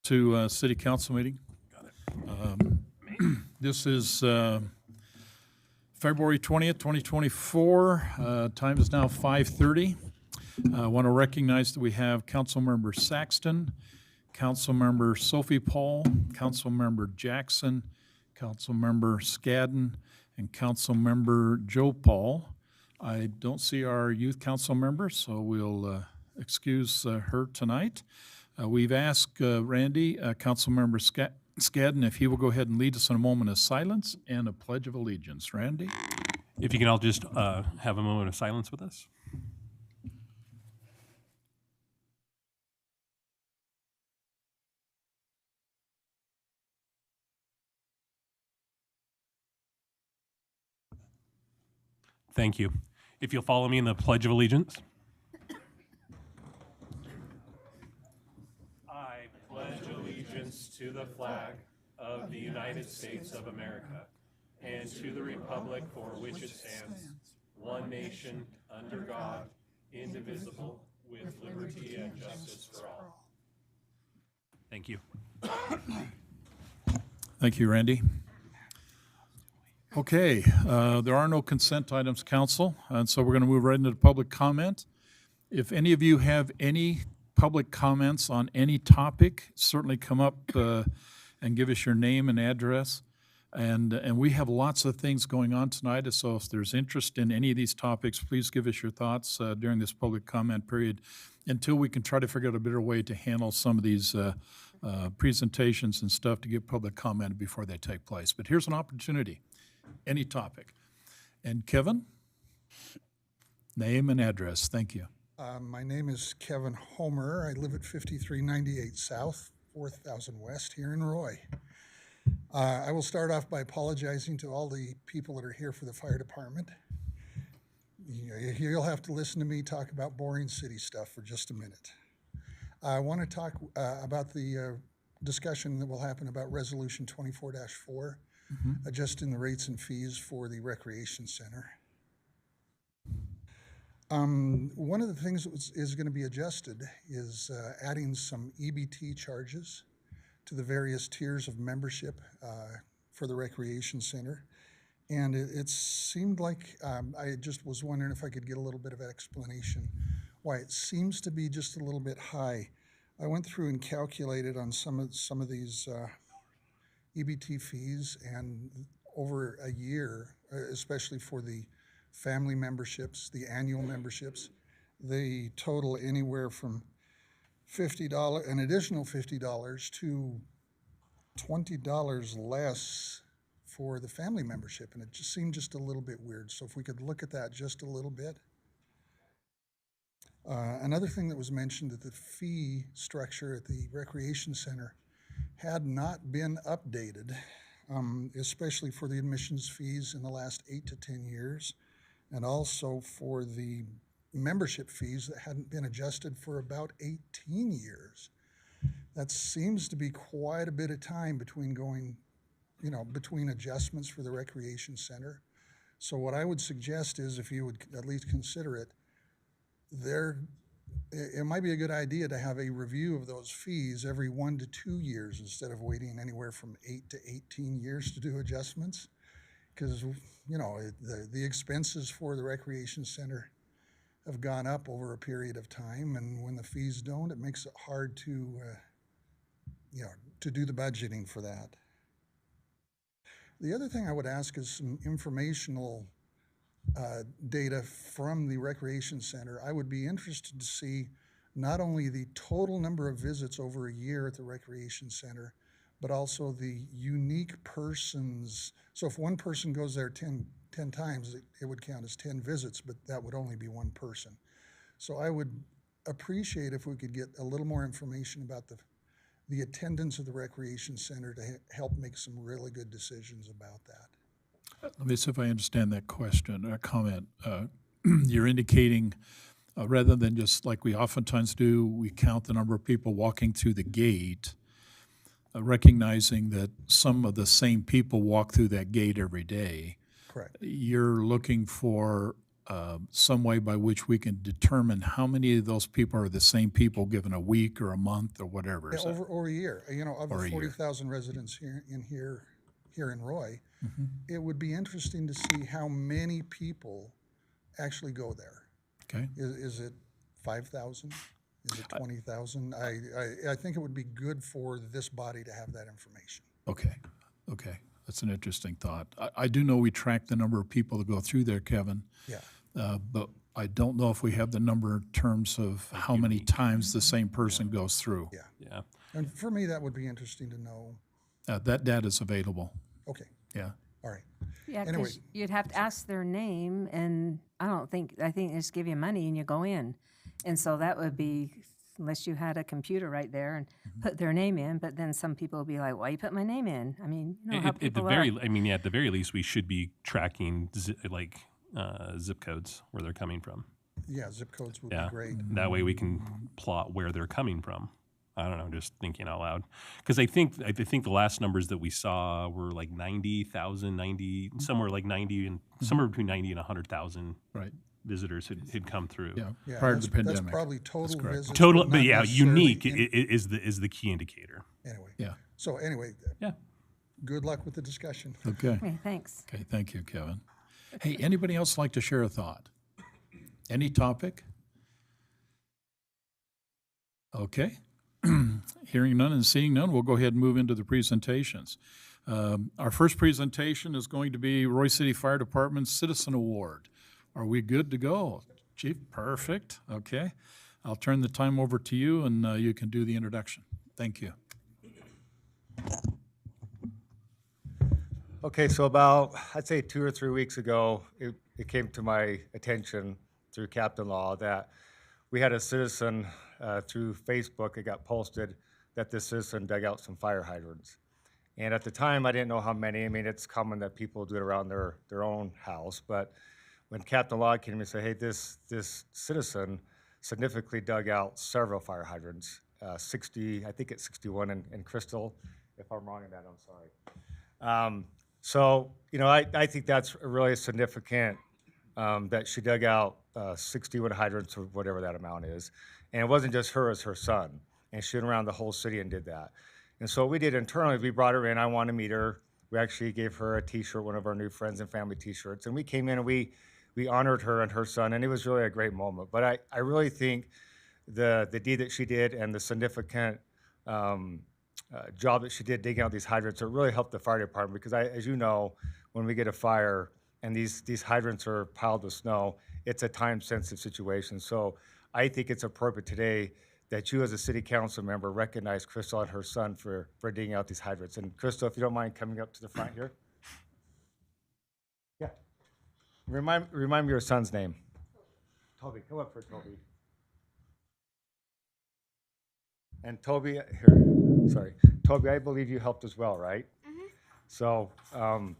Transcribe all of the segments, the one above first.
to City Council meeting. This is February 20th, 2024. Time is now 5:30. I want to recognize that we have Councilmember Saxton, Councilmember Sophie Paul, Councilmember Jackson, Councilmember Scadden, and Councilmember Joe Paul. I don't see our youth council member, so we'll excuse her tonight. We've asked Randy, Councilmember Scadden, if he will go ahead and lead us in a moment of silence and a pledge of allegiance. Randy? If you can all just have a moment of silence with us. Thank you. If you'll follow me in the Pledge of Allegiance. I pledge allegiance to the flag of the United States of America and to the republic for which it stands, one nation, under God, indivisible, with liberty and justice for all. Thank you. Thank you, Randy. Okay, there are no consent items, council, and so we're going to move right into the public comment. If any of you have any public comments on any topic, certainly come up and give us your name and address. And we have lots of things going on tonight, so if there's interest in any of these topics, please give us your thoughts during this public comment period until we can try to figure out a better way to handle some of these presentations and stuff to get public comment before they take place. But here's an opportunity. Any topic. And Kevin, name and address. Thank you. My name is Kevin Homer. I live at 5398 South, 4000 West here in Roy. I will start off by apologizing to all the people that are here for the fire department. You'll have to listen to me talk about boring city stuff for just a minute. I want to talk about the discussion that will happen about Resolution 24-4. Adjusting the rates and fees for the recreation center. One of the things that is going to be adjusted is adding some EBT charges to the various tiers of membership for the recreation center. And it seemed like, I just was wondering if I could get a little bit of explanation why it seems to be just a little bit high. I went through and calculated on some of these EBT fees, and over a year, especially for the family memberships, the annual memberships, they total anywhere from $50, an additional $50 to $20 less for the family membership, and it just seemed just a little bit weird. So if we could look at that just a little bit. Another thing that was mentioned, that the fee structure at the recreation center had not been updated, especially for the admissions fees in the last 8 to 10 years, and also for the membership fees that hadn't been adjusted for about 18 years. That seems to be quite a bit of time between between adjustments for the recreation center. So what I would suggest is, if you would at least consider it, it might be a good idea to have a review of those fees every 1 to 2 years instead of waiting anywhere from 8 to 18 years to do adjustments. Because, the expenses for the recreation center have gone up over a period of time, and when the fees don't, it makes it hard to do the budgeting for that. The other thing I would ask is some informational data from the recreation center. I would be interested to see not only the total number of visits over a year at the recreation center, but also the unique persons. So if one person goes there 10 times, it would count as 10 visits, but that would only be one person. So I would appreciate if we could get a little more information about the attendance of the recreation center to help make some really good decisions about that. Let me see if I understand that question or comment. You're indicating rather than just like we oftentimes do, we count the number of people walking through the gate, recognizing that some of the same people walk through that gate every day. Correct. You're looking for some way by which we can determine how many of those people are the same people given a week or a month or whatever? Yeah, Is that- over a year. You know, of Or the a year. 40,000 residents here in Roy, it would be interesting to see how many people actually go there. Okay, Is it 5,000? Is it 20,000? I think it would be good for this body to have that information. okay. That's an interesting thought. I do know we track the number of people that go through there, Kevin, Yeah. but I don't know if we have the number in terms of how many times the same person goes through. Yeah. Yeah. And for me, that would be interesting to know. That data is available, Okay, yeah. all right. Yeah, Anyway. because you'd have to ask their name, and I think they just give you money and you go in. And so that would be, unless you had a computer right there and put their name in, but then some people would be like, why you put my name in? I mean, you know how At the people very, are. I mean, yeah, at the very least, we should be tracking zip codes where they're coming from. Yeah, zip codes would Yeah. be great. That way we can plot where they're coming from. I don't know, just thinking out loud. Because I think the last numbers that we saw were like 90,000, somewhere like 90 and somewhere between 90 and 100,000 Right, visitors had come through. yeah, Yeah, prior to the that's pandemic. probably total correct. visits. Total, not but yeah, necessarily unique in- is the key indicator. Anyway. Yeah, So anyway, Yeah. good luck with the discussion. okay. Okay, thanks. Okay, thank you, Kevin. Hey, anybody else like to share a thought? Any topic? Okay. Hearing none and seeing none, we'll go ahead and move into the presentations. Our first presentation is going to be Roy City Fire Department's Citizen Award. Are we good to go? Chief, perfect, okay. I'll turn the time over to you and you can do the introduction. Thank you. Okay, so about, I'd say 2 or 3 weeks ago, it came to my attention through Captain Law that we had a citizen through Facebook, it got posted that this citizen dug out some fire hydrants. And at the time, I didn't know how many. I mean, it's common that people do it around their own house. But when Captain Law came to me and said, hey, this citizen significantly dug out several fire hydrants, 60, I think it's 61 in Crystal. If I'm wrong in that, I'm sorry. So, you know, I think that's really significant that she dug out 61 hydrants or whatever that amount is. And it wasn't just her, it was her son. And she went around the whole city and did that. And so what we did internally, we brought her in. I wanted to meet her. We actually gave her a T-shirt, one of our new friends and family T-shirts. And we came in and we honored her and her son. And it was really a great moment. But I really think the deed that she did and the significant job that she did digging out these hydrants, it really helped the fire department because as you know, when we get a fire and these hydrants are piled with snow, it's a time-sensitive situation. So I think it's appropriate today that you as a city council member recognize Crystal and her son for digging out these hydrants. And Crystal, if you don't mind coming up to the front here. Yeah. Remind me your son's name. Toby, come up for Toby. And Toby, here, sorry. Toby, I believe you helped as well, right? Mm-hmm.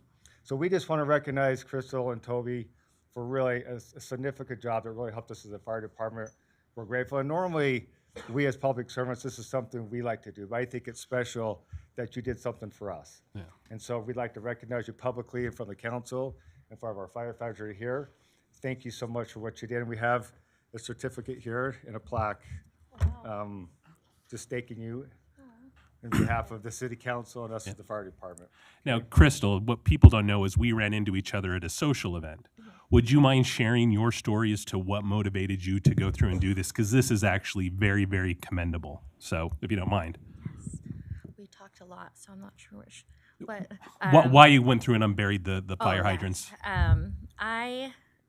So we just want to recognize Crystal and Toby for really a significant job that really helped us as a fire department. We're grateful. And normally, we as public servants, this is something we like to do, but I think it's special that you did something for us. Yeah. And so we'd like to recognize you publicly in front of the council and for our firefighters here. Thank you so much for what you did. And we have a certificate here and a plaque just thanking you on behalf of the city council and us as the fire department. Now, Crystal, what people don't know is we ran into each other at a social event. Would you mind sharing your story as to what motivated you to go through and do this? Because this is actually very, very commendable. So, if you don't mind. We talked a lot, so I'm not sure which. But Why you went through and unburied the fire yes. hydrants?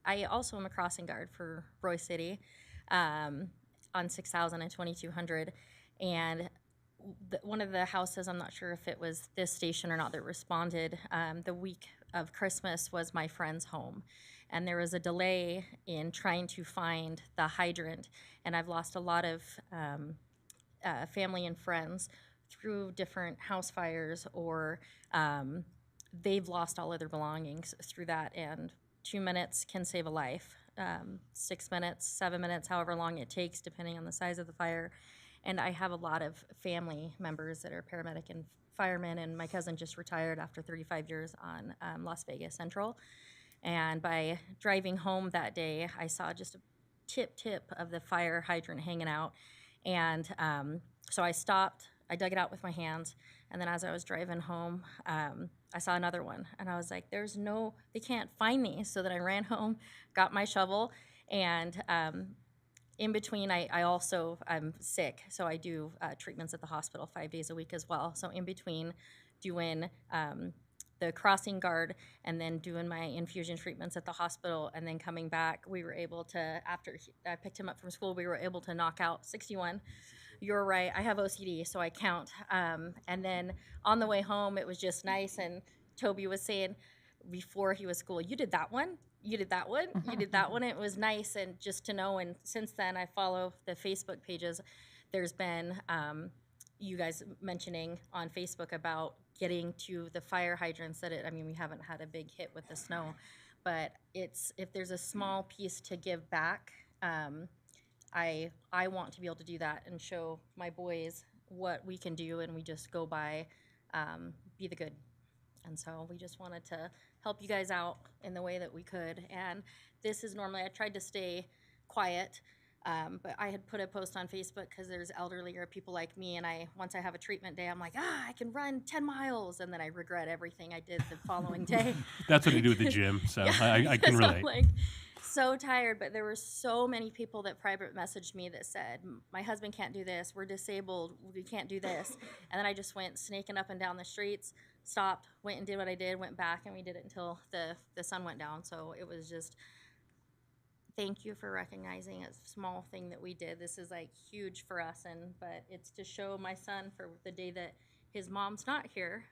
I also am a crossing guard for Roy City on 6,000 and 2,200. And one of the houses, I'm not sure if it was this station or not, that responded the week of Christmas was my friend's home. And there was a delay in trying to find the hydrant. And I've lost a lot of family and friends through different house fires, or they've lost all of their belongings through that. And 2 minutes can save a life. 6 minutes, 7 minutes, however long it takes, depending on the size of the fire. And I have a lot of family members that are paramedic and firemen, and my cousin just retired after 35 years on Las Vegas Central. And by driving home that day, I saw just a tip of the fire hydrant hanging out. And so I stopped, I dug it out with my hands. And then as I was driving home, I saw another one. And I was like, they can't find me. So then I ran home, got my shovel, and in between, I'm sick, so I do treatments at the hospital 5 days a week as well. So in between doing the crossing guard and then doing my infusion treatments at the hospital and then coming back, we were able to, after I picked him up from school, we were able to knock out 61. You're right, I have OCD, so I count. And then on the way home, it was just nice, and Toby was saying before he was school, you did that one? You did that one? You did that one? It was nice, and just to know, and since then I follow the Facebook pages. There's been you guys mentioning on Facebook about getting to the fire hydrants we haven't had a big hit with the snow, but if there's a small piece to give back, I want to be able to do that and show my boys what we can do, and we just go by, be the good. And so we just wanted to help you guys out in the way that we could. And this is normally, I tried to stay quiet, but I had put a post on Facebook because there's elderly or people like me, and once I have a treatment day, I'm like, I can run 10 miles, and then I regret everything I did the following day. That's what I do at the gym, so I can So relate. I'm like, so tired, but there were so many people that private messaged me that said, my husband can't do this, we're disabled, we can't do this. And then I just went snaking up and down the streets, stopped, went and did what I did, went back, and we did it until the sun went down. So it was just, thank you for recognizing a small thing that we did. This is like huge for us, but it's to show my son for the day that his mom's not here,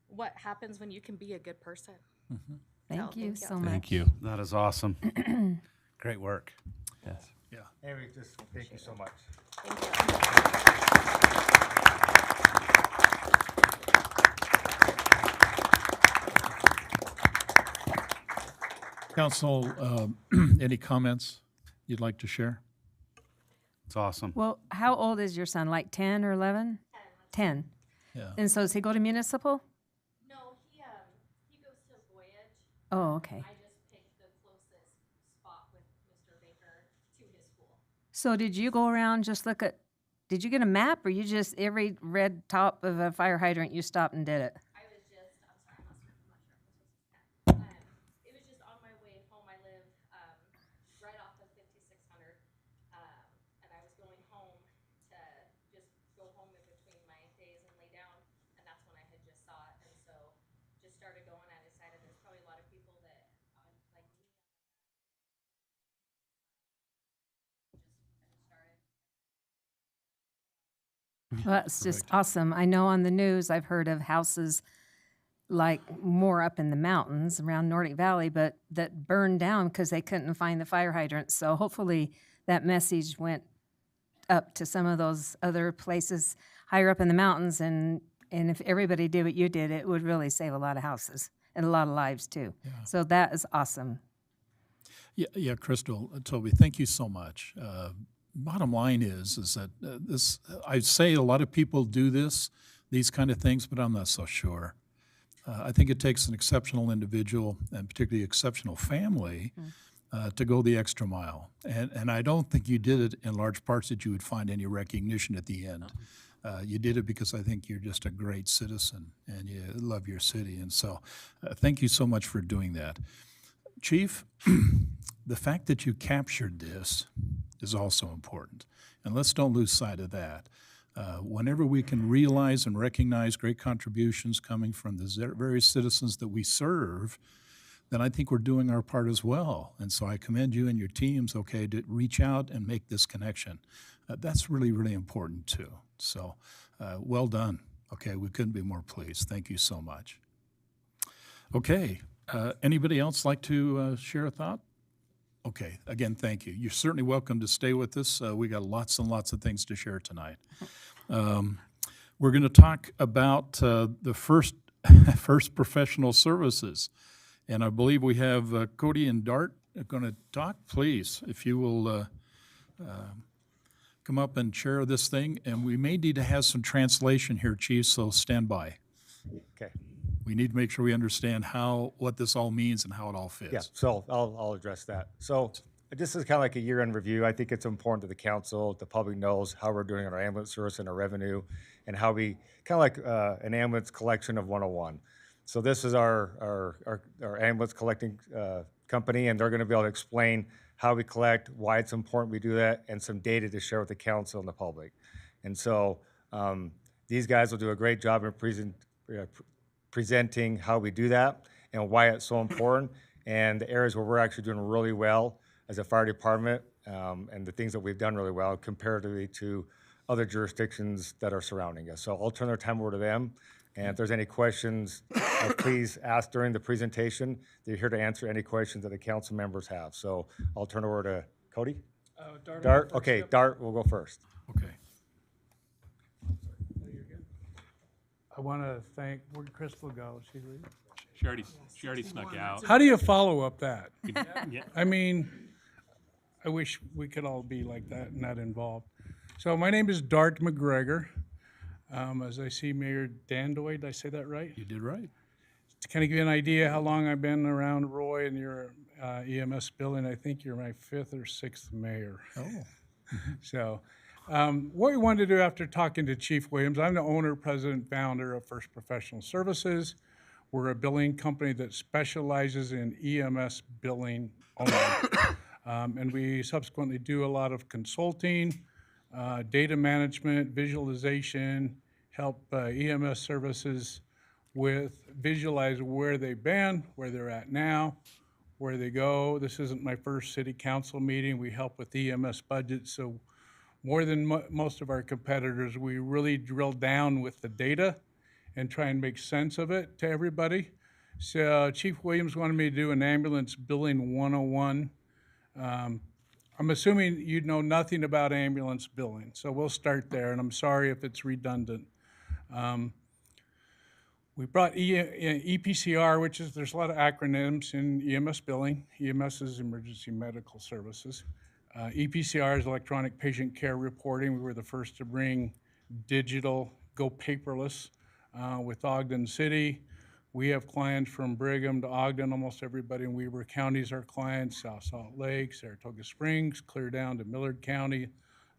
what happens when you can be a good person. Thank you thank so you. much. Thank you. That is awesome. Great work. Yes. Yeah. Anyway, just thank you so much. Thank you. Council, any comments you'd like to share? It's awesome. Well, how old is your son? Like 10 or 11? 10. Yeah. And so does he go to municipal? No, he goes to Voyage. Oh, okay. I just picked the closest spot with Mr. Baker to his school. So did you go around did you get a map, or you just, every red top of a fire hydrant, you stopped and did it? I'm sorry, I'm not sure if this was that. It was just on my way home. I live right off of 5600, and I was going home to just go home in between my days and lay down, and that's when I had just saw it, and so just started going. I decided there's probably a lot of people that like me. Just started. Well, that's just awesome. I know on the news, I've heard of houses like more up in the mountains around Nordic Valley, but that burned down because they couldn't find the fire hydrants. So hopefully that message went up to some of those other places higher up in the mountains. And if everybody did what you did, it would really save a lot of houses and a lot of lives too. So that is awesome. Yeah, Crystal, Toby, thank you so much. Bottom line is that I say a lot of people do these kind of things, but I'm not so sure. I think it takes an exceptional individual and particularly exceptional family to go the extra mile. And I don't think you did it in large parts that you would find any recognition at the end. You did it because I think you're just a great citizen and you love your city. And so thank you so much for doing that. Chief, the fact that you captured this is also important. And let's don't lose sight of that. Whenever we can realize and recognize great contributions coming from the various citizens that we serve, then I think we're doing our part as well. And so I commend you and your teams, to reach out and make this connection. That's really, really important too. So well done. We couldn't be more pleased. Thank you so much. Anybody else like to share a thought? Again, thank you. You're certainly welcome to stay with us. We got lots and lots of things to share tonight. We're going to talk about the first professional services. And I believe we have Cody and Dart going to talk. Please, if you will come up and share this thing. And we may need to have some translation here, Chief, so stand by. Okay. We We need to make sure we understand what this all means and how it all fits. Yeah, so I'll address that. So this is kind of like a year-end review. I think it's important that the council, the public knows how we're doing on our ambulance service and our revenue, and how we, kind of like an ambulance collection of 101. So this is our ambulance collecting company, and they're going to be able to explain how we collect, why it's important we do that, and some data to share with the council and the public. And so these guys will do a great job in presenting how we do that and why it's so important, and the areas where we're actually doing really well as a fire department, and the things that we've done really well comparatively to other jurisdictions that are surrounding us. So I'll turn their time over to them, and if there's any questions, please ask during the presentation. They're here to answer any questions that the council members have. So I'll turn over to Cody. Dart. Okay, Dart will go first. Okay. I want to thank, where'd Crystal go? She leave? She already snuck out. How do you follow up that? Yeah. I mean, I wish we could all be like that and not involved. So my name is Dart McGregor. As I see Mayor Dandoy, did I say that right? You did right. To kind of give you an idea how long I've been around Roy and your EMS building, I think you're my 5th or 6th mayor. Oh. So what we wanted to do after talking to Chief Williams, I'm the owner, president, founder of First Professional Services. We're a billing company that specializes in EMS billing only. And we subsequently do a lot of consulting, data management, visualization, help EMS services with visualize where they've been, where they're at now, where they go. This isn't my first city council meeting. We help with EMS budgets. So more than most of our competitors, we really drill down with the data and try and make sense of it to everybody. So Chief Williams wanted me to do an ambulance billing 101. I'm assuming you know nothing about ambulance billing, so we'll start there, and I'm sorry if it's redundant. We brought EPCR, which is, there's a lot of acronyms in EMS billing. EMS is Emergency Medical Services. EPCR is Electronic Patient Care Reporting. We were the first to bring digital, go paperless with Ogden City. We have clients from Brigham to Ogden. Almost everybody in Weber County is our clients. South Salt Lake, Saratoga Springs, clear down to Millard County.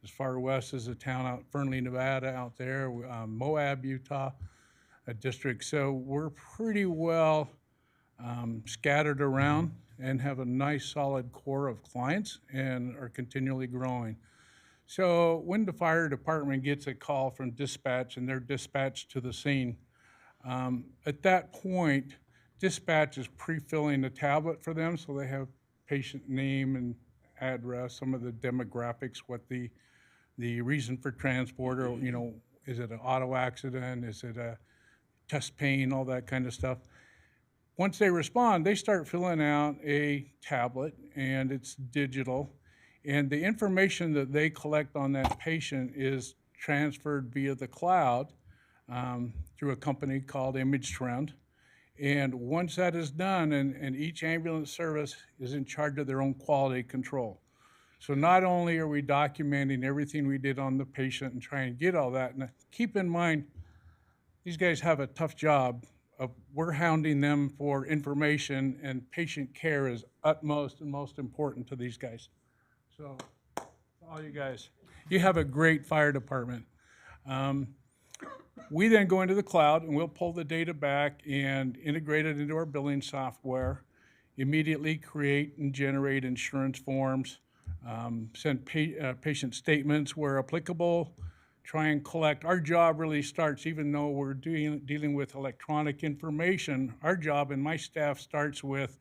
As far west as a town out Fernley, Nevada, out there, Moab, Utah, a district. So we're pretty well scattered around and have a nice solid core of clients and are continually growing. So when the fire department gets a call from dispatch and they're dispatched to the scene, at that point, dispatch is pre-filling the tablet for them, so they have patient name and address, some of the demographics, what the reason for transport, or, you know, is it an auto accident, is it a chest pain, all that kind of stuff. Once they respond, they start filling out a tablet, and it's digital, and the information that they collect on that patient is transferred via the cloud through a company called ImageTrend. And once that is done, and each ambulance service is in charge of their own quality control. So not only are we documenting everything we did on the patient and trying to get all that, and keep in mind, these guys have a tough job of, we're hounding them for information, and patient care is utmost and most important to these guys. So all you guys, you have a great fire department. We then go into the cloud and we'll pull the data back and integrate it into our billing software, immediately create and generate insurance forms, send patient statements where applicable, try and collect. Our job really starts, even though we're dealing with electronic information, our job and my staff starts with,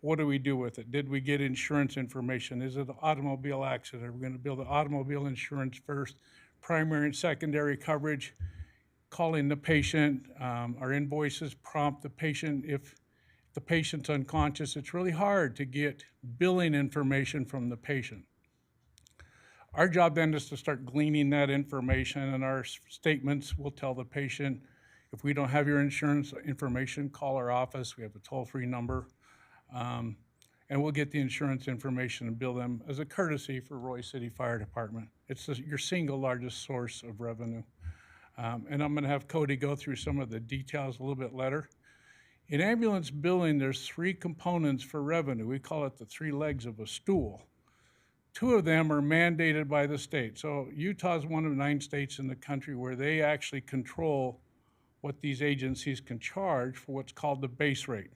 what do we do with it? Did we get insurance information? Is it an automobile accident? We're going to build the automobile insurance first, primary and secondary coverage, calling the patient. Our invoices prompt the patient. If the patient's unconscious, it's really hard to get billing information from the patient. Our job then is to start gleaning that information, and our statements will tell the patient, if we don't have your insurance information, call our office. We have a toll-free number, and we'll get the insurance information and bill them as a courtesy for Roy City Fire Department. It's your single largest source of revenue. And I'm going to have Cody go through some of the details a little bit later. In ambulance billing, there's three components for revenue. We call it the three legs of a stool. Two of them are mandated by the state. So Utah's one of 9 states in the country where they actually control what these agencies can charge for what's called the base rate.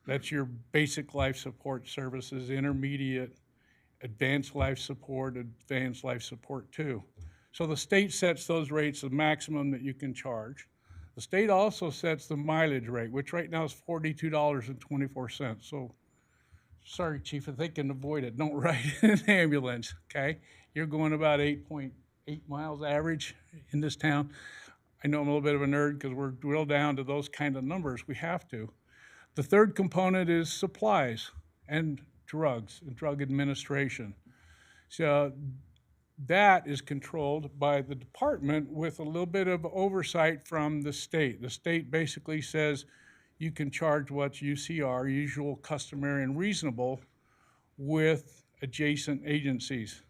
That's your basic life support services, intermediate, advanced life support 2. So the state sets those rates, the maximum that you can charge. The state also sets the mileage rate, which right now is $42.24. So, sorry, Chief, if they can avoid it, don't ride in an ambulance, okay? You're going about 8.8 miles average in this town. I know I'm a little bit of a nerd because we're drilled down to those kind of numbers. We have to. The third component is supplies and drugs and drug administration. So that is controlled by the department with a little bit of oversight from the state. The state basically says you can charge what's UCR, usual, customary, and reasonable, with adjacent agencies.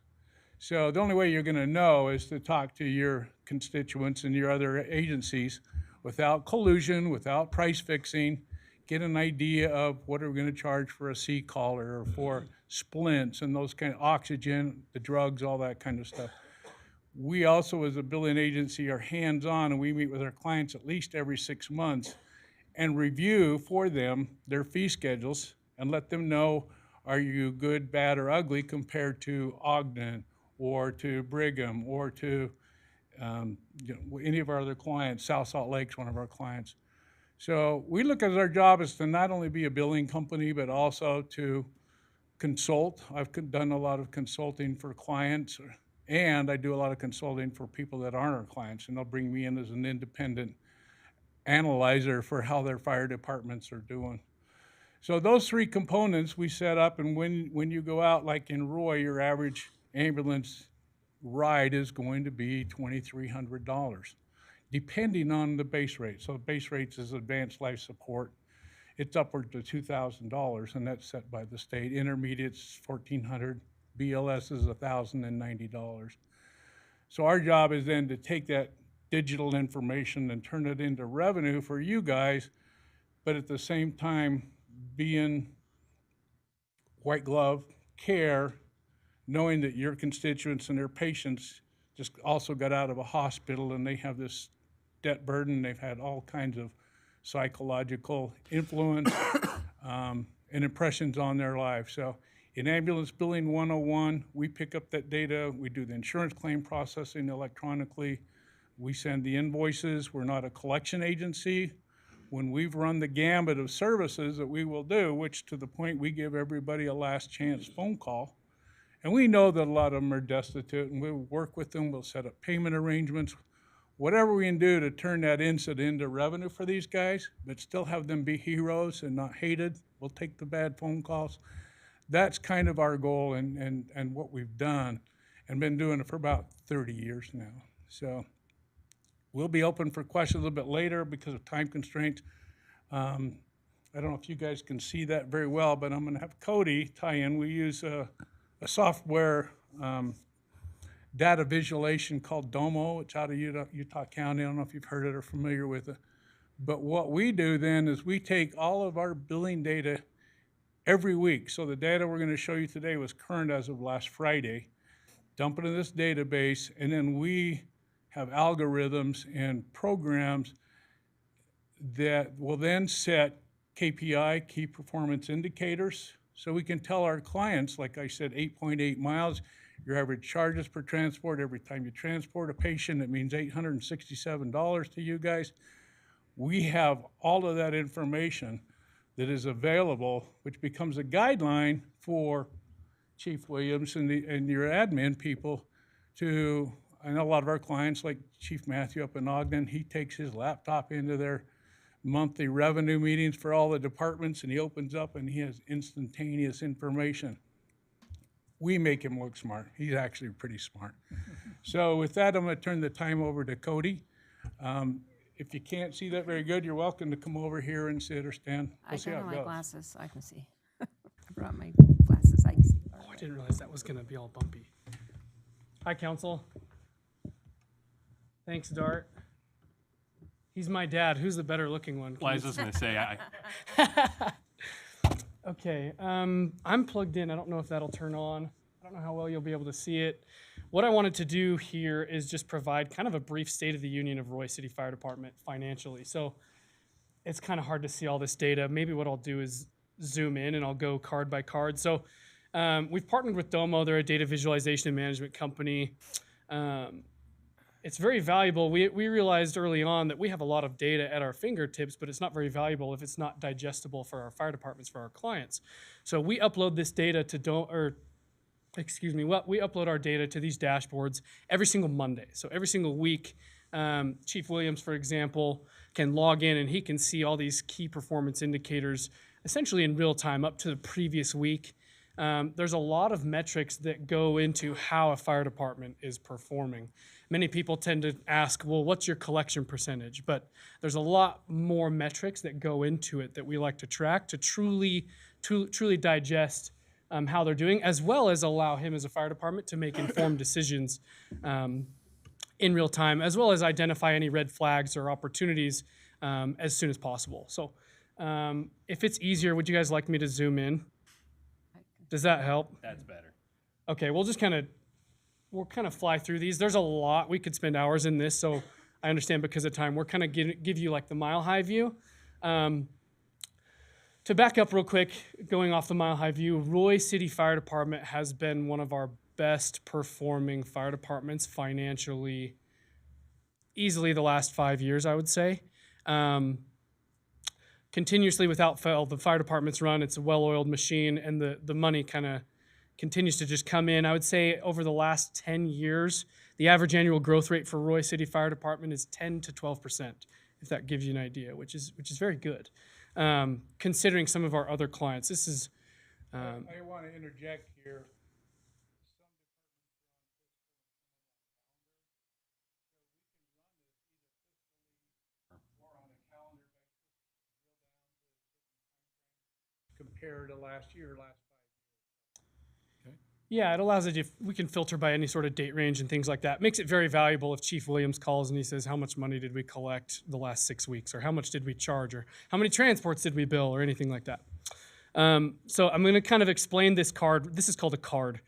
So the only way you're going to know is to talk to your constituents and your other agencies without collusion, without price fixing, get an idea of what are we going to charge for a C-collar or for splints and those kind of oxygen, the drugs, all that kind of stuff. We also, as a billing agency, are hands-on, and we meet with our clients at least every 6 months and review for them their fee schedules and let them know, are you good, bad, or ugly compared to Ogden or to Brigham or to any of our other clients. South Salt Lake's one of our clients. So we look at our job as to not only be a billing company, but also to consult. I've done a lot of consulting for clients, and I do a lot of consulting for people that aren't our clients, and they'll bring me in as an independent analyzer for how their fire departments are doing. So those three components we set up, and when you go out, like in Roy, your average ambulance ride is going to be $2,300, depending on the base rate. So base rates is advanced life support. It's upward to $2,000, and that's set by the state. Intermediate's $1,400. BLS is $1,090. So our job is then to take that digital information and turn it into revenue for you guys, but at the same time being white glove care, knowing that your constituents and their patients just also got out of a hospital and they have this debt burden. They've had all kinds of psychological influence and impressions on their life. So in Ambulance Billing 101, we pick up that data. We do the insurance claim processing electronically. We send the invoices. We're not a collection agency. When we've run the gambit of services that we will do, which to the point we give everybody a last chance phone call, and we know that a lot of them are destitute, and we'll work with them. We'll set up payment arrangements, whatever we can do to turn that incident into revenue for these guys, but still have them be heroes and not hated. We'll take the bad phone calls. That's kind of our goal and what we've done and been doing it for about 30 years now. So we'll be open for questions a little bit later because of time constraints. I don't know if you guys can see that very well, but I'm going to have Cody tie in. We use a software data visualization called Domo. It's out of Utah County. I don't know if you've heard it or familiar with it. But what we do then is we take all of our billing data every week. So the data we're going to show you today was current as of last Friday. Dump it in this database, and then we have algorithms and programs that will then set KPI, key performance indicators, so we can tell our clients, like I said, 8.8 miles, your average charges per transport. Every time you transport a patient, it means $867 to you guys. We have all of that information that is available, which becomes a guideline for Chief Williams and your admin people to, I know a lot of our clients, like Chief Matthew up in Ogden, he takes his laptop into their monthly revenue meetings for all the departments, and he opens up and he has instantaneous information. We make him look smart. He's actually pretty smart. So with that, I'm going to turn the time over to Cody. If you can't see that very good, you're welcome to come over here and sit or stand. We'll see I how got it my goes. glasses, so I can see. I brought my glasses, I can see. Oh, I didn't realize that was gonna be all bumpy. Hi, council. Thanks, Dart. He's my dad. Who's the better looking one? Well, I was just gonna say, Okay, I'm plugged in. I don't know if that'll turn on. I don't know how well you'll be able to see it. What I wanted to do here is just provide kind of a brief state of the union of Roy City Fire Department financially. So it's kind of hard to see all this data. Maybe what I'll do is zoom in and I'll go card by card. So we've partnered with Domo. They're a data visualization and management company. It's very valuable. We realized early on that we have a lot of data at our fingertips, but it's not very valuable if it's not digestible for our fire departments, for our clients. So we upload this data to we upload our data to these dashboards every single Monday. So every single week, Chief Williams, for example, can log in and he can see all these key performance indicators essentially in real time up to the previous week. There's a lot of metrics that go into how a fire department is performing. Many people tend to ask, well, what's your collection percentage? But there's a lot more metrics that go into it that we like to track to truly digest how they're doing, as well as allow him as a fire department to make informed decisions in real time, as well as identify any red flags or opportunities as soon as possible. So if it's easier, would you guys like me to zoom in? Does that help? that's better. Okay, we'll kind of fly through these. There's a lot. We could spend hours in this, so I understand because of time. We're kind of give you like the mile high view. To back up real quick, going off the mile high view, Roy City Fire Department has been one of our best performing fire departments financially, easily the last 5 years, I would say. Continuously without fail, the fire department's run. It's a well-oiled machine, and the money kind of continues to just come in. I would say over the last 10 years, the average annual growth rate for Roy City Fire Department is 10 to 12%, if that gives you an idea, which is very good. Considering some of our other clients, this is. I want to interject here. Compared to last year, last 5 years. Yeah, it allows us, if we can filter by any sort of date range and things like that. Makes it very valuable if Chief Williams calls and he says, how much money did we collect the last 6 weeks? Or how much did we charge? Or how many transports did we bill? Or anything like that. So I'm going to kind of explain this card. This is called a card.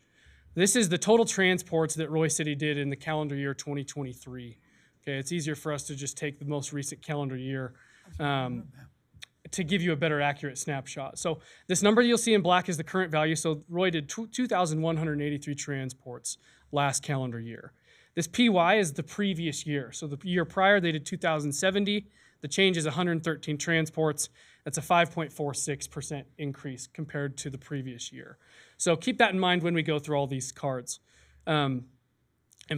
This is the total transports that Roy City did in the calendar year 2023. Okay, it's easier for us to just take the most recent calendar year to give you a better accurate snapshot. So this number you'll see in black is the current value. So Roy did 2,183 transports last calendar year. This PY is the previous year. So the year prior, they did 2,070. The change is 113 transports. That's a 5.46% increase compared to the previous year. So keep that in mind when we go through all these cards. And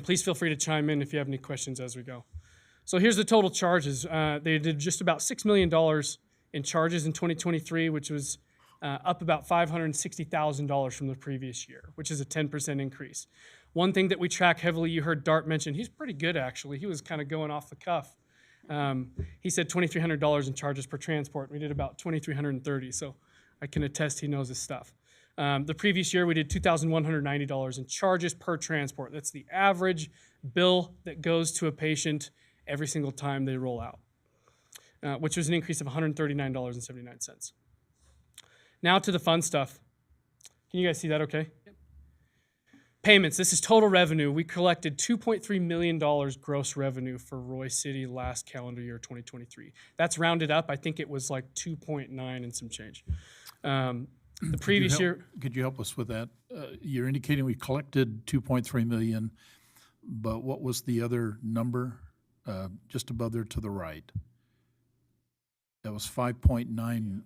please feel free to chime in if you have any questions as we go. So here's the total charges. They did just about $6 million in charges in 2023, which was up about $560,000 from the previous year, which is a 10% increase. One thing that we track heavily, you heard Dart mention, he's pretty good actually. He was kind of going off the cuff. He said $2,300 in charges per transport. We did about $2,330, so I can attest he knows his stuff. The previous year, we did $2,190 in charges per transport. That's the average bill that goes to a patient every single time they roll out. Which was an increase of $139.79. Now to the fun stuff. Can you guys see that okay? Yep. Payments, this is total revenue. We collected $2.3 million gross revenue for Roy City last calendar year, 2023. That's rounded up. I think it was like 2.9 and some change. The previous year. Could you help us with that? You're indicating we collected 2.3 million, but what was the other number just above there to the right? That was 5.9.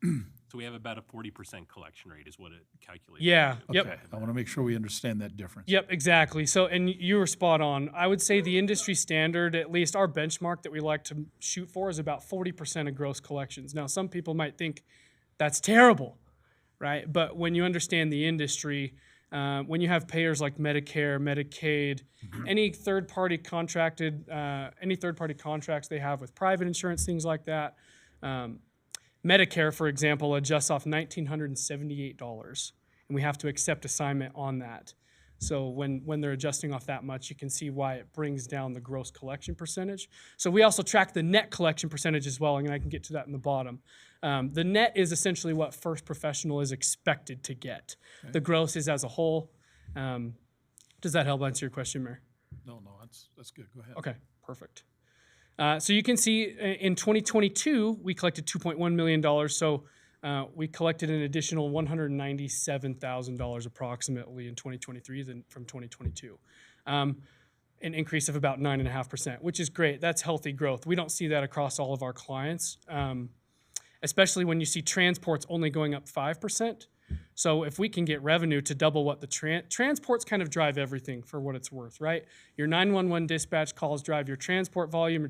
So we have about a 40% collection rate is what it calculates. Yeah, Okay, yep. I want to make sure we understand that difference. Yep, exactly. So, and you were spot on. I would say the industry standard, at least our benchmark that we like to shoot for, is about 40% of gross collections. Now, some people might think that's terrible, right? But when you understand the industry, when you have payers like Medicare, Medicaid, any third-party contracts they have with private insurance, things like that. Medicare, for example, adjusts off $1,978, and we have to accept assignment on that. So when they're adjusting off that much, you can see why it brings down the gross collection percentage. So we also track the net collection percentage as well, and I can get to that in the bottom. The net is essentially what First Professional is expected to get. The gross is as a whole. Does that help answer your question, Mayor? No, that's good. Go ahead. Okay, perfect. So you can see in 2022, we collected $2.1 million. So we collected an additional $197,000 approximately in 2023 than from 2022. An increase of about 9.5%, which is great. That's healthy growth. We don't see that across all of our clients, especially when you see transports only going up 5%. So if we can get revenue to double what the transports kind of drive everything for what it's worth, right? Your 911 dispatch calls drive your transport volume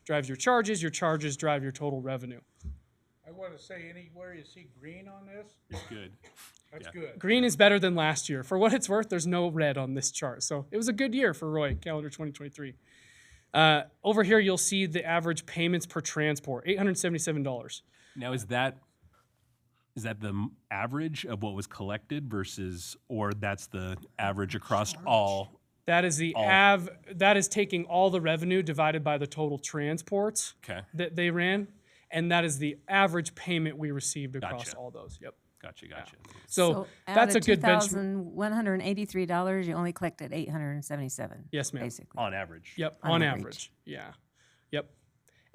drives your charges drive your total revenue. I want to say anywhere you see green on this, Good. that's good. Green is better than last year. For what it's worth, there's no red on this chart. So it was a good year for Roy, calendar 2023. Over here, you'll see the average payments per transport, $877. Now, is that the average of what was collected versus, or that's the average across all? That is that is taking all the revenue divided by the total transports Okay. that they ran, and that is the average payment we received across Gotcha. all those. Yep. Gotcha. So out that's of a good benchmark. $2,183, you only collected $877. Yes, ma'am. Basically. On average. Yep, On on average. average. Yeah. Yep.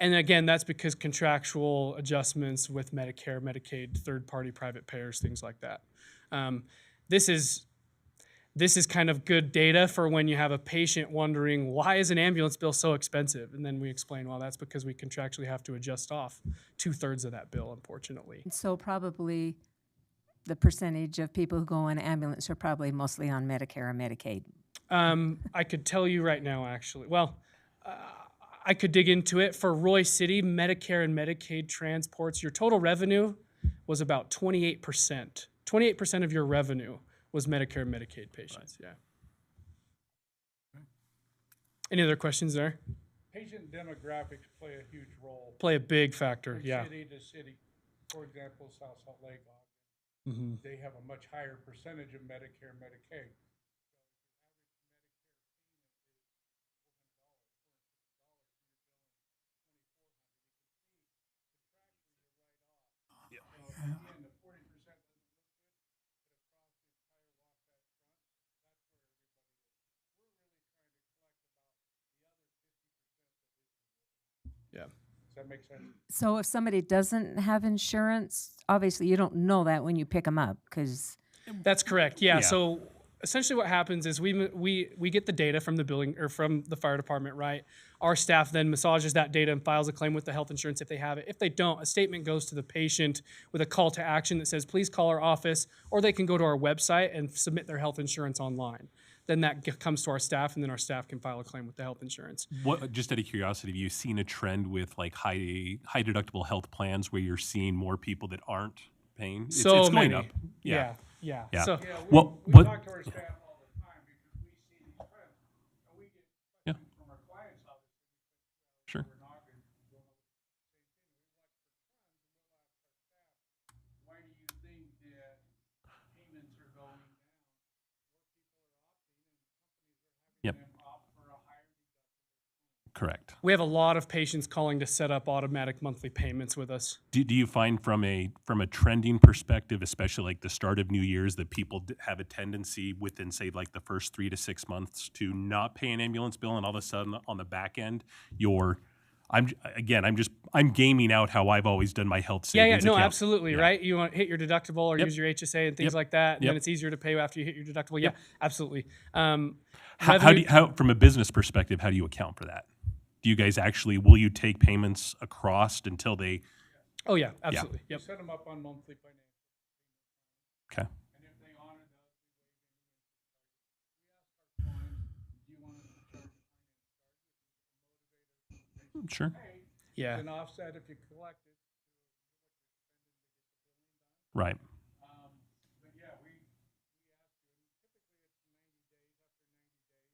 And again, that's because contractual adjustments with Medicare, Medicaid, third-party private payers, things like that. This is kind of good data for when you have a patient wondering, why is an ambulance bill so expensive? And then we explain, well, that's because we contractually have to adjust off 2/3 of that bill, unfortunately. So probably the percentage of people who go on ambulance are probably mostly on Medicare or Medicaid. I could tell you right now, actually. Well, I could dig into it. For Roy City, Medicare and Medicaid transports, your total revenue was about 28%. 28% of your revenue was Medicare and Medicaid patients. Yeah. Any other questions there? Patient demographics play a huge role. Play a big factor. From Yeah. city to city. For example, South Salt Lake, Mm-hmm. they have a much higher percentage of Medicare, Medicaid. Yeah. Does that make sense? So if somebody doesn't have insurance, obviously you don't know that when you pick them up because That's correct. Yeah. Yeah. So essentially, what happens is we get the data from the billing or from the fire department, right? Our staff then massages that data and files a claim with the health insurance if they have it. If they don't, a statement goes to the patient with a call to action that says, "Please call our office," or they can go to our website and submit their health insurance online. Then that comes to our staff, and then our staff can file a claim with the health insurance. What, just out of curiosity, have you seen a trend with like high deductible health plans where you're seeing more people that aren't paying? It's going many. up. Yeah. Yeah. So Yeah, What- we talk to our staff all the time because we see these trends. And we get Yeah. questions from our clients, obviously. Sure. We're not going to go over the same thing. We watch for trends, and we'll ask our staff, why do you think that payments are going down? More people are opting, and companies are having Yep. them opt for a higher deductible. Correct. we have a lot of patients calling to set up automatic monthly payments with us. Do you find from a trending perspective, especially like the start of New Year's, that people have a tendency within, say, like the first 3 to 6 months to not pay an ambulance bill, and all of a sudden on the back end, I'm gaming out how I've always done my health Yeah, savings no, account. absolutely, Yeah. right? You want to hit your deductible or Yep. use your HSA and things Yep. like that, and Yep. then it's easier to pay after you hit your deductible. Yeah, absolutely. From a business perspective, how do you account for that? Do you guys will you take payments across until they? Oh yeah, absolutely. We Yep. set them up on monthly financial. Okay. And if they honor those, we waive any interest charges. We ask our clients, do you want us to charge finance charges? Sure. Hey, Yeah. it's an offset if you collect it. Right. But yeah, we ask you, and typically it's 90 days,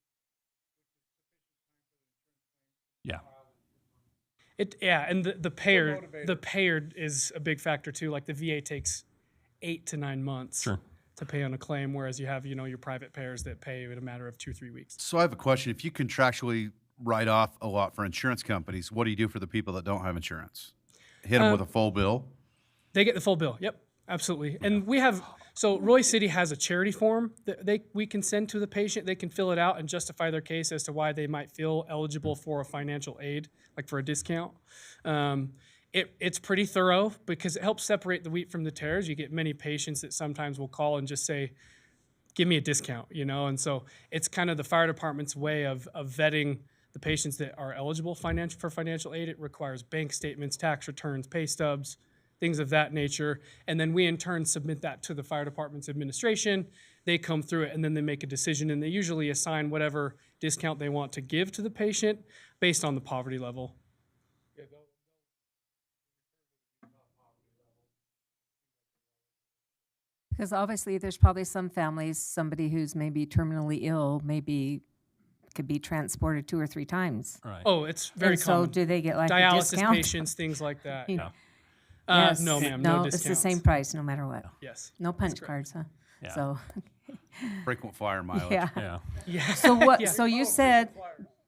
after 90 days, which is sufficient time for the insurance claim. Yeah. And the motivated. payer is a big factor too. Like the VA takes 8 to 9 months Sure. to pay on a claim, whereas you have, your private payers that pay in a matter of 2-3 weeks. So I have a question. If you contractually write off a lot for insurance companies, what do you do for the people that don't have insurance? Hit them with a full bill? They get the full bill. Yep, absolutely. And we have, so Roy City has a charity form that we can send to the patient. They can fill it out and justify their case as to why they might feel eligible for a financial aid, like for a discount. It's pretty thorough because it helps separate the wheat from the tares. You get many patients that sometimes will call and just say, give me a discount, and so it's kind of the fire department's way of vetting the patients that are eligible for financial aid. It requires bank statements, tax returns, pay stubs, things of that nature. And then we in turn submit that to the fire department's administration. They come through it and then they make a decision, and they usually assign whatever discount they want to give to the patient based on the poverty level. Because obviously, there's probably some families, somebody who's maybe terminally ill, maybe could be transported 2 or 3 times. Right. Oh, it's very And so common. do they get like a Dialysis discount? patients, things like that. Yeah. Yeah. Yes. No, ma'am, no it's the discounts. same price no matter what. Yes. No punch cards, huh? Yeah. So, Frequent flyer mileage. yeah. Yeah. Yeah. So what, Yeah. so you said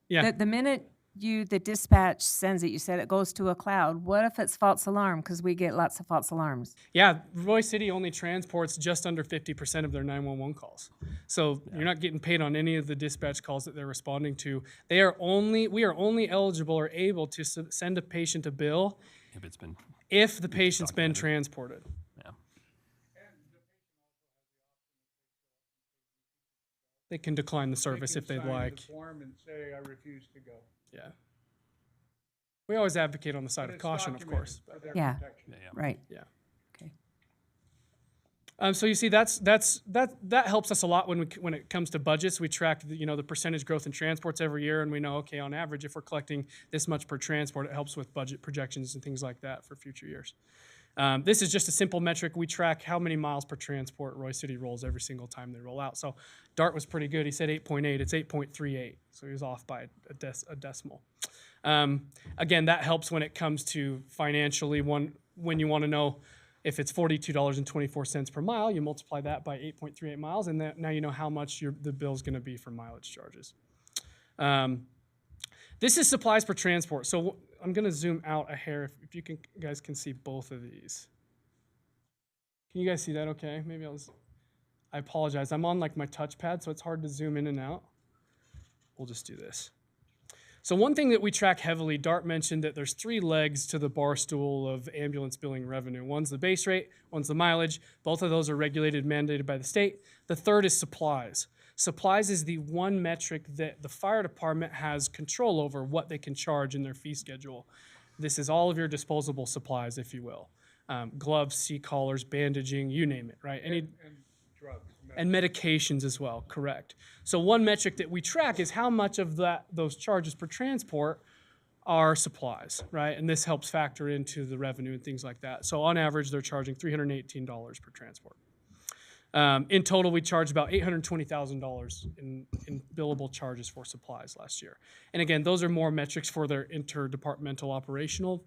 Yeah. that the minute the dispatch sends it, you said it goes to a cloud. What if it's false alarm? Because we get lots of false alarms. Yeah, Roy City only transports just under 50% of their 911 calls. So you're not getting paid on any of the dispatch calls that they're responding to. We are only eligible or able to send a patient a bill If it's been, if the patient's been transported. yeah. They can decline the service if they'd Sign like. the form and say, I refuse to go. Yeah. We always advocate on the side of It's caution, of documented course. for their Yeah. protection. Right. Yeah. Okay. So you see, that helps us a lot when it comes to budgets. We track the percentage growth in transports every year, and we know, okay, on average, if we're collecting this much per transport, it helps with budget projections and things like that for future years. This is just a simple metric. We track how many miles per transport Roy City rolls every single time they roll out. So Dart was pretty good. He said 8.8. It's 8.38. So he was off by a decimal. Again, that helps when it comes to financially. When you want to know if it's $42.24 per mile, you multiply that by 8.38 miles, and now you know how much the bill is going to be for mileage charges. This is supplies per transport. So I'm going to zoom out a hair if you guys can see both of these. Can you guys see that okay? Maybe I apologize. I'm on like my touchpad, so it's hard to zoom in and out. We'll just do this. So one thing that we track heavily, Dart mentioned that there's 3 legs to the bar stool of ambulance billing revenue. One's the base rate, one's the mileage. Both of those are regulated, mandated by the state. The third is supplies. Supplies is the one metric that the fire department has control over what they can charge in their fee schedule. This is all of your disposable supplies, if you will. Gloves, C-collars, bandaging, you name it, right? And drugs. And medications as well, correct. So one metric that we track is how much of those charges per transport are supplies, right? And this helps factor into the revenue and things like that. So on average, they're charging $318 per transport. In total, we charged about $820,000 in billable charges for supplies last year. And again, those are more metrics for their interdepartmental operational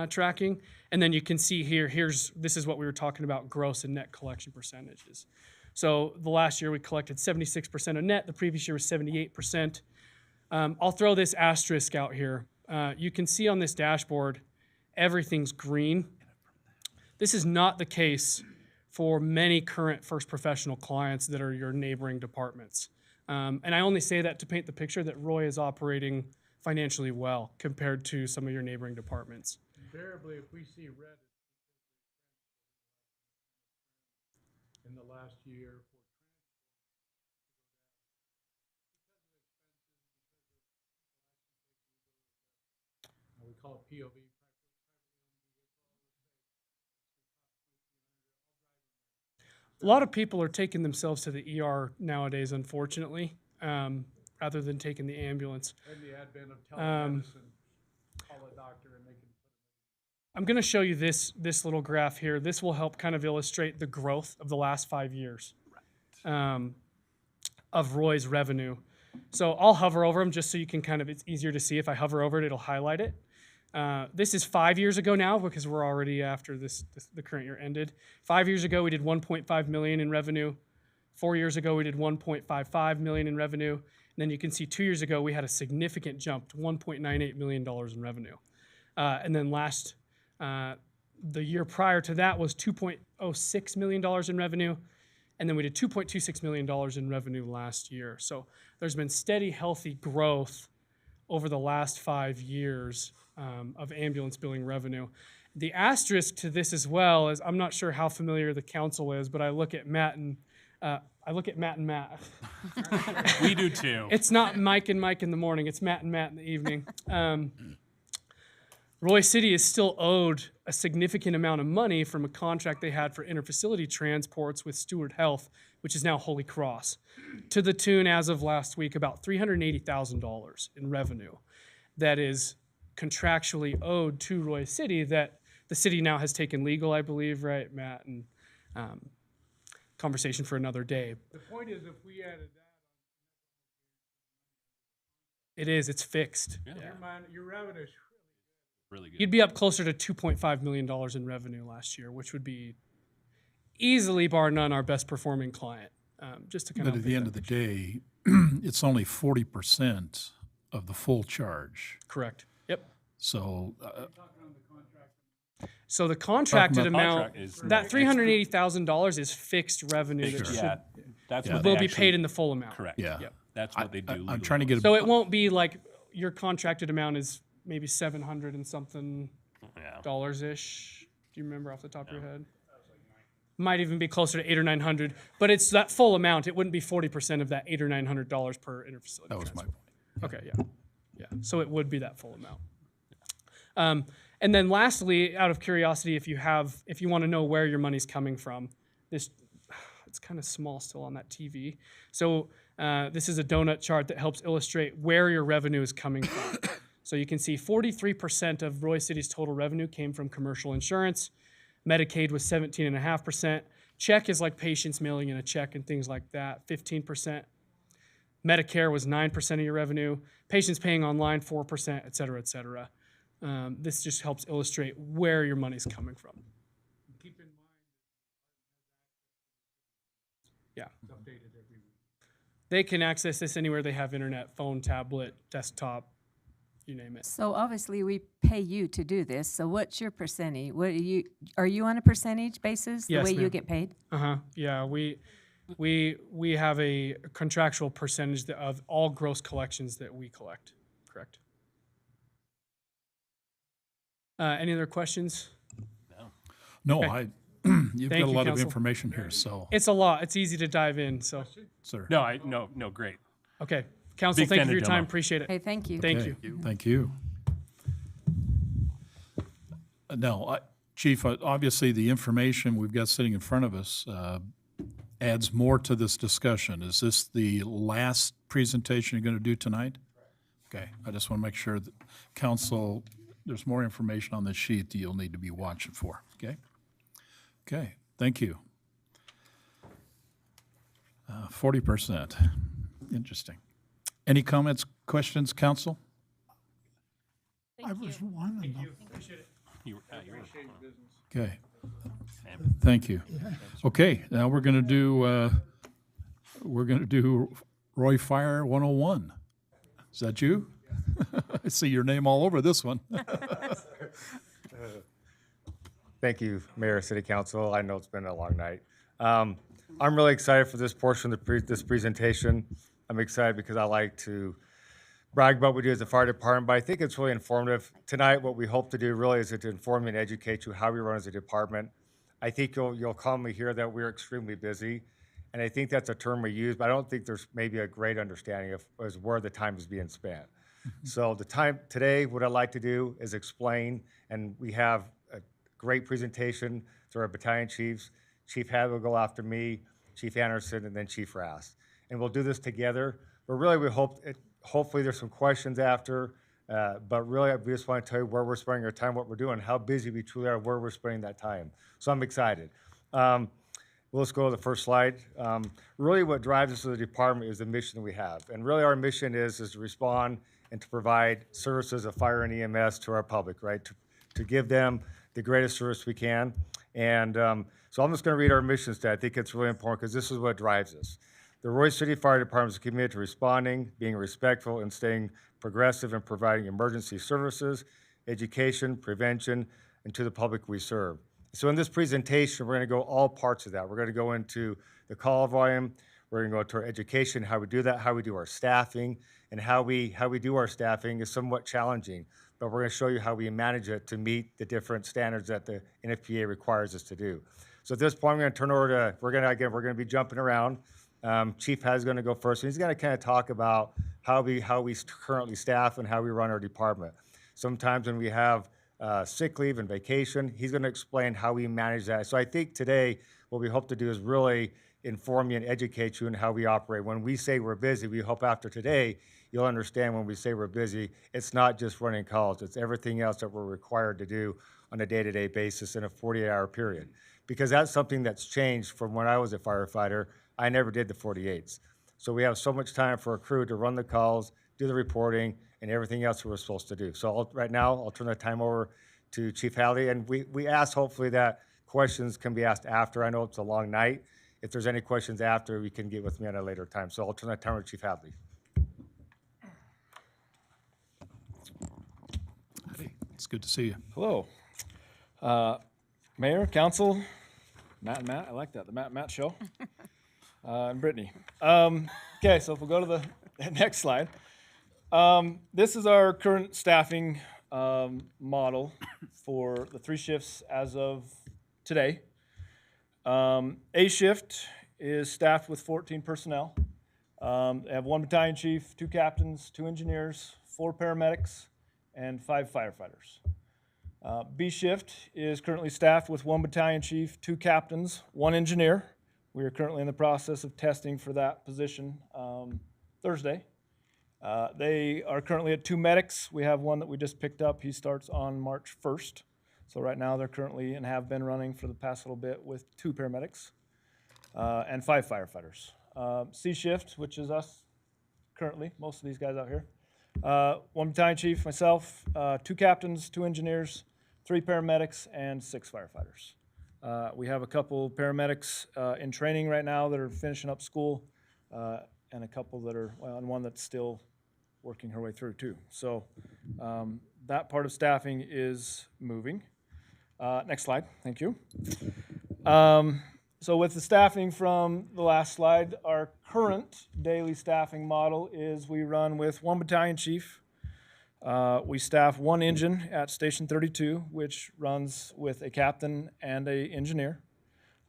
tracking. And then you can see here, this is what we were talking about, gross and net collection percentages. So the last year we collected 76% of net. The previous year was 78%. I'll throw this asterisk out here. You can see on this dashboard, everything's green. This is not the case for many current First Professional clients that are your neighboring departments. And I only say that to paint the picture that Roy is operating financially well compared to some of your neighboring departments. Invariably, if we see red in the last year we call it POV. A lot of people are taking themselves to the ER nowadays, unfortunately, rather than taking the ambulance. And the advent of telemedicine, call a doctor and they can. I'm going to show you this little graph here. This will help kind of illustrate the growth of the last 5 years of Roy's revenue. So I'll hover over them just so you can it's easier to see. If I hover over it, it'll highlight it. This is 5 years ago now because we're already after the current year ended. 5 years ago, we did 1.5 million in revenue. 4 years ago, we did 1.55 million in revenue. And then you can see 2 years ago, we had a significant jump to $1.98 million in revenue. And then the year prior to that was $2.06 million in revenue. And then we did $2.26 million in revenue last year. So there's been steady, healthy growth over the last 5 years of ambulance billing revenue. The asterisk to this as well is I'm not sure how familiar the council is, but I look at Matt and Matt. We do too. It's not Mike and Mike in the morning. It's Matt and Matt in the evening. Roy City is still owed a significant amount of money from a contract they had for interfacility transports with Steward Health, which is now Holy Cross, to the tune, as of last week, about $380,000 in revenue that is contractually owed to Roy City that the city now has taken legal, I believe, right, Matt? And conversation for another day. The point is, if we added that, It's fixed. Yeah. your revenue. Really good. You'd be up closer to $2.5 million in revenue last year, which would be easily, bar none, our best performing client. Just to kind But of at the end of the day, it's only 40% of the full charge. correct. Yep. So So the contracted about- amount, Contract is that $380,000 is fixed revenue that Yeah, that's what will they be actually- paid in the full amount. Correct. yeah, Yep. That's what they do. I'm legally. trying to get So it won't be like your contracted amount is maybe 700 and something Yeah. dollars-ish. Do you remember off the top of your head? Might even be closer to 800 or 900, but it's that full amount. It wouldn't be 40% of that $800 or $900 per interfacility. that was my transfer. point. Okay, yeah. So it would be that full amount. And then lastly, out of curiosity, if you want to know where your money's coming from, it's kind of small still on that TV. So this is a donut chart that helps illustrate where your revenue is coming from. So you can see 43% of Roy City's total revenue came from commercial insurance. Medicaid was 17.5%. Check is like patients mailing in a check and things like that, 15%. Medicare was 9% of your revenue. Patients paying online, 4%, et cetera, et cetera. This just helps illustrate where your money's coming from. Keep in mind, Yeah. it's updated every week. They can access this anywhere they have internet, phone, tablet, desktop, you name it. So obviously we pay you to do this. So what's your percentage? Are you on a percentage basis, the Yes, way you ma'am. get paid? Yeah, we have a contractual percentage of all gross collections that we collect. Correct. Any other questions? No, Okay. you've Thank got a you, lot of counsel. information here, so, It's a lot. It's easy to dive in. So, sir. No, great. okay, counsel, Big thank you fan for of your time. demo. Appreciate it. Hey, thank you. Thank Okay, you. Thank you. Now, Chief, obviously, the information we've got sitting in front of us adds more to this discussion. Is this the last presentation you're going to do tonight? Okay, I just want to make sure that council, there's more information on this sheet that you'll need to be watching for, okay? Okay, thank you. 40%, interesting. Any comments, questions, council? Thank you. You were- Okay, thank you. Okay, now we're going to do Roy Fire 101. Is that you? I see your name all over this one. Thank you, Mayor, City Council. I know it's been a long night. I'm really excited for this portion of this presentation. I'm excited because I like to brag about what we do as a fire department, but I think it's really informative. Tonight, what we hope to do really is to inform and educate you how we run as a department. I think you'll commonly hear that we're extremely busy, and I think that's a term we use, but I don't think there's maybe a great understanding of where the time is being spent. So the time today, what I'd like to do is explain, and we have a great presentation through our battalion chiefs. Chief Hadley will go after me, Chief Anderson, and then Chief Rast. And we'll do this together. But really, we hopefully there's some questions after. But really, we just want to tell you where we're spending our time, what we're doing, how busy we truly are, where we're spending that time. So I'm excited. Let's go to the first slide. Really, what drives us as a department is the mission that we have. And really, our mission is to respond and to provide services of fire and EMS to our public, right? To give them the greatest service we can. And so I'm just going to read our mission statement. I think it's really important because this is what drives us. The Royce City Fire Department is committed to responding, being respectful, and staying progressive in providing emergency services, education, prevention, and to the public we serve. So in this presentation, we're going to go all parts of that. We're going to go into the call volume. We're going to go to our education, how we do that, how we do our staffing, and how we do our staffing is somewhat challenging. But we're going to show you how we manage it to meet the different standards that the NFPA requires us to do. So at this point, I'm going to turn over to, we're going to be jumping around. Chief Has is going to go first, and he's going to kind of talk about how we currently staff and how we run our department. Sometimes when we have sick leave and vacation, he's going to explain how we manage that. So I think today what we hope to do is really inform you and educate you in how we operate. When we say we're busy, we hope after today you'll understand when we say we're busy, it's not just running calls, it's everything else that we're required to do on a day-to-day basis in a 48-hour period. Because that's something that's changed from when I was a firefighter. I never did the 48s. So we have so much time for a crew to run the calls, do the reporting, and everything else we're supposed to do. So right now, I'll turn the time over to Chief Hadley, and we ask hopefully that questions can be asked after. I know it's a long night. If there's any questions after, we can get with me at a later time. So I'll turn that time over to Chief Hadley. Hey, it's good to see you. Hello. Mayor, council, Matt and Matt, I like that, the Matt and Matt show. And Brittany. Okay, so if we'll go to the next slide. This is our current staffing model for the 3 shifts as of today. A shift is staffed with 14 personnel. They have 1 battalion chief, 2 captains, 2 engineers, 4 paramedics, and 5 firefighters. B shift is currently staffed with 1 battalion chief, 2 captains, 1 engineer. We are currently in the process of testing for that position Thursday. They are currently at 2 medics. We have one that we just picked up. He starts on March 1st. So right now they're currently and have been running for the past little bit with 2 paramedics and 5 firefighters. C shift, which is us currently, most of these guys out here. 1 battalion chief, myself, 2 captains, 2 engineers, 3 paramedics, and 6 firefighters. We have a couple paramedics in training right now that are finishing up school, and a couple that are, well, and one that's still working her way through too. So that part of staffing is moving. Next slide, thank you. So with the staffing from the last slide, our current daily staffing model is we run with 1 battalion chief. We staff 1 engine at Station 32, which runs with a captain and a engineer.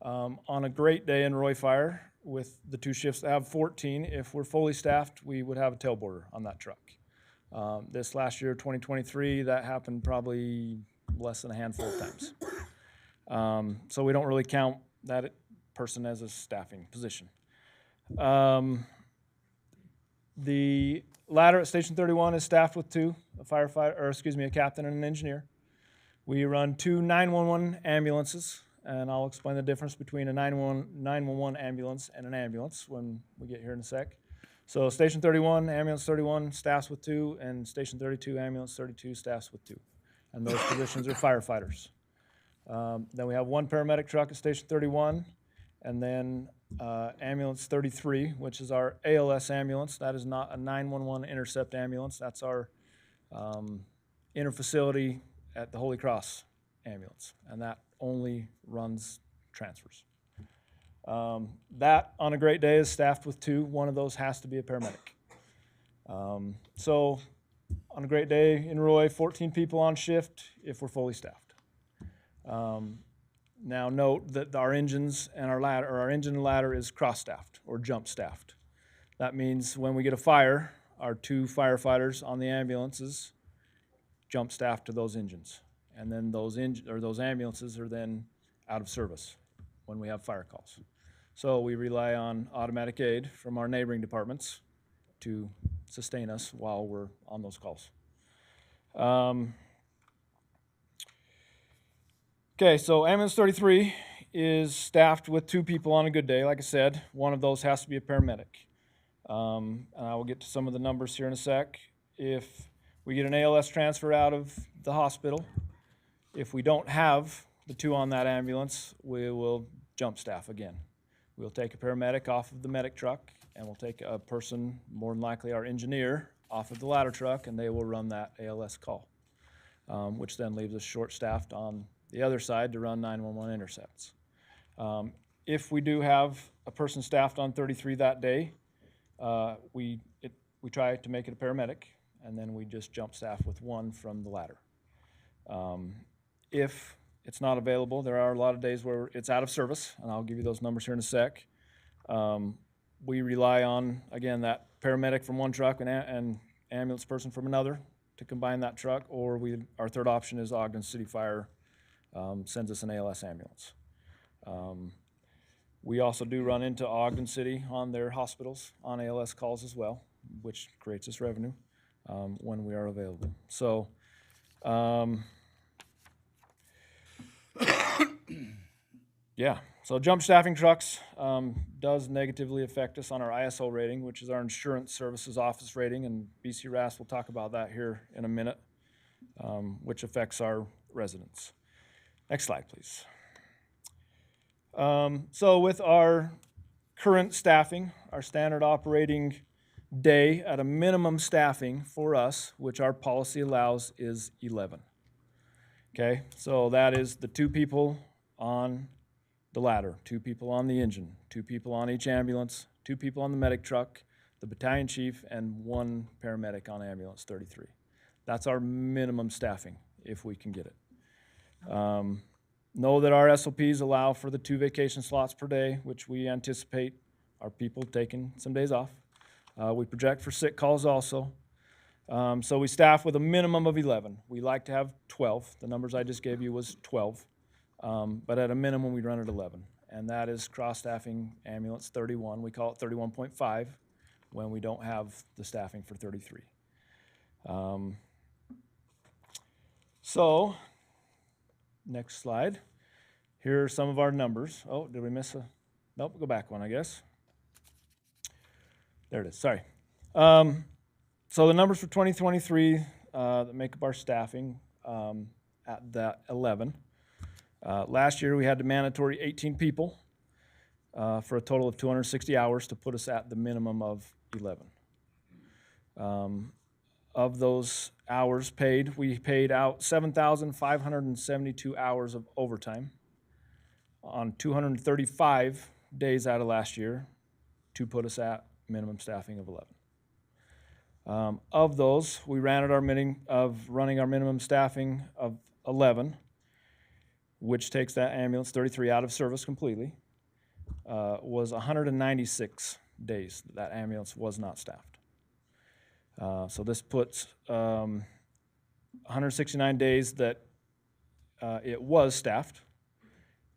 On a great day in Roy Fire, with the 2 shifts that have 14, if we're fully staffed, we would have a tailboarder on that truck. This last year, 2023, that happened probably less than a handful of times. So we don't really count that person as a staffing position. The ladder at Station 31 is staffed with 2, a captain and an engineer. We run 2 911 ambulances, and I'll explain the difference between a 911 ambulance and an ambulance when we get here in a sec. So Station 31, Ambulance 31 staffs with 2, and Station 32, Ambulance 32 staffs with 2. And those positions are firefighters. Then we have 1 paramedic truck at Station 31, and then Ambulance 33, which is our ALS ambulance. That is not a 911 intercept ambulance. That's our interfacility at the Holy Cross ambulance, and that only runs transfers. That, on a great day, is staffed with 2. One of those has to be a paramedic. So on a great day in Roy, 14 people on shift if we're fully staffed. Now note that our engines and our engine and ladder is cross-staffed or jump-staffed. That means when we get a fire, our 2 firefighters on the ambulances jump-staff to those engines. And then those ambulances are then out of service when we have fire calls. So we rely on automatic aid from our neighboring departments to sustain us while we're on those calls. Okay, so Ambulance 33 is staffed with 2 people on a good day. Like I said, one of those has to be a paramedic. And I will get to some of the numbers here in a sec. if we get an ALS transfer out of the hospital, if we don't have the 2 on that ambulance, we will jump staff again. We'll take a paramedic off of the medic truck, and we'll take a person, more than likely our engineer, off of the ladder truck, and they will run that ALS call, which then leaves us short-staffed on the other side to run 911 intercepts. If we do have a person staffed on 33 that day, we try to make it a paramedic, and then we just jump staff with 1 from the ladder. If it's not available, there are a lot of days where it's out of service, and I'll give you those numbers here in a sec. We rely on, again, that paramedic from one truck and ambulance person from another to combine that truck, or our third option is Ogden City Fire sends us an ALS ambulance. We also do run into Ogden City on their hospitals on ALS calls as well, which creates us revenue when we are available. So, yeah, so jump staffing trucks does negatively affect us on our ISO rating, which is our insurance services office rating, and BCRAS will talk about that here in a minute, which affects our residents. Next slide, please. So with our current staffing, our standard operating day at a minimum staffing for us, which our policy allows, is 11. Okay, so that is the 2 people on the ladder, 2 people on the engine, 2 people on each ambulance, 2 people on the medic truck, the battalion chief, and 1 paramedic on ambulance 33. That's our minimum staffing, if we can get it. Know that our SOPs allow for the 2 vacation slots per day, which we anticipate our people taking some days off. We project for sick calls also. So we staff with a minimum of 11. We like to have 12. The numbers I just gave you was 12. But at a minimum, we run at 11. And that is cross-staffing ambulance 31. We call it 31.5 when we don't have the staffing for 33. So, next slide. Here are some of our numbers. Oh, did we miss a? Nope, go back one, I guess. There it is, sorry. So the numbers for 2023 that make up our staffing at that 11. Last year we had the mandatory 18 people for a total of 260 hours to put us at the minimum of 11. Of those hours paid, we paid out 7,572 hours of overtime on 235 days out of last year to put us at minimum staffing of 11. Of those, we ran at our running our minimum staffing of 11, which takes that ambulance 33 out of service completely, was 196 days that ambulance was not staffed. So this puts 169 days that it was staffed.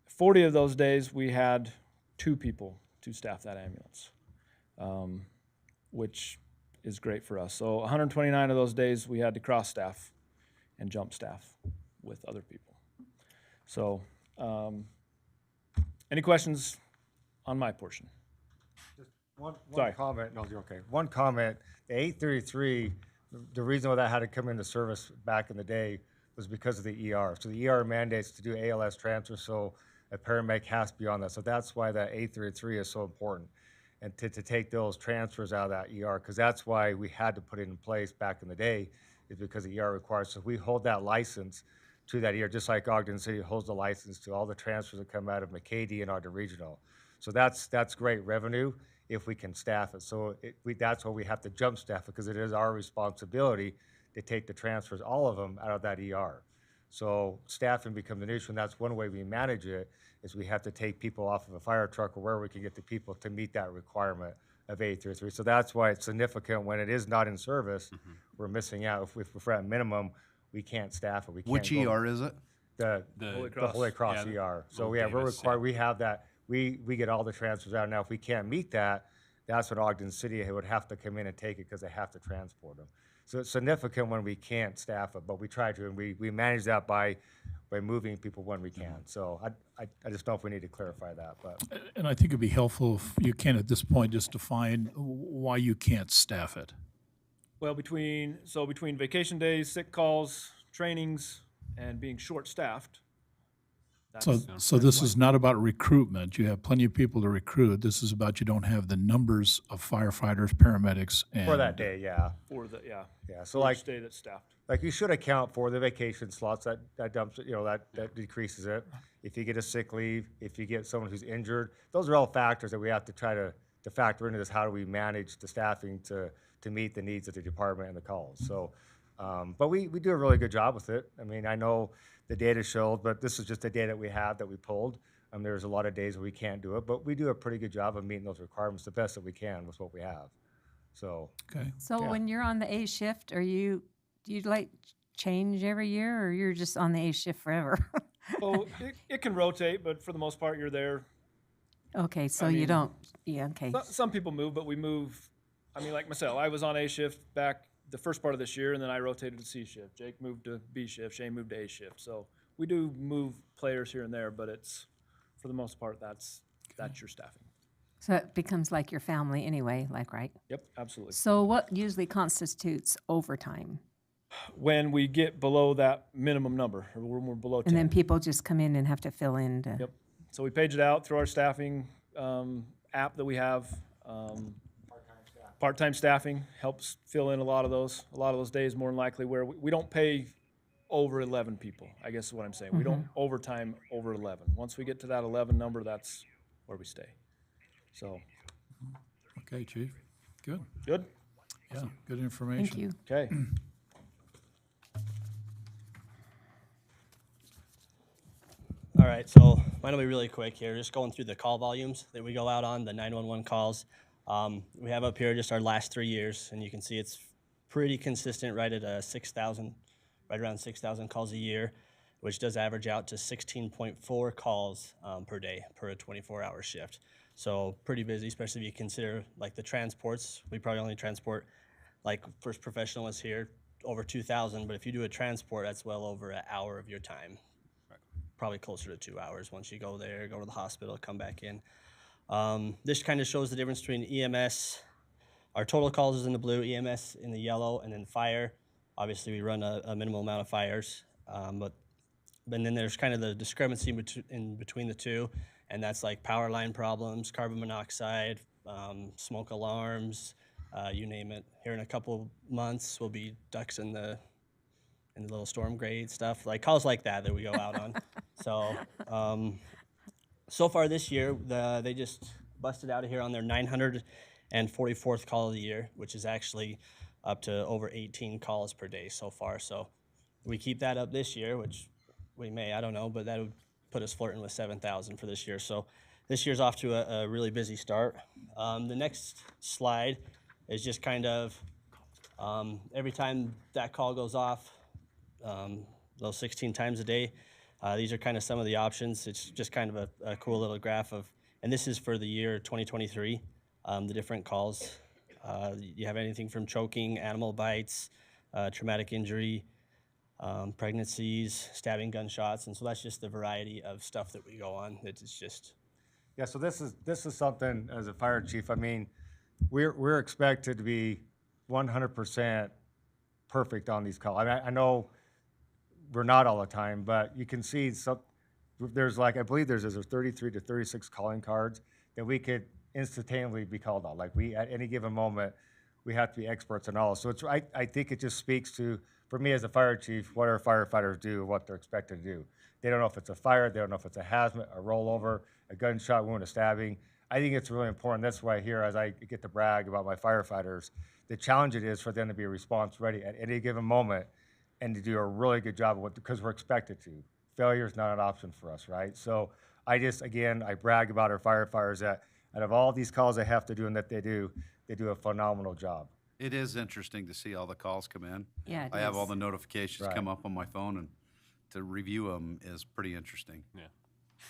40 of those days we had 2 people to staff that ambulance, which is great for us. So 129 of those days we had to cross staff and jump staff with other people. So any questions on my portion? One Sorry. comment, no, you're okay. One comment, the 833, the reason why that had to come into service back in the day was because of the ER. So the ER mandates to do ALS transfer, so a paramedic has to be on that. So that's why that 833 is so important. And to take those transfers out of that ER, because that's why we had to put it in place back in the day, is because the ER requires. So we hold that license to that ER, just like Ogden City holds the license to all the transfers that come out of McCady and Ogden Regional. So that's great revenue if we can staff it. So that's why we have to jump staff it, because it is our responsibility to take the transfers, all of them, out of that ER. So staffing becomes an issue, and that's one way we manage it, is we have to take people off of a fire truck or where we can get the people to meet that requirement of 833. So that's why it's significant when it is not in service, we're missing out. If we're at minimum, we can't staff it. We can't Which go- ER is it? The Holy Cross ER. So yeah, we're required, we have that, we get all the transfers out. Now, if we can't meet that, that's what Ogden City would have to come in and take it, because they have to transport them. So it's significant when we can't staff it, but we try to, and we manage that by moving people when we can. So I just don't know if we need to clarify that, but. And I think it'd be helpful if you can, at this point, just define why you can't staff it. Well, between vacation days, sick calls, trainings, and being short-staffed. So this is not about recruitment. You have plenty of people to recruit. This is about you don't have the numbers of firefighters, paramedics, and. For that day, yeah. For the, yeah. Yeah, so for like, each day that's staffed. like you should account for the vacation slots, that dumps it, that decreases it. If you get a sick leave, if you get someone who's injured, those are all factors that we have to try to factor into this. How do we manage the staffing to meet the needs of the department and the calls? So, but we do a really good job with it. I mean, I know the data showed, but this is just the data that we have that we pulled. There's a lot of days where we can't do it, but we do a pretty good job of meeting those requirements the best that we can with what we have. So, Okay. So Yeah. when you're on the A shift, do you like change every year, or you're just on the A shift forever? Well, it can rotate, but for the most part, you're there. Okay, so I you mean, don't, yeah, okay. Some people move, but we move. I mean, like myself, I was on A shift back the first part of this year, and then I rotated to C shift. Jake moved to B shift. Shane moved to A shift. So we do move players here and there, but it's for the most part that's your staffing. So it becomes like your family anyway, like, right? Yep, absolutely. So what usually constitutes overtime? When we get below that minimum number, or when we're below 10. And then people just come in and have to fill in to. Yep. So we page it out through our staffing app that we have. Part-time staffing helps fill in a lot of those days, more than likely, where we don't pay over 11 people, I guess is what I'm saying. We don't overtime over 11. Once we get to that 11 number, that's where we stay. So, Okay, Chief. Good. good? Yeah, good information. Thank you. Okay. All right, so mine will be really quick here. Just going through the call volumes that we go out on, the 911 calls. We have up here just our last 3 years, and you can see it's pretty consistent, right at 6,000, right around 6,000 calls a year, which does average out to 16.4 calls per day per a 24-hour shift. So pretty busy, especially if you consider like the transports. We probably only transport, like First Professional was here, over 2,000, but if you do a transport, that's well over an hour of your time. Probably closer to 2 hours once you go there, go to the hospital, come back in. This kind of shows the difference between EMS. Our total calls is in the blue, EMS in the yellow, and then fire. Obviously, we run a minimal amount of fires, but then there's kind of the discrepancy in between the two, and that's like power line problems, carbon monoxide, smoke alarms, you name it. Here in a couple months, we'll be ducks in the little storm grade stuff, like calls like that we go out on. So, so far this year, they just busted out of here on their 944th call of the year, which is actually up to over 18 calls per day so far. So we keep that up this year, which we may, I don't know, but that would put us flirting with 7,000 for this year. So this year's off to a really busy start. The next slide is just kind of every time that call goes off, those 16 times a day. These are kind of some of the options. It's just kind of a cool little graph of, and this is for the year 2023, the different calls. You have anything from choking, animal bites, traumatic injury, pregnancies, stabbing, gunshots, and so that's just the variety of stuff that we go on. It's just. yeah, so this is something as a fire chief. I mean, we're expected to be 100% perfect on these calls. I mean, I know we're not all the time, but you can see there's like, I believe there's 33 to 36 calling cards that we could instantaneously be called on. Like at any given moment, we have to be experts in all. So I think it just speaks to, for me as a fire chief, what our firefighters do, what they're expected to do. They don't know if it's a fire, they don't know if it's a hazmat, a rollover, a gunshot wound, a stabbing. I think it's really important. That's why here, as I get to brag about my firefighters, the challenge it is for them to be response ready at any given moment and to do a really good job of because we're expected to. Failure is not an option for us, right? So I brag about our firefighters that out of all these calls they have to do and that they do a phenomenal job. It is interesting to see all the calls come in. Yeah, it I have all is. the notifications Right. come up on my phone, and to review them is pretty interesting.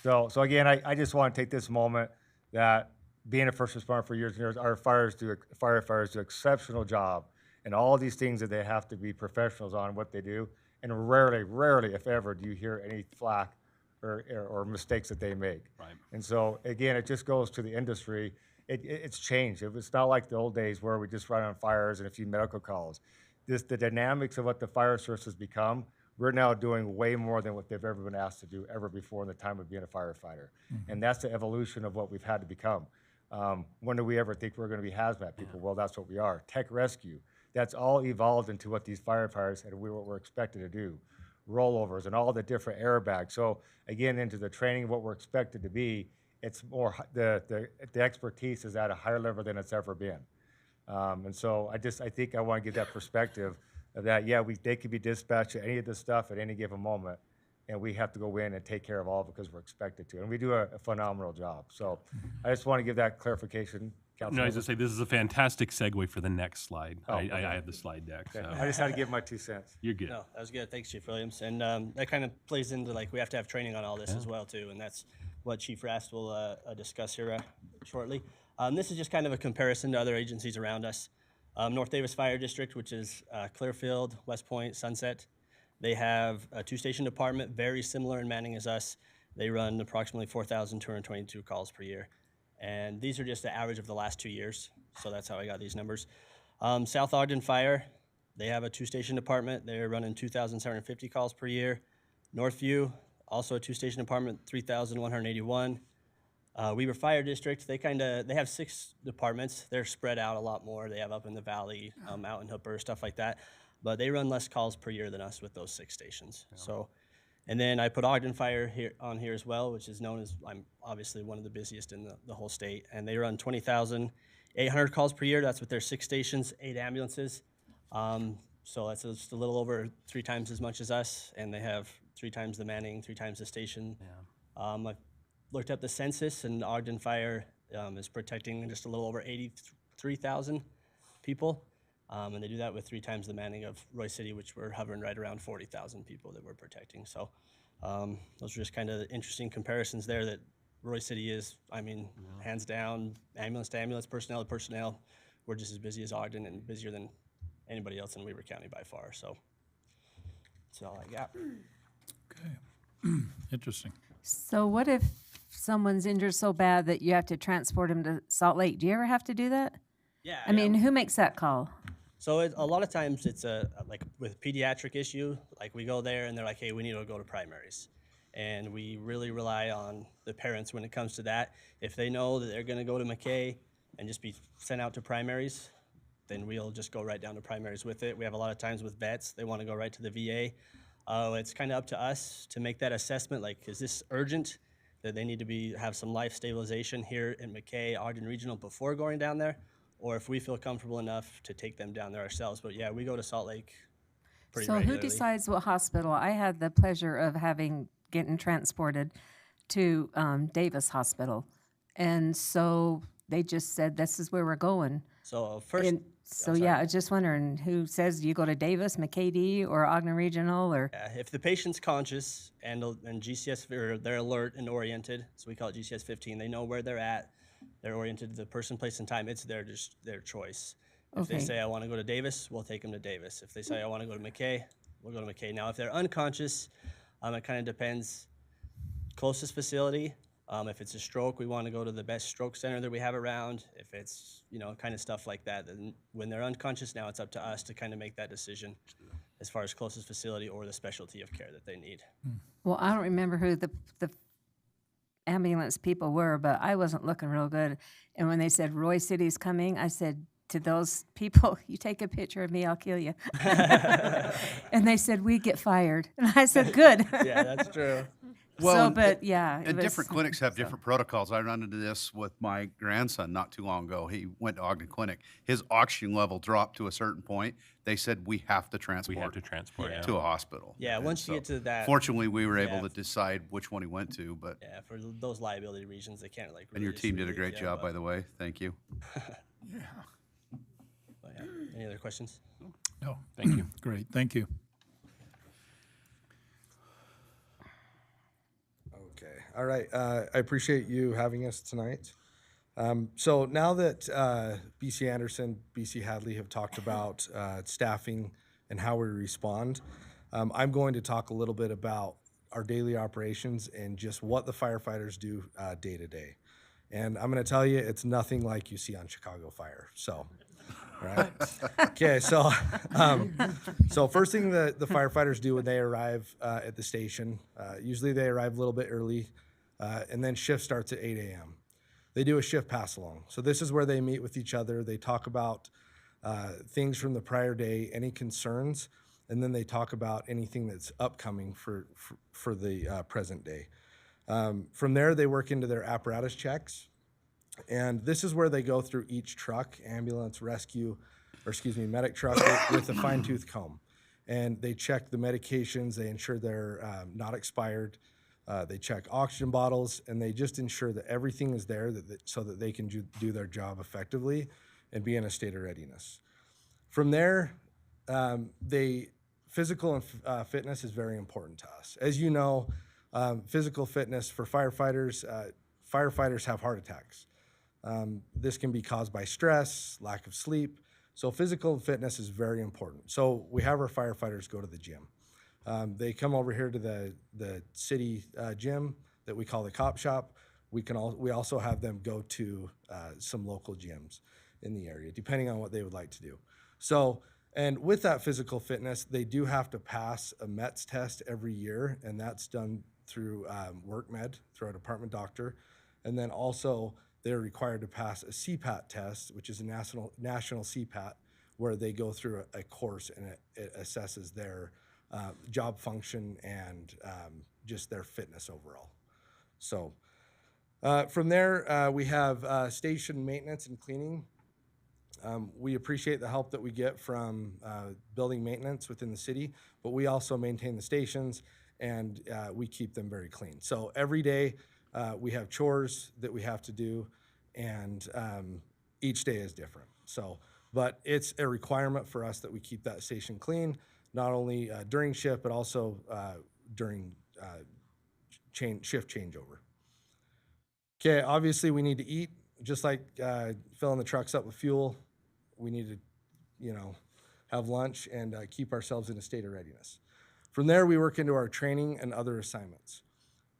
So again, I just want to take this moment that being a first responder for years and years, our firefighters do an exceptional job in all these things that they have to be professionals on what they do. And rarely, if ever, do you hear any flack or mistakes that they make. Right. And so again, it just goes to the industry. it's changed. It's not like the old days where we just run on fires and a few medical calls. The dynamics of what the fire service has become, we're now doing way more than what they've ever been asked to do ever before in the time of being a firefighter. And that's the evolution of what we've had to become. When do we ever think we're going to be hazmat people? Well, that's what we are. Tech rescue. That's all evolved into what these firefighters and what we're expected to do. Rollovers and all the different airbags. So again, into the training, what we're expected to be, it's more, the expertise is at a higher level than it's ever been. And so I think I want to give that perspective of that, yeah, they could be dispatched to any of this stuff at any given moment, and we have to go in and take care of all of it because we're expected to. And we do a phenomenal job. So I just want to give that clarification. No, I was going to say, this is a fantastic segue for the next slide. Okay. I have the slide deck. So. I just had to give my 2 cents. You're good. No, that was good. Thanks, Chief Williams. And that kind of plays into, like, we have to have training on all this as well, too. And that's what Chief Rast will discuss here shortly. This is just kind of a comparison to other agencies around us. North Davis Fire District, which is Clearfield, West Point, Sunset. They have a 2-station department, very similar in manning as us. They run approximately 4,222 calls per year. And these are just the average of the last 2 years. So that's how I got these numbers. South Ogden Fire, they have a 2-station department. They're running 2,750 calls per year. Northview, also a 2-station department, 3,181. Weber Fire District, they have 6 departments. They're spread out a lot more. They have up in the valley, out in Hooper, stuff like that. But they run less calls per year than us with those 6 stations. Yeah. So, and then I put Ogden Fire on here as well, which is known as, I'm obviously one of the busiest in the whole state. And they run 20,800 calls per year. That's with their 6 stations, 8 ambulances. So that's just a little over 3 times as much as us. And they have 3 times the manning, 3 times the station. Yeah. I've looked up the census, and Ogden Fire is protecting just a little over 83,000 people. And they do that with 3 times the manning of Roy City, which we're hovering right around 40,000 people that we're protecting. So those are just kind of interesting comparisons there that Roy City is, I mean, hands down, ambulance to ambulance, personnel to personnel. We're just as busy as Ogden and busier than anybody else in Weber County by far. So that's all I got. Okay. Interesting. So what if someone's injured so bad that you have to transport them to Salt Lake? Do you ever have to do that? Yeah. I mean, who makes that call? So a lot of times it's like with pediatric issue, like we go there and they're like, hey, we need to go to primaries. And we really rely on the parents when it comes to that. If they know that they're going to go to McKay and just be sent out to primaries, then we'll just go right down to primaries with it. We have a lot of times with vets, they want to go right to the VA. It's kind of up to us to make that assessment, like, is this urgent, that they need to have some life stabilization here in McKay, Ogden Regional before going down there? Or if we feel comfortable enough to take them down there ourselves. But yeah, we go to Salt Lake pretty So regularly. who decides what hospital? I had the pleasure of getting transported to Davis Hospital. And so they just said, this is where we're going. So first, And so yeah, I was just wondering who says you go to Davis, McKay or Ogden Regional, or if the patient's conscious and GCS, or they're alert and oriented, so we call it GCS 15, they know where they're at. They're oriented to the person, place, and time. It's their choice. If they say, I want to go to Davis, we'll take them to Davis. If they say, I want to go to McKay, we'll go to McKay. Now, if they're unconscious, it kind of depends. Closest facility, if it's a stroke, we want to go to the best stroke center that we have around. If it's, kind of stuff like that. Then when they're unconscious, now it's up to us to kind of make that decision as far as closest facility or the specialty of care that they need. well, I don't remember who the ambulance people were, but I wasn't looking real good. And when they said Roy City's coming, I said to those people, you take a picture of me, I'll kill you. And they said, we get fired. And I said, good. Yeah, that's true. Well, but yeah. And different clinics have different protocols. I ran into this with my grandson not too long ago. He went to Ogden Clinic. His oxygen level dropped to a certain point. They said, we have to transport to a hospital. Yeah, once you get to that. Fortunately, we were able to decide which one he went to. But yeah, for those liability reasons, they can't like. And your team did a great job, by the way. Thank you. Yeah. Any other questions? No, thank you. Great, thank you. Okay, all right. I appreciate you having us tonight. So now that BC Anderson, BC Hadley have talked about staffing and how we respond, I'm going to talk a little bit about our daily operations and just what the firefighters do day to day. And I'm going to tell you, it's nothing like you see on Chicago Fire. So, all right. Okay, so so first thing that the firefighters do when they arrive at the station, usually they arrive a little bit early, and then shift starts at 8 a.m. They do a shift pass along. So this is where they meet with each other. They talk about things from the prior day, any concerns, and then they talk about anything that's upcoming for the present day. From there, they work into their apparatus checks. And this is where they go through each truck, ambulance, rescue, or excuse me, medic truck with a fine tooth comb. And they check the medications, they ensure they're not expired. They check oxygen bottles, and they just ensure that everything is there so that they can do their job effectively and be in a state of readiness. From there, physical and fitness is very important to us. As you know, physical fitness for firefighters, firefighters have heart attacks. This can be caused by stress, lack of sleep. So physical fitness is very important. So we have our firefighters go to the gym. They come over here to the city gym that we call the cop shop. We also have them go to some local gyms in the area, depending on what they would like to do. So, and with that physical fitness, they do have to pass a METS test every year, and that's done through WorkMed, through our department doctor. And then also they're required to pass a CPAT test, which is a national CPAT, where they go through a course and it assesses their job function and just their fitness overall. So from there, we have station maintenance and cleaning. We appreciate the help that we get from building maintenance within the city, but we also maintain the stations and we keep them very clean. So every day we have chores that we have to do, and each day is different. So, but it's a requirement for us that we keep that station clean, not only during shift, but also during shift changeover. Okay, obviously we need to eat, just like filling the trucks up with fuel. We need to, have lunch and keep ourselves in a state of readiness. From there, we work into our training and other assignments.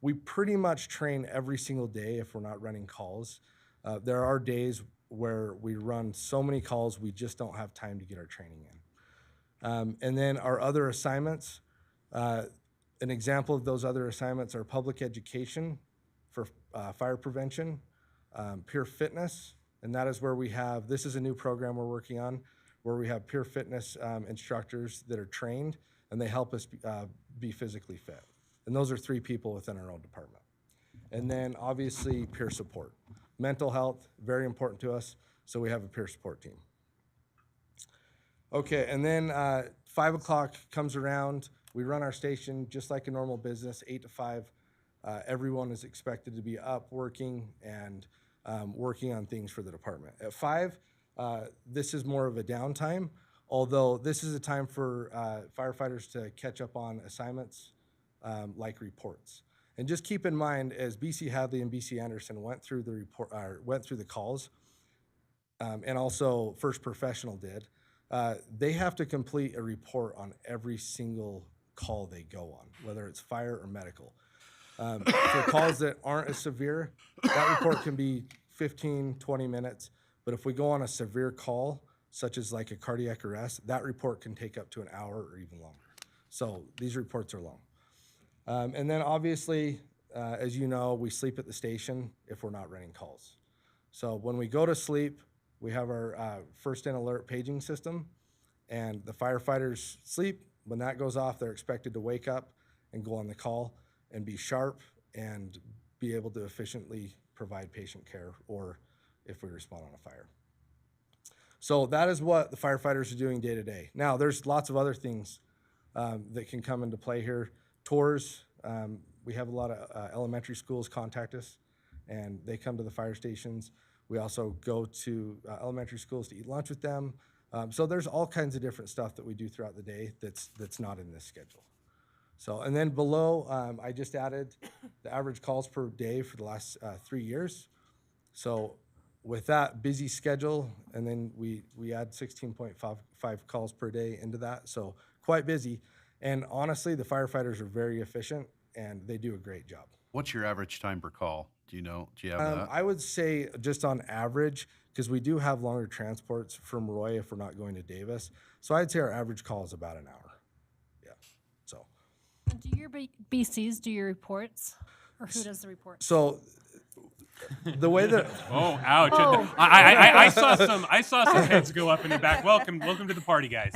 We pretty much train every single day if we're not running calls. There are days where we run so many calls, we just don't have time to get our training in. And then our other assignments, an example of those other assignments are public education for fire prevention, peer fitness, and that is where this is a new program we're working on, where we have peer fitness instructors that are trained, and they help us be physically fit. And those are 3 people within our own department. And then obviously peer support. Mental health, very important to us, so we have a peer support team. Okay, and then 5 o'clock comes around, we run our station just like a normal business, 8 to 5. Everyone is expected to be up working and working on things for the department. At 5, this is more of a downtime, although this is a time for firefighters to catch up on assignments like reports. And just keep in mind, as BC Hadley and BC Anderson went through the calls, and also First Professional did, they have to complete a report on every single call they go on, whether it's fire or medical. For calls that aren't as severe, that report can be 15, 20 minutes. But if we go on a severe call, such as like a cardiac arrest, that report can take up to an hour or even longer. So these reports are long. And then obviously, as you know, we sleep at the station if we're not running calls. So when we go to sleep, we have our first in alert paging system, and the firefighters sleep. When that goes off, they're expected to wake up and go on the call and be sharp and be able to efficiently provide patient care, or if we respond on a fire. So that is what the firefighters are doing day to day. Now, there's lots of other things that can come into play here. Tours, we have a lot of elementary schools contact us, and they come to the fire stations. We also go to elementary schools to eat lunch with them. So there's all kinds of different stuff that we do throughout the day that's not in this schedule. So, and then below, I just added the average calls per day for the last 3 years. So with that busy schedule, and then we add 16.5 calls per day into that, so quite busy. And honestly, the firefighters are very efficient, and they do a great job. What's your average time per call? Do you have that? I would say just on average, because we do have longer transports from Roy if we're not going to Davis. So I'd say our average call is about an hour. Yeah. So, Do your BCs do your reports, or who does the reports? so the way that Oh, ouch. Oh. I saw some heads go up in the back. Welcome to the party, guys.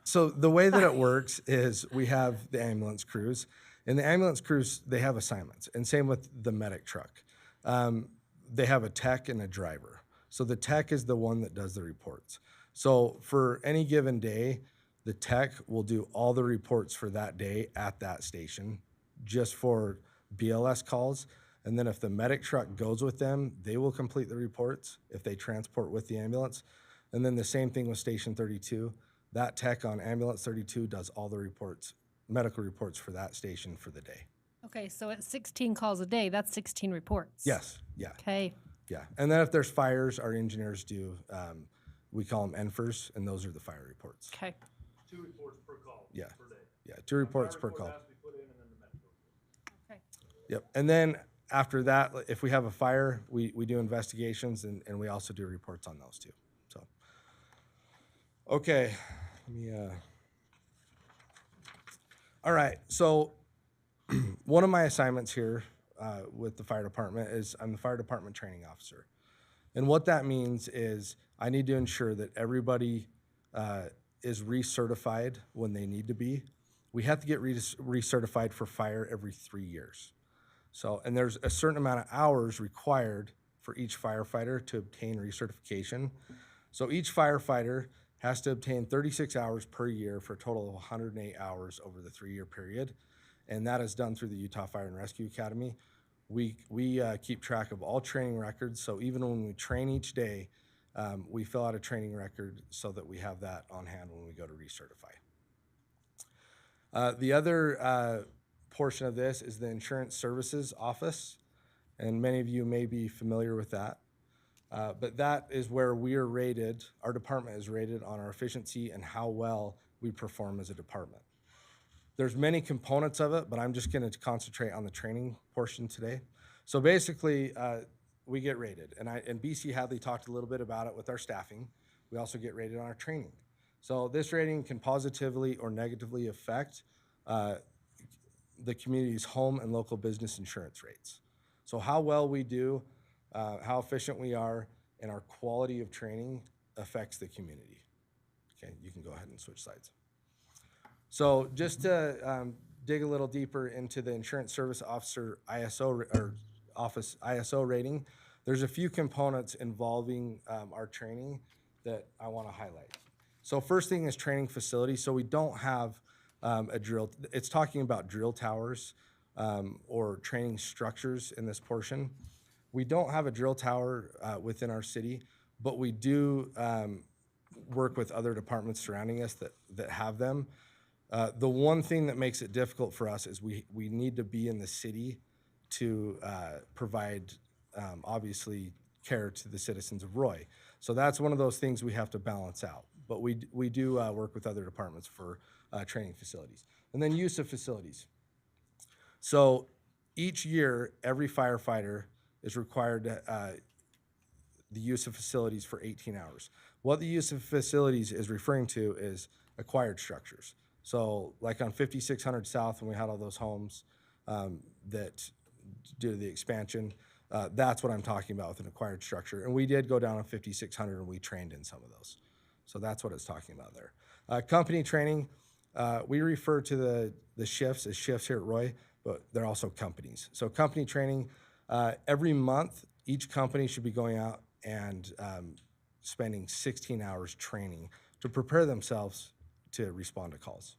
So the way that it works is we have the ambulance crews, and the ambulance crews, they have assignments, and same with the medic truck. They have a tech and a driver. So the tech is the one that does the reports. So for any given day, the tech will do all the reports for that day at that station, just for BLS calls. And then if the medic truck goes with them, they will complete the reports if they transport with the ambulance. And then the same thing with Station 32. That tech on Ambulance 32 does all the reports, medical reports for that station for the day. Okay, so at 16 calls a day, that's 16 reports. Yes, yeah, Okay. yeah. And then if there's fires, our engineers do, we call them ENFers, and those are the fire reports. Okay. 2 reports per call. Yeah, yeah, 2 reports per call. Okay. Yep, and then after that, if we have a fire, we do investigations, and we also do reports on those too, so. Okay, let me, all right, so one of my assignments here with the fire department is I'm the fire department training officer. And what that means is I need to ensure that everybody is recertified when they need to be. We have to get recertified for fire every 3 years. So, and there's a certain amount of hours required for each firefighter to obtain recertification. So each firefighter has to obtain 36 hours per year for a total of 108 hours over the 3-year period. And that is done through the Utah Fire and Rescue Academy. We keep track of all training records. So even when we train each day, we fill out a training record so that we have that on hand when we go to recertify. The other portion of this is the Insurance Services Office, and many of you may be familiar with that. But that is where we are rated, our department is rated on our efficiency and how well we perform as a department. There's many components of it, but I'm just gonna concentrate on the training portion today. So basically, we get rated, and BC Hadley talked a little bit about it with our staffing. We also get rated on our training. So this rating can positively or negatively affect the community's home and local business insurance rates. So how well we do, how efficient we are, and our quality of training affects the community. Okay, you can go ahead and switch slides. So just to dig a little deeper into the Insurance Service Officer Office ISO rating, there's a few components involving our training that I want to highlight. So first thing is training facilities. So we don't have a drill. It's talking about drill towers or training structures in this portion. We don't have a drill tower within our city, but we do work with other departments surrounding us that have them. The one thing that makes it difficult for us is we need to be in the city to provide, obviously, care to the citizens of Roy. So that's one of those things we have to balance out. But we do work with other departments for training facilities. And then use of facilities. So each year, every firefighter is required the use of facilities for 18 hours. What the use of facilities is referring to is acquired structures. So like on 5600 South, when we had all those homes that due to the expansion, that's what I'm talking about with an acquired structure. And we did go down on 5600 and we trained in some of those. So that's what it's talking about there. Company training, we refer to the shifts as shifts here at Roy, but they're also companies. So company training, every month, each company should be going out and spending 16 hours training to prepare themselves to respond to calls.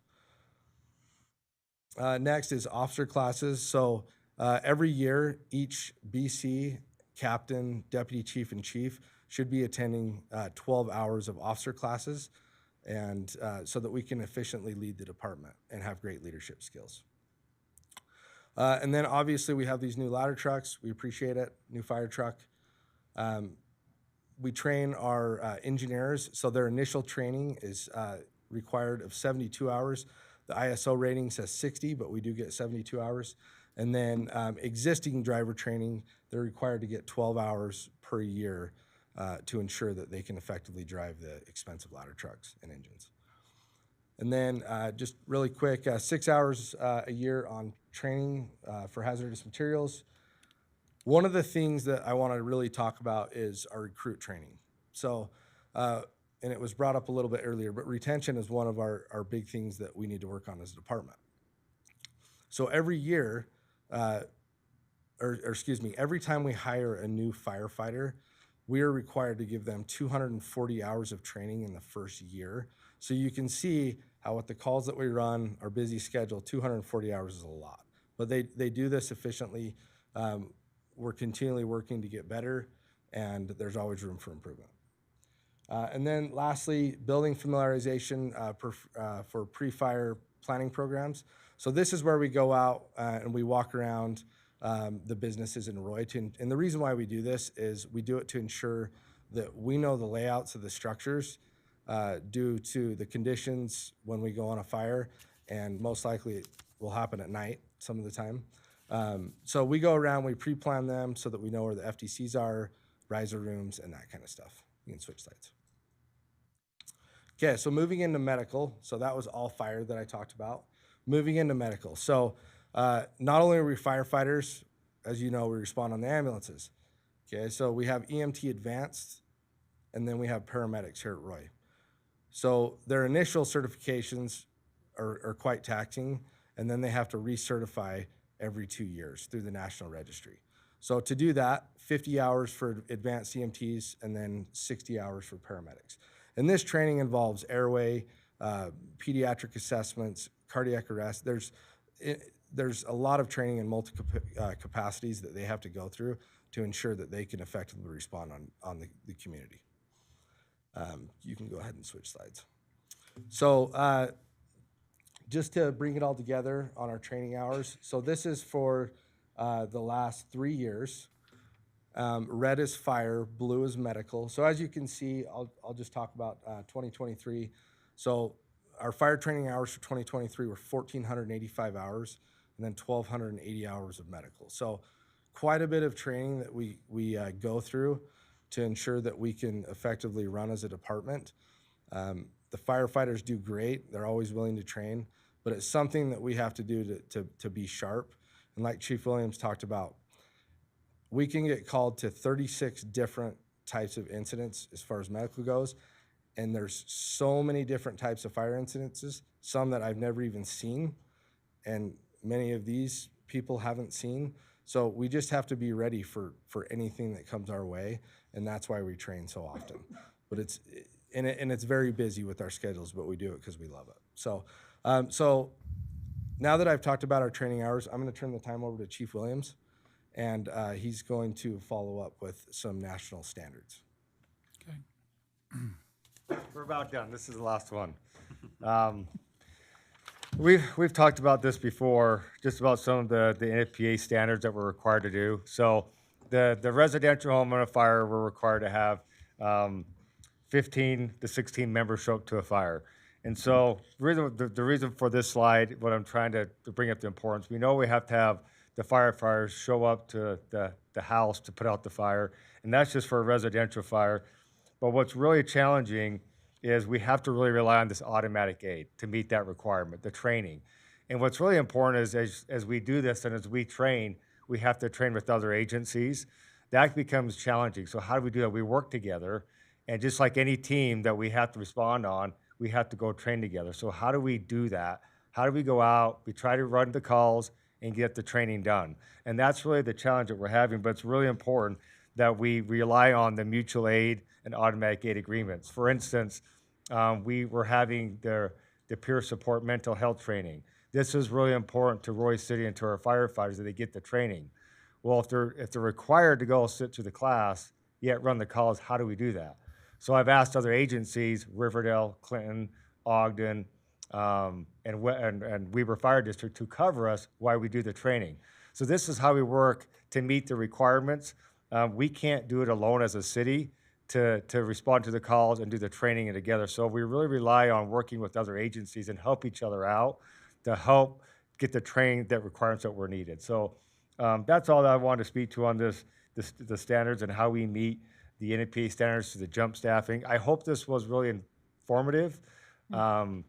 Next is officer classes. So every year, each BC captain, deputy chief, and chief should be attending 12 hours of officer classes, and so that we can efficiently lead the department and have great leadership skills. And then obviously we have these new ladder trucks. We appreciate it, new fire truck. We train our engineers, so their initial training is required of 72 hours. The ISO rating says 60, but we do get 72 hours. And then existing driver training, they're required to get 12 hours per year to ensure that they can effectively drive the expensive ladder trucks and engines. And then just really quick, 6 hours a year on training for hazardous materials. One of the things that I want to really talk about is our recruit training. So, and it was brought up a little bit earlier, but retention is one of our big things that we need to work on as a department. So every year, every time we hire a new firefighter, we are required to give them 240 hours of training in the first year. So you can see how with the calls that we run, our busy schedule, 240 hours is a lot. But they do this efficiently. We're continually working to get better, and there's always room for improvement. And then lastly, building familiarization for pre-fire planning programs. So this is where we go out and we walk around the businesses in Roy. And the reason why we do this is we do it to ensure that we know the layouts of the structures due to the conditions when we go on a fire, and most likely it will happen at night some of the time. So we go around, we pre-plan them so that we know where the FTCs are, riser rooms, and that kind of stuff. You can switch sides. Okay, so moving into medical. So that was all fire that I talked about. Moving into medical. So not only are we firefighters, as you know, we respond on the ambulances. Okay, so we have EMT advanced, and then we have paramedics here at Roy. So their initial certifications are quite taxing, and then they have to recertify every 2 years through the National Registry. So to do that, 50 hours for advanced EMTs and then 60 hours for paramedics. And this training involves airway, pediatric assessments, cardiac arrest. There's a lot of training in multiple capacities that they have to go through to ensure that they can effectively respond on the community. You can go ahead and switch slides. So just to bring it all together on our training hours. So this is for the last 3 years. Red is fire, blue is medical. So as you can see, I'll just talk about 2023. So our fire training hours for 2023 were 1,485 hours, and then 1,280 hours of medical. So quite a bit of training that we go through to ensure that we can effectively run as a department. The firefighters do great. They're always willing to train, but it's something that we have to do to be sharp. And like Chief Williams talked about, we can get called to 36 different types of incidents as far as medical goes. And there's so many different types of fire incidences, some that I've never even seen, and many of these people haven't seen. So we just have to be ready for anything that comes our way, and that's why we train so often. But it's very busy with our schedules, but we do it because we love it. So now that I've talked about our training hours, I'm going to turn the time over to Chief Williams, and he's going to follow up with some national standards. Okay. We're about done. This is the last one. We've talked about this before, just about some of the NFPA standards that we're required to do. So the residential homeowner fire, we're required to have 15 to 16 members show up to a fire. And so the reason for this slide, what I'm trying to bring up the importance, we know we have to have the firefighters show up to the house to put out the fire, and that's just for a residential fire. But what's really challenging is we have to really rely on this automatic aid to meet that requirement, the training. And what's really important is as we do this and as we train, we have to train with other agencies. That becomes challenging. So how do we do that? We work together, and just like any team that we have to respond on, we have to go train together. So how do we do that? How do we go out? We try to run the calls and get the training done. And that's really the challenge that we're having, but it's really important that we rely on the mutual aid and automatic aid agreements. For instance, we were having the peer support mental health training. This is really important to Roy City and to our firefighters that they get the training. Well, if they're required to go sit through the class, yet run the calls, how do we do that? So I've asked other agencies, Riverdale, Clinton, Ogden, and Weber Fire District to cover us while we do the training. So this is how we work to meet the requirements. We can't do it alone as a city to respond to the calls and do the training together. So we really rely on working with other agencies and help each other out to help get the training that requirements that were needed. So that's all that I wanted to speak to on the standards and how we meet the NFPA standards to the jump staffing. I hope this was really informative. And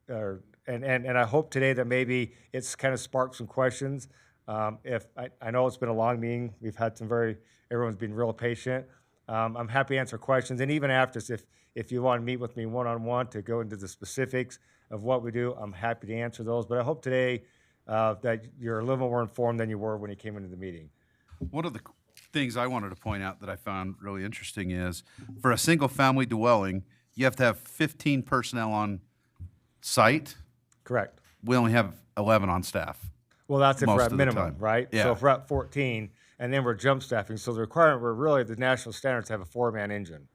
I hope today that maybe it's kind of sparked some questions. If I know it's been a long meeting, we've had everyone's been real patient. I'm happy to answer questions, and even after this, if you want to meet with me one-on-one to go into the specifics of what we do, I'm happy to answer those. But I hope today that you're a little more informed than you were when you came into the meeting. One of the things I wanted to point out that I found really interesting is for a single-family dwelling, you have to have 15 personnel on site. Correct. We only have 11 on staff. Well, that's if most we're of at the minimum, time. right? Yeah. So if we're at 14, and then we're jump staffing, so the requirement, we're really, the national standards have a 4-man engine.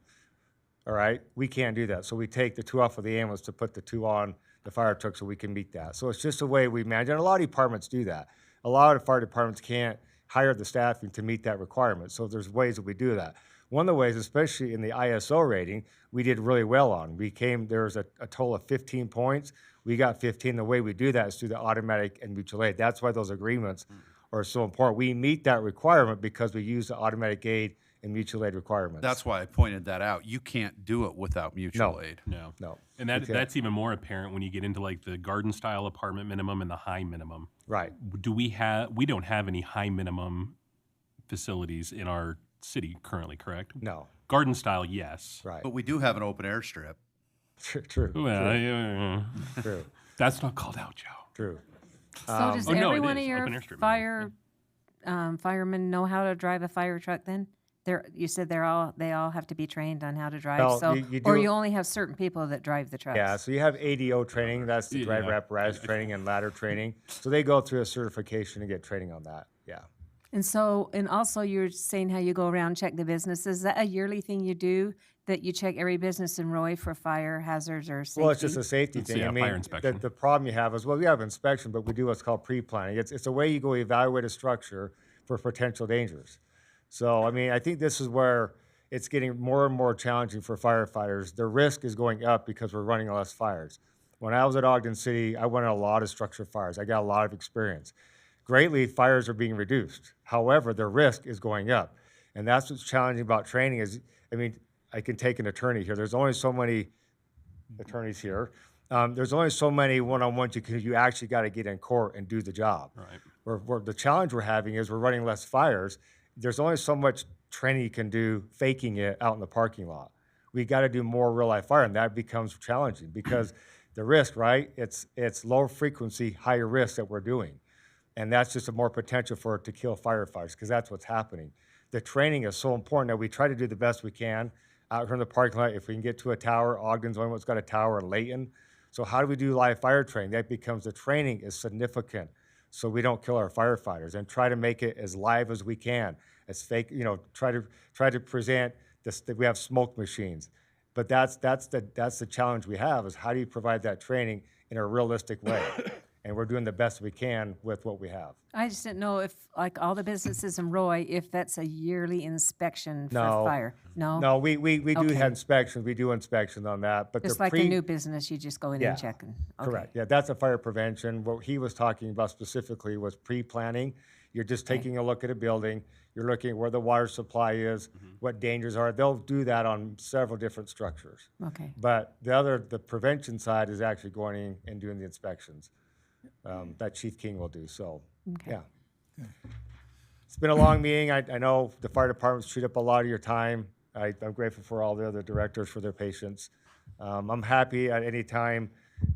All right? We can't do that. So we take the 2 off of the ambulance to put the 2 on the fire truck so we can meet that. So it's just a way we manage, and a lot of departments do that. A lot of fire departments can't hire the staffing to meet that requirement. So there's ways that we do that. One of the ways, especially in the ISO rating, we did really well on. There was a total of 15 points. We got 15. The way we do that is through the automatic and mutual aid. That's why those agreements are so important. We meet that requirement because we use the automatic aid and mutual aid requirements. That's why I pointed that out. You can't do it without mutual No. aid. No. No. And that's even more apparent when you get into like the garden style apartment minimum and the high minimum. Right. We don't have any high minimum facilities in our city currently, correct? No. Garden style, yes. Right. But we do have an open air strip. True. Well, True. that's not called out, Joe. True. So does Oh, no, every it one of is. your Open airstrip, firemen know how to drive a fire truck then? You said they all have to be trained on how to drive, Well, so, you or do- you only have certain people that drive the trucks? Yeah, so you have ADO training, that's the driver Yeah. apparatus training and ladder training. So they go through a certification to get training on that, yeah. And also you're saying how you go around and check the businesses. Is that a yearly thing you do, that you check every business in Roy for fire hazards or safety? Well, it's just a safety thing. yeah, I mean, fire inspection. The problem you have is, well, we have inspection, but we do what's called pre-planning. It's a way you go evaluate a structure for potential dangers. So, I mean, I think this is where it's getting more and more challenging for firefighters. The risk is going up because we're running less fires. When I was at Ogden City, I went on a lot of structure fires. I got a lot of experience. Greatly, fires are being reduced. However, the risk is going up. And that's what's challenging about training is, I mean, I can take an attorney here. There's only so many attorneys here. There's only so many one-on-ones you actually got to get in court and do the job. Right. The challenge we're having is we're running less fires. There's only so much training you can do faking it out in the parking lot. We got to do more real-life fire, and that becomes challenging because the risk, right? It's low frequency, higher risk that we're doing. And that's just a more potential for it to kill firefighters because that's what's happening. The training is so important that we try to do the best we can out here in the parking lot. If we can get to a tower, Ogden's the only one that's got a tower in Layton. So how do we do live fire training? That becomes the training is significant so we don't kill our firefighters and try to make it as live as we can, as fake, try to present this, that we have smoke machines. But that's the challenge we have is how do you provide that training in a realistic way? And we're doing the best we can with what we have. I just didn't know if, like all the businesses in Roy, if that's a yearly inspection for No. fire. No? No, we do Okay. have inspections. We do inspections on that, but Just the like a new business, you just go in Yeah. and check. Okay. Correct. Yeah, that's a fire prevention. What he was talking about specifically was pre-planning. You're just taking a look at a building. You're looking at where the water supply is, what dangers are. They'll do that on several different structures. Okay. But the prevention side is actually going in and doing the inspections. That Chief King will do. So, Okay. yeah. It's been a long meeting. I know the fire departments treat up a lot of your time. I'm grateful for all the other directors for their patience. I'm happy at any time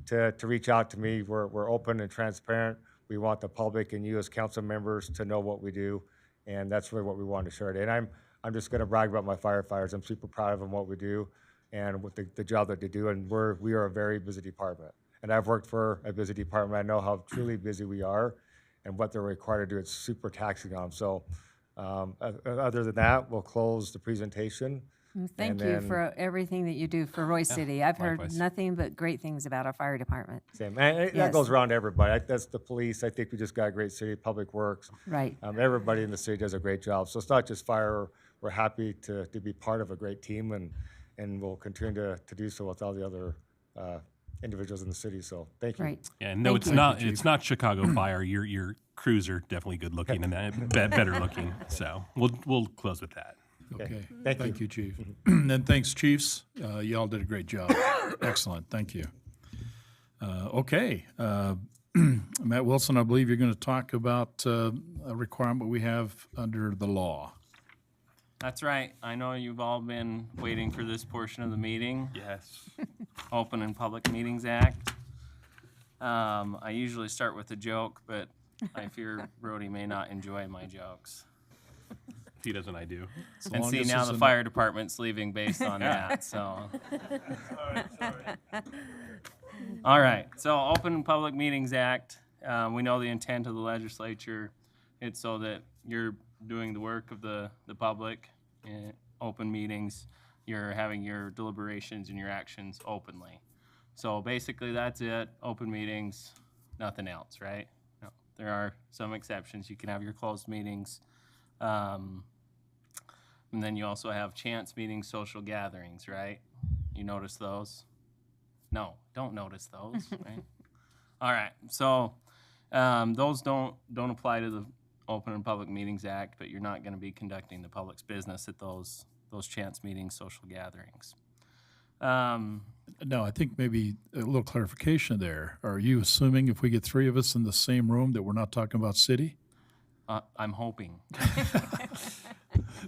to reach out to me. We're open and transparent. We want the public and you as council members to know what we do, and that's really what we want to share today. And I'm just going to brag about my firefighters. I'm super proud of them, what we do, and with the job that they do. And we are a very busy department. And I've worked for a busy department. I know how truly busy we are, and what they're required to do. It's super taxing on them. So, other than that, we'll close the presentation. Thank And you then- for everything that you do for Roy City. I've heard likewise. nothing but great things about our fire department. Same. And that Yes. goes around to everybody. That's the police. I think we just got a great city, Public Works. Right. Everybody in the city does a great job. So it's not just fire. We're happy to be part of a great team, and we'll continue to do so with all the other individuals in the city. So thank you. Right. Yeah, no, Thank you. it's not Chicago Fire. Your crews are definitely good looking and better looking. So we'll close with that. Okay. Thank you, Chief. And thanks, Chiefs. Y'all did a great job. Excellent. Thank you. Okay. Matt Wilson, I believe you're going to talk about a requirement we have under the law. That's right. I know you've all been waiting for this portion of the meeting. Yes. Open and Public Meetings Act. I usually start with a joke, but I fear Brody may not enjoy my jokes. If he doesn't, I do. And long see, as now it's the in- fire department's leaving based on that, so. All right, so Open and Public Meetings Act, we know the intent of the legislature. It's so that you're doing the work of the public in open meetings. You're having your deliberations and your actions openly. So basically that's it, open meetings, nothing else, right? No, there are some exceptions. You can have your closed meetings. And then you also have chance meetings, social gatherings, right? You notice those? No, don't notice those, right? All right, so those don't apply to the Open and Public Meetings Act, but you're not going to be conducting the public's business at those chance meetings, social gatherings. No, I think maybe a little clarification there. Are you assuming if we get three of us in the same room that we're not talking about city? I'm hoping.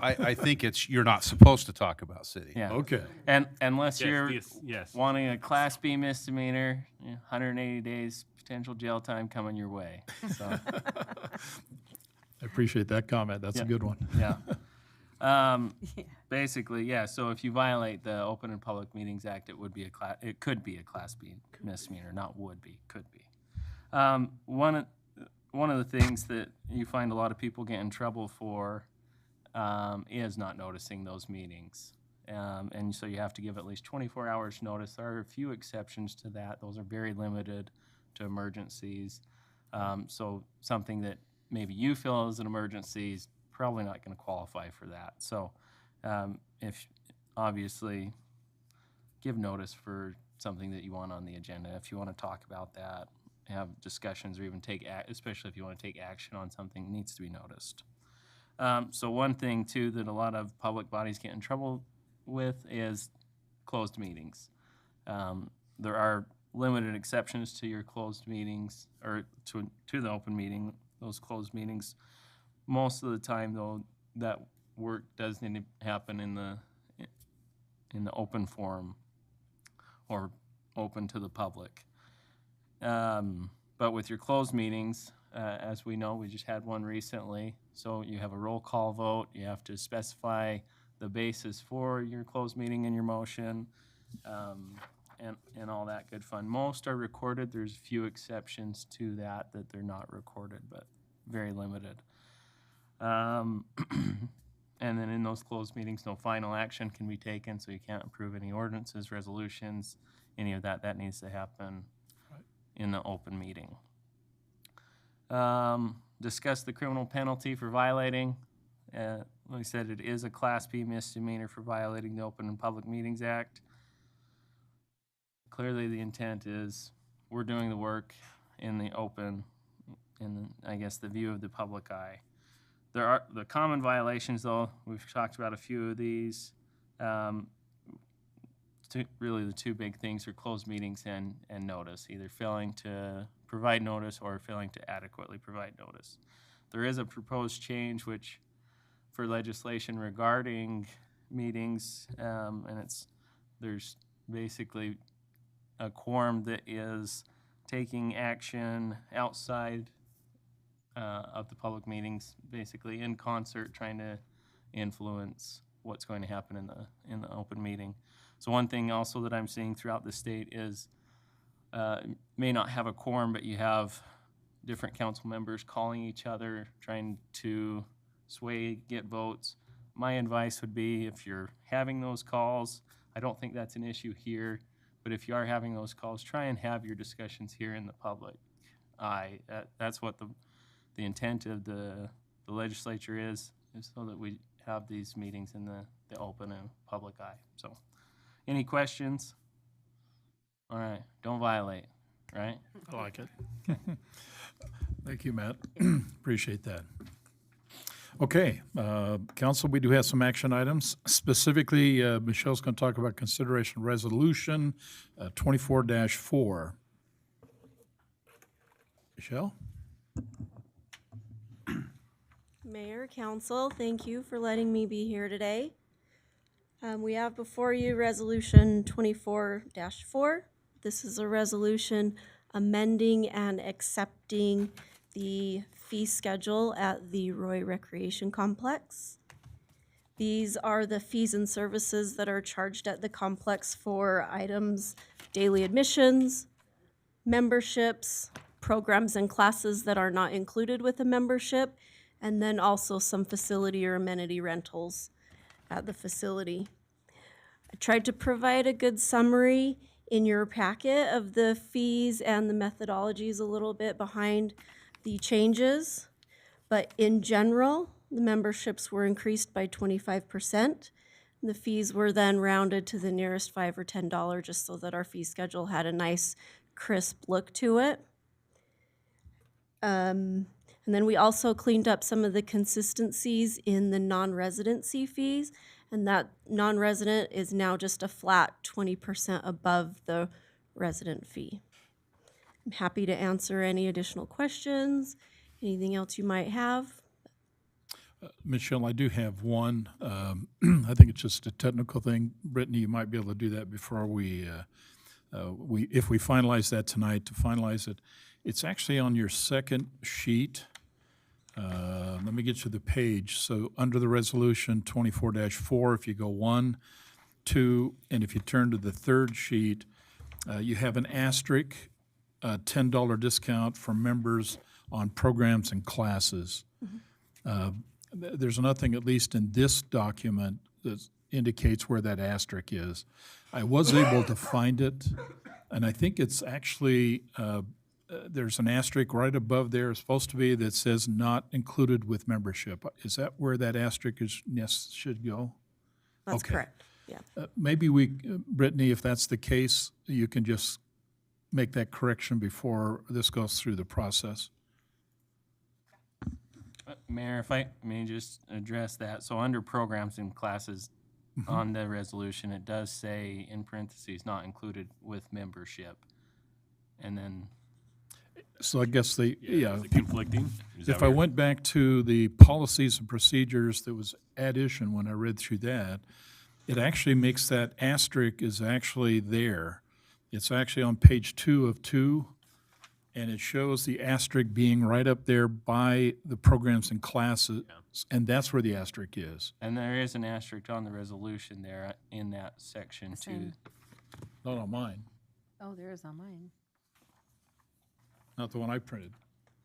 I think you're not supposed to talk about city. Yeah. Okay. And unless Yes, you're yes. wanting a Class B misdemeanor, 180 days potential jail time coming your way. So, I appreciate that comment. That's a good one. yeah. Basically, yeah. So if you violate the Open and Public Meetings Act, it could be a Class B misdemeanor, not would be, could be. One of the things that you find a lot of people get in trouble for is not noticing those meetings. And so you have to give at least 24 hours notice. There are a few exceptions to that. Those are very limited to emergencies. So something that maybe you feel is an emergency is probably not going to qualify for that. So if obviously give notice for something that you want on the agenda. If you want to talk about that, have discussions, or even especially if you want to take action on something, it needs to be noticed. So one thing too that a lot of public bodies get in trouble with is closed meetings. There are limited exceptions to your closed meetings, or to the open meeting, those closed meetings. Most of the time though, that work does need to happen in the open forum or open to the public. But with your closed meetings, as we know, we just had one recently, so you have a roll call vote. You have to specify the basis for your closed meeting in your motion, and all that good fun. Most are recorded. There's a few exceptions to that they're not recorded, but very limited. And then in those closed meetings, no final action can be taken, so you can't approve any ordinances, resolutions, any of that. That needs to happen in the open meeting. Discuss the criminal penalty for violating. Like I said, it is a Class B misdemeanor for violating the Open and Public Meetings Act. Clearly the intent is we're doing the work in the open, in I guess the view of the public eye. There are the common violations though, we've talked about a few of these. Really the two big things are closed meetings and notice, either failing to provide notice or failing to adequately provide notice. There is a proposed change which for legislation regarding meetings, and there's basically a quorum that is taking action outside of the public meetings, basically in concert, trying to influence what's going to happen in the open meeting. So one thing also that I'm seeing throughout the state is may not have a quorum, but you have different council members calling each other, trying to get votes. My advice would be if you're having those calls, I don't think that's an issue here, but if you are having those calls, try and have your discussions here in the public eye. That's what the intent of the legislature is so that we have these meetings in the open and public eye. So, any questions? All right, don't violate, right? I like it. Thank you, Matt. Appreciate that. Okay, council, we do have some action items. Specifically, Michelle's going to talk about consideration resolution 24-4. Michelle? Mayor, Council, thank you for letting me be here today. We have before you Resolution 24-4. This is a resolution amending and accepting the fee schedule at the Roy Recreation Complex. These are the fees and services that are charged at the complex for items, daily admissions, memberships, programs and classes that are not included with a membership, and then also some facility or amenity rentals at the facility. I tried to provide a good summary in your packet of the fees and the methodologies a little bit behind the changes, but in general, the memberships were increased by 25%. The fees were then rounded to the nearest $5 or $10 just so that our fee schedule had a nice crisp look to it. And then we also cleaned up some of the consistencies in the non-residency fees, and that non-resident is now just a flat 20% above the resident fee. I'm happy to answer any additional questions, anything else you might have. Michelle, I do have one. I think it's just a technical thing. Brittany, you might be able to do that before if we finalize that tonight, to finalize it. It's actually on your second sheet. Let me get you the page. So under the resolution 24-4, if you go 1, 2, and if you turn to the third sheet, you have an asterisk, a $10 discount for members on programs and classes. There's nothing, at least in this document, that indicates where that asterisk is. I was able to find it, and I think it's actually, there's an asterisk right above there, it's supposed to be, that says not included with membership. Is that where that asterisk should go? That's Okay. correct, yeah. Maybe Brittany, if that's the case, you can just make that correction before this goes through the process. Mayor, if I may just address that. So under programs and classes on the resolution, it does say in parentheses, not included with membership. And then. So I guess Is it conflicting? Is that if I what went back to the policies and procedures, that was addition when I read through that, it actually makes that asterisk is actually there. It's actually on page 2 of 2, and it shows the asterisk being right up there by the programs and classes, and that's where the asterisk is. And there is an asterisk on the resolution there in that section too. Same. Not on mine, Oh, there is on mine. not the one I printed.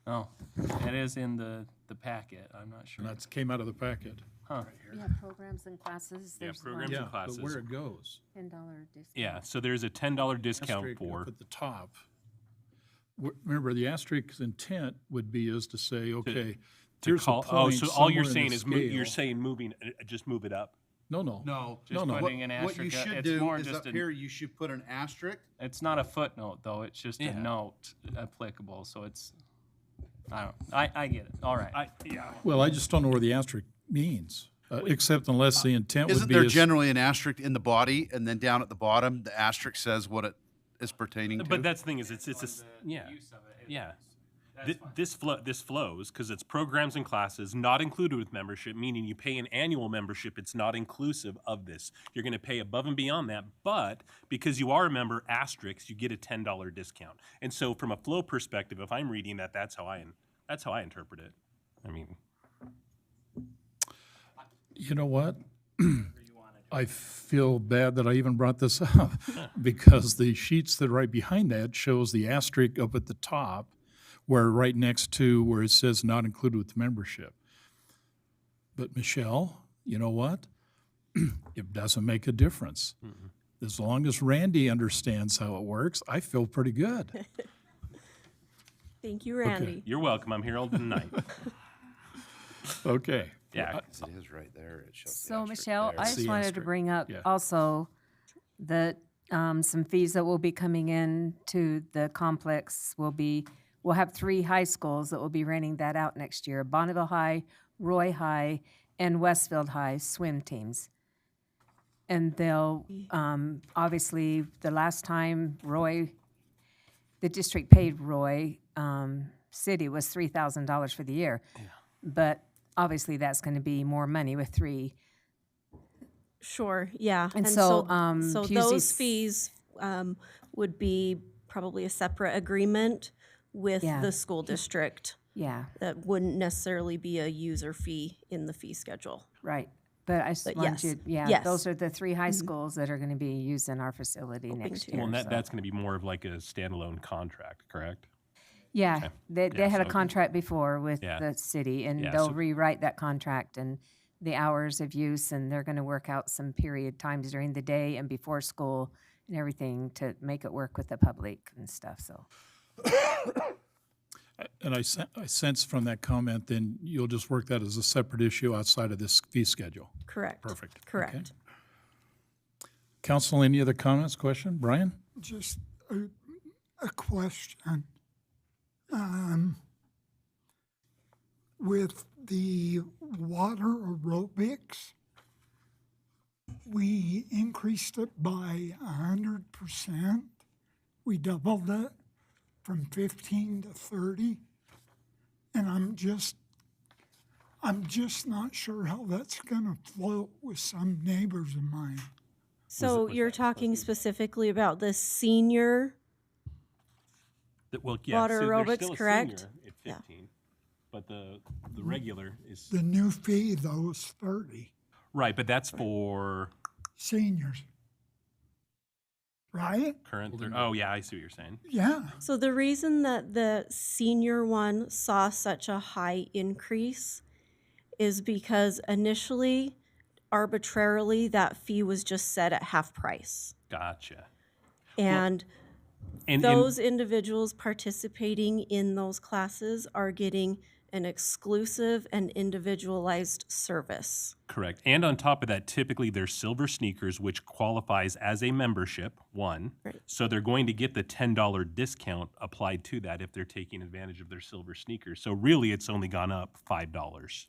Oh, it is in the packet. I'm not sure. And that came out of the packet. Huh. Yeah, programs and classes, Yeah, there's programs one and classes. But where it goes. $10 discount. Yeah, so there's a $10 discount Asterisk for. up at the top. Remember, the asterisk's intent would be is to say, okay, here's a point so all you're somewhere in saying the is you're scale. saying moving, just move it up. No. Just no. putting an What you asterisk. should It's do more is just up here, you should put an asterisk. It's not a footnote though. It's just a Yeah. note applicable. So it's. I get it. All right. Well, I just don't know where the asterisk means, except unless the intent would Isn't be. there is- generally an asterisk in the body, and then down at the bottom, the asterisk says what it is pertaining to? But that's the thing is, yeah. This flows because it's programs and classes not included with membership, meaning you pay an annual membership. It's not inclusive of this. You're going to pay above and beyond that, but because you are a member, asterisk, you get a $10 discount. And so, from a flow perspective, if I'm reading that, that's how I interpret it. I mean, You know what? I feel bad that I even brought this up because the sheets that are right behind that shows the asterisk up at the top, where right next to where it says not included with membership. But Michelle, you know what? It doesn't make a difference. As long as Randy understands how it works, I feel pretty good. Thank you, Randy. you're welcome. I'm here all tonight. Okay. Yeah. It is right there. It shows the So asterisk Michelle, there. I It's just the wanted to asterisk. bring up Yeah. also that some fees that will be coming in to the complex we'll have 3 high schools that will be renting that out next year: Bonneville High, Roy High, and Westfield High swim teams. And they'll, obviously, the last time the district paid Roy City was $3,000 for the year. Yeah. But obviously, that's going to be more money with 3. Sure, yeah. And so, so Pusey's- those fees would be probably a separate agreement with Yeah. the school district. Yeah, That wouldn't necessarily be a user fee in the fee schedule. right. But I just But want yes, you, yes. those are the 3 high schools that are going to be using our facility next to. year. Well, and so. that's going to be more of like a standalone contract, correct? Yeah, Okay. they Yeah, had a so- contract before with Yeah. the city, and Yeah, they'll so- rewrite that contract and the hours of use, and they're gonna work out some period times during the day and before school and everything to make it work with the public and stuff, so. And I sense from that comment, then you'll just work that as a separate issue outside of this fee schedule. Correct. Perfect. Correct. Okay. Council, any other comments, question? Brian? Just a question. With the water aerobics, we increased it by 100%. We doubled it from 15 to 30. And I'm just not sure how that's gonna float with some neighbors of mine. So you're talking specifically about the senior Well, Water so there's aerobics, still a correct? senior at Yeah. 15, but the regular is The new fee, though, is 30 right, but that's for seniors. Right? current. Oh, yeah, I see what you're saying. Yeah. So the reason that the senior one saw such a high increase is because initially, arbitrarily, that fee was just set at half price. Gotcha. And And those individuals participating in those classes are getting an exclusive and individualized service. correct. And on top of that, typically there's silver sneakers, which qualifies as a membership, one. Right. So they're going to get the $10 discount applied to that if they're taking advantage of their silver sneakers. So really, it's only gone up $5.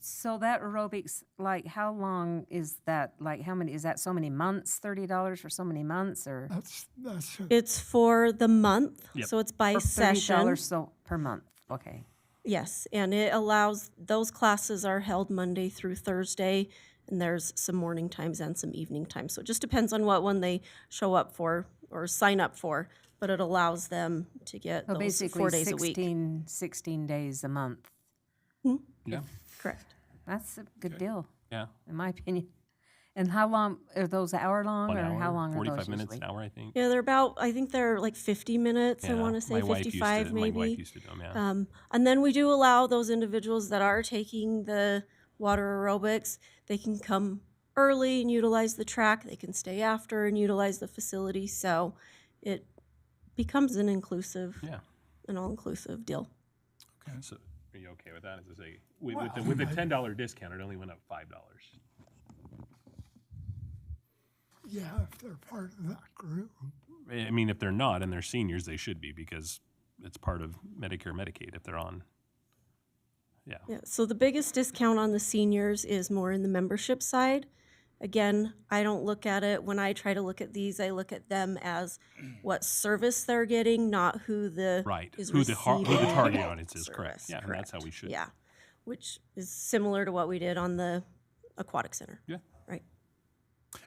So that aerobics, like, how long is that? Like, how many, is that so many months, $30 for so many months, or? That's It's for the month, Yep. so it's by Or session. $30 so per month, okay. Yes, and it allows, those classes are held Monday through Thursday, and there's some morning times and some evening times. So it just depends on what one they show up for or sign up for, but it allows them to get So those basically 4 days a week. 16 days a month. Yeah. Correct. That's a good deal, Yeah. in my opinion. And how long, are those hour long, 1 or hour, how long are 45 those minutes, usually? an hour, I think. Yeah, they're about, I think they're like 50 minutes, I Yeah, want to say, my wife used to- 55 maybe. My wife used to do them, yeah. And then we do allow those individuals that are taking the water aerobics, they can come early and utilize the track, they can stay after and utilize the facility, so it becomes an inclusive, Yeah. an all-inclusive deal. So are you okay with that? As I say, with the $10 discount, it only went up $5. yeah, if they're part of that group. I mean, if they're not and they're seniors, they should be because it's part of Medicare, Medicaid if they're on. Yeah. Yeah, so the biggest discount on the seniors is more in the membership side. Again, I don't look at it, when I try to look at these, I look at them as what service they're getting, not who the Right. is Who the receiving target audience is, correct. service, Yeah, and that's how we should. Yeah, which is similar to what we did on the aquatic center. Yeah. Right.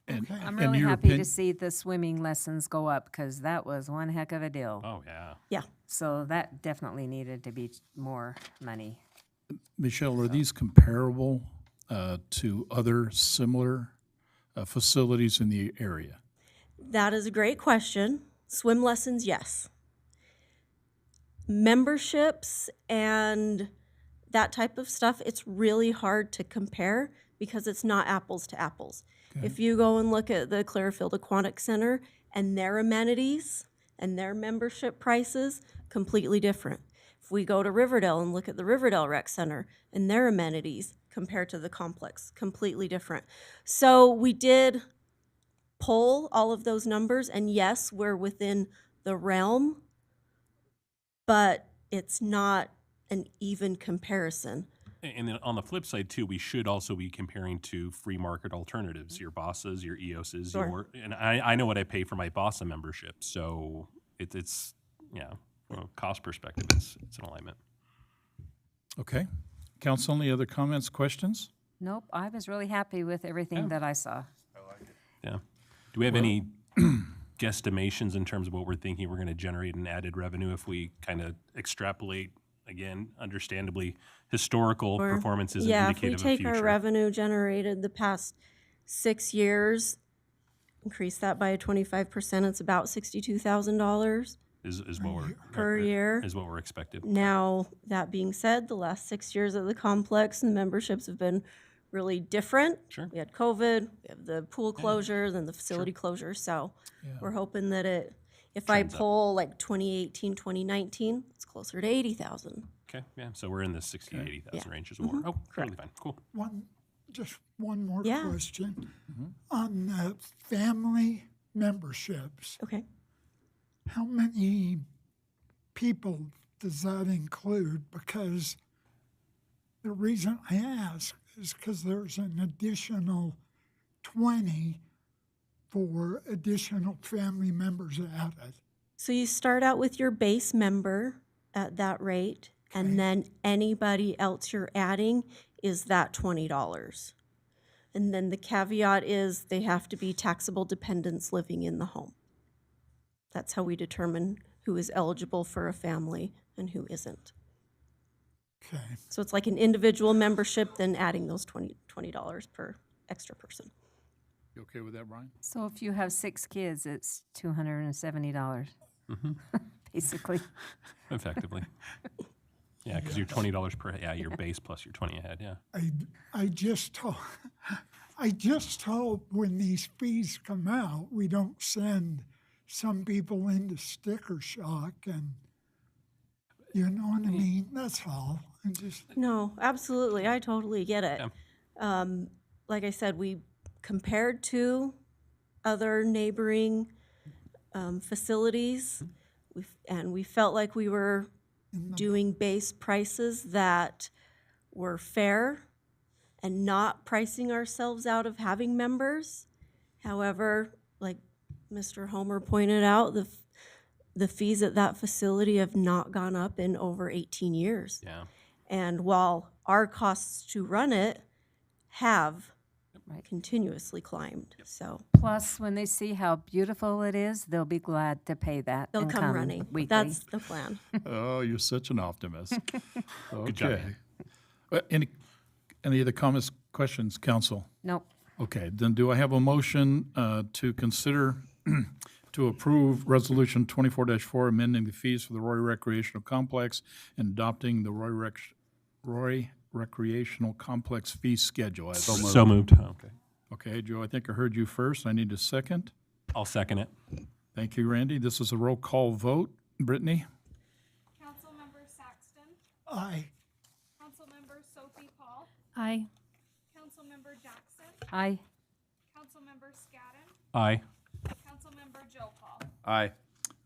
And, I'm and really your happy to opin- see the swimming lessons go up, because that was one heck of a deal. Oh, yeah. Yeah. So that definitely needed to be more money. Michelle, are these comparable to other similar facilities in the area? That is a great question. Swim lessons, yes. Memberships and that type of stuff, it's really hard to compare because it's not apples to apples. If you go and look at the Clearfield Aquatic Center and their amenities and their membership prices, completely different. If we go to Riverdale and look at the Riverdale Rec Center and their amenities compared to the complex, completely different. So we did pull all of those numbers, and yes, we're within the realm, but it's not an even comparison. And then on the flip side too, we should also be comparing to free market alternatives, your BOSS's, your EOS's, Sure. and I know what I pay for my BOSSA membership, so it's yeah, from a cost perspective, it's an alignment. Okay. Council, any other comments, questions? Nope, I was really happy with everything that I saw. Yeah. Do we have any guesstimations in terms of what we're thinking we're going to generate in added revenue if we kind of extrapolate, again, understandably, historical performance is Yeah, if we indicative of take future? our revenue generated the past 6 years, increase that by 25%, it's about $62,000 is what we're per year. is what we're expected. Now, that being said, the last 6 years of the complex, the memberships have been really different. Sure. We had COVID, we have the pool closure, then the facility closure. So we're hoping that if I Trends up. pull like 2018, 2019, it's closer to 80,000. Okay, yeah, so we're in the 60,000, 80,000 range as well. Oh, totally fine, cool. Just one more Yeah. question. On the family memberships, Okay. how many people does that include? Because the reason I ask is because there's an additional 20 for additional family members added. So you start out with your base member at that rate, and then anybody else you're adding is that $20. And then the caveat is they have to be taxable dependents living in the home. That's how we determine who is eligible for a family and who isn't. Okay. So it's like an individual membership, then adding those $20 per extra person. You okay with that, Brian? So if you have 6 kids, it's $270, basically. Effectively. Yeah, because you're $20 per, your base plus your 20 ahead, yeah. I just hope when these fees come out, we don't send some people into sticker shock, and you know what I mean? That's all. No, absolutely. I totally get it. Like I said, we compared to other neighboring facilities, and we felt like we were doing base prices that were fair and not pricing ourselves out of having members. However, like Mr. Homer pointed out, the fees at that facility have not gone up in over 18 years. Yeah. And while our costs to run it have continuously climbed, so Plus, when they see how beautiful it is, they'll be glad to pay that. they'll and come running. weekly. That's the plan. Oh, you're such an optimist. Good job, Okay. Any other comments, questions, council? Nope. Okay, then do I have a motion to consider to approve Resolution 24-4, amending the fees for the Roy Recreational Complex and adopting the Roy Recreational Complex fee schedule? So moved. Okay. Okay, Joe, I think I heard you first. I need a second. I'll second it. Thank you, Randy. This is a roll call vote. Brittany? Councilmember Saxton. Aye. Councilmember Sophie Paul. Aye. Councilmember Jackson. Aye. Councilmember Scadden. Aye. Councilmember Joe Paul. Aye.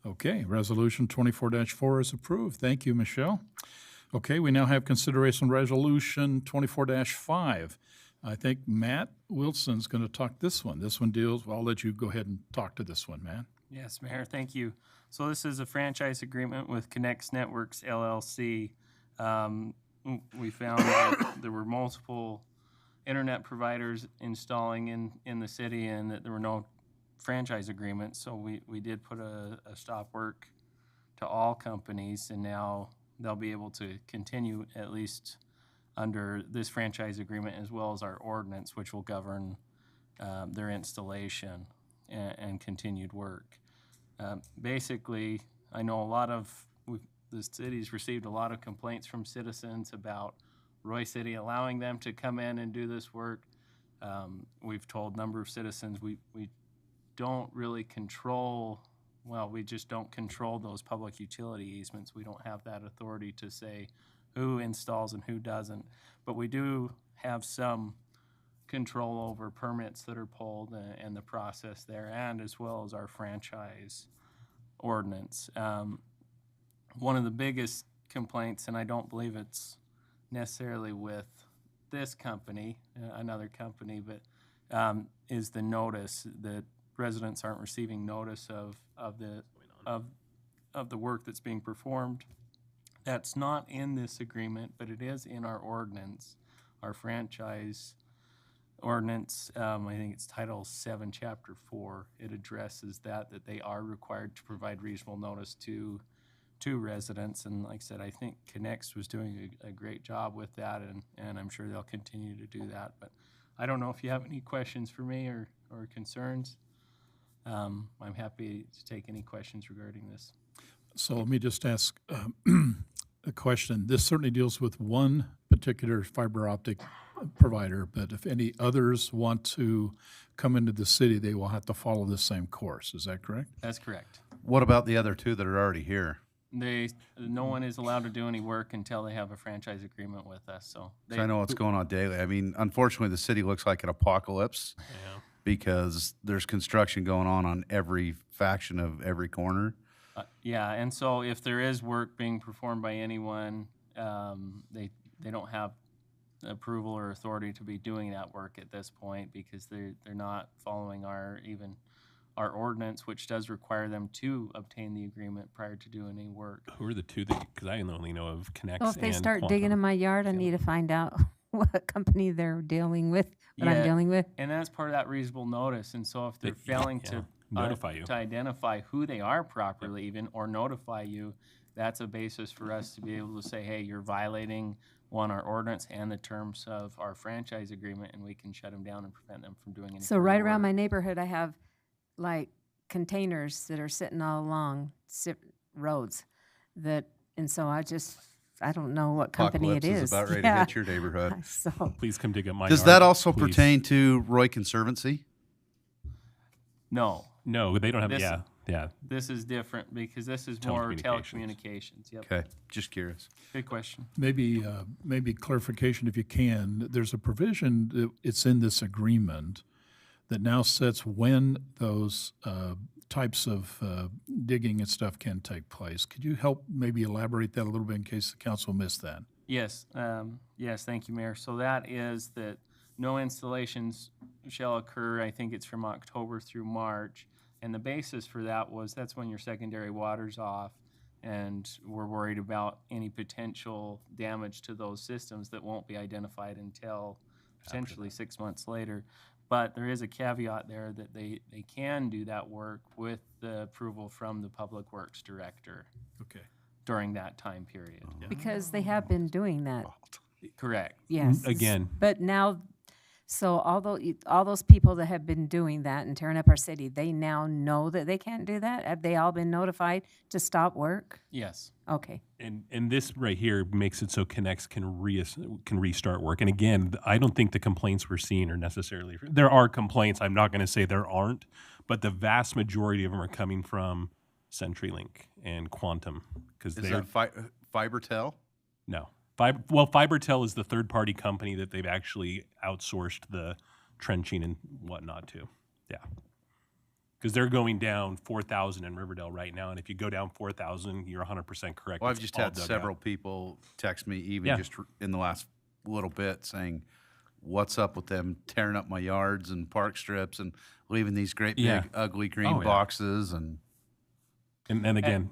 Okay, Resolution 24-4 is approved. Thank you, Michelle. Okay, we now have consideration Resolution 24-5. I think Matt Wilson's going to talk this one. This one deals, well, I'll let you go ahead and talk to this one, Matt. Yes, Mayor, thank you. So this is a franchise agreement with Connects Networks LLC. We found that there were multiple internet providers installing in the city and that there were no franchise agreements. So we did put a stop work to all companies, and now they'll be able to continue at least under this franchise agreement as well as our ordinance, which will govern their installation and continued work. Basically, I know a lot of the city's received a lot of complaints from citizens about Roy City allowing them to come in and do this work. We've told a number of citizens we don't really control, well, we just don't control those public utility easements. We don't have that authority to say who installs and who doesn't. But we do have some control over permits that are pulled and the process there, and as well as our franchise ordinance. One of the biggest complaints, and I don't believe it's necessarily with this company, another company, but is the notice that residents aren't receiving notice of the work that's being performed. That's not in this agreement, but it is in our ordinance, our franchise ordinance. I think it's Title 7, Chapter 4. It addresses that they are required to provide reasonable notice to residents. And like I said, I think Connex was doing a great job with that, and I'm sure they'll continue to do that. But I don't know if you have any questions for me or concerns. I'm happy to take any questions regarding this. So let me just ask a question. This certainly deals with one particular fiber optic provider, but if any others want to come into the city, they will have to follow the same course. Is that correct? That's correct. What about the other two that are already here? No one is allowed to do any work until they have a franchise agreement with us. So I know what's going on daily. I mean, unfortunately, the city looks like an apocalypse because there's construction going on every faction of every corner. Yeah, and so if there is work being performed by anyone, they don't have approval or authority to be doing that work at this point because they're not following our ordinance, which does require them to obtain the agreement prior to doing any work. Who are the two that, because I only know of Connex So if they and start Quantum. digging in my yard, I need to find out what company they're dealing with, what I'm dealing with. And that's part of that reasonable notice. And so if they're failing to notify you, to identify who they are properly even, or notify you, that's a basis for us to be able to say, hey, you're violating our ordinance and the terms of our franchise agreement, and we can shut them down and prevent them from doing anything. So right around my neighborhood, I have like containers that are sitting all along roads and so I don't know what company it Apocalypse is. about ready to hit your neighborhood. So please come dig up my Does yard, that also please. pertain to Roy Conservancy? No. No, they don't have, This- yeah. This is different because this is more telecommunications. Yep. Okay, just curious. Good question. Maybe clarification if you can. There's a provision that it's in this agreement that now sets when those types of digging and stuff can take place. Could you help maybe elaborate that a little bit in case the council missed that? Yes, thank you, Mayor. So that is that no installations shall occur, I think it's from October through March. And the basis for that was that's when your secondary water's off, and we're worried about any potential damage to those systems that won't be identified until potentially 6 months later. But there is a caveat there that they can do that work with the approval from the Public Works Director. Okay. During that time period. because they have been doing that. Correct. Yes. Again. But now, so although all those people that have been doing that and tearing up our city, they now know that they can't do that? Have they all been notified to stop work? Yes. Okay. And this right here makes it so Connex can restart work. And again, I don't think the complaints we're seeing are necessarily, there are complaints, I'm not going to say there aren't, but the vast majority of them are coming from CenturyLink and Quantum. Because Is they're, that FiberTel? no. FiberTel is the third-party company that they've actually outsourced the trenching and whatnot to. Yeah. Because they're going down 4,000 in Riverdale right now, and if you go down 4,000, you're 100% correct. Well, I've It's just all had dug several out. people text me even Yeah. just in the last little bit saying, what's up with them tearing up my yards and park strips and leaving these great big Yeah. ugly green Oh, yeah. boxes and And again,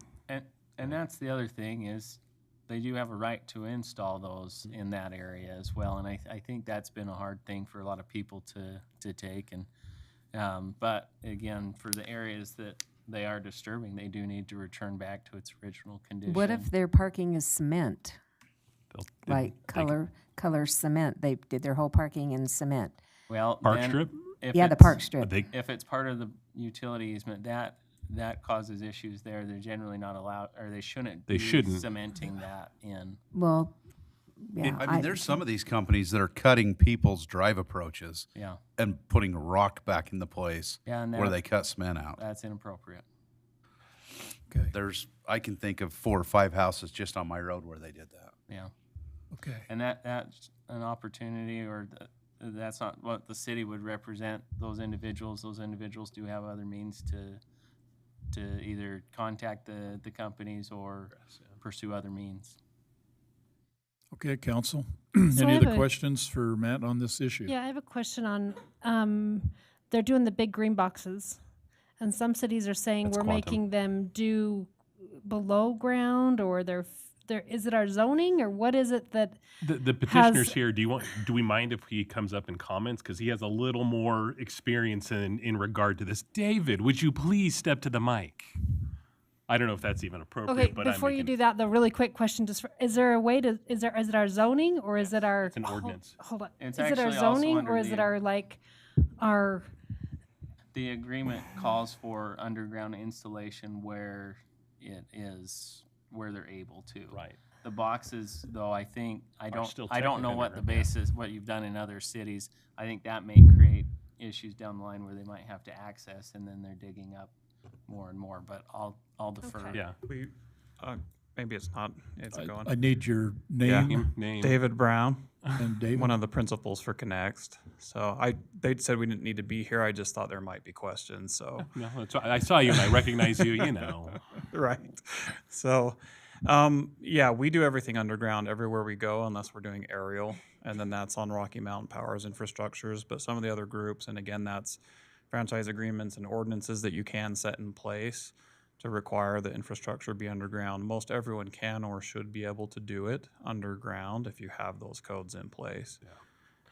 And that's the other thing is they do have a right to install those in that area as well. And I think that's been a hard thing for a lot of people to take. And but again, for the areas that they are disturbing, they do need to return back to its original condition. What if their parking is cement? Like color cement? They did their whole parking in cement. Well, Park then strip? if Yeah, the it's- park strip. If it's part of the utility easement, that causes issues there. They're generally not allowed, or they shouldn't. They be shouldn't. cementing that in. Well, yeah. I mean, there's some of these companies that are cutting people's drive approaches Yeah. and putting rock back in the place Yeah, and where that- they cut cement out. That's inappropriate. I can think of 4 or 5 houses just on my road where they did that. Yeah. Okay. And that's an opportunity, or that's not what the city would represent those individuals. Those individuals do have other means to either contact the companies or pursue other means. Okay, council. So I Any have other a- questions for Matt on this issue? Yeah, I have a question on, they're doing the big green boxes. And some cities are saying That's we're quantum. making them do below ground, or is it our zoning, or what is it that? The petitioner's here. Do we mind if he comes up and comments? Because he has a little more experience in regard to this. David, would you please step to the mic? I don't know if that's even appropriate, Okay, but before you do that, the really quick question, is there a way to, is it our zoning, or is it our? it's an ordinance. Hold on, It's is it our actually also zoning, under or is it the- our, The agreement calls for underground installation where they're able to. Right. The boxes, though, I think, I still don't know technically what the underground, yeah. basis, what you've done in other cities. I think that may create issues down the line where they might have to access, and then they're digging up more and more, but I'll defer. Yeah. We, maybe it's not, it's going. I need your Yeah. name Name. David Brown, and David. one of the principals for Connext. So they said we didn't need to be here. I just thought there might be questions. So No, that's why I saw you and I recognize you. You know. right. So yeah, we do everything underground everywhere we go unless we're doing aerial, and then that's on Rocky Mountain Power's infrastructures. But some of the other groups, and again, that's franchise agreements and ordinances that you can set in place to require the infrastructure be underground. Most everyone can or should be able to do it underground if you have those codes in place. Yeah.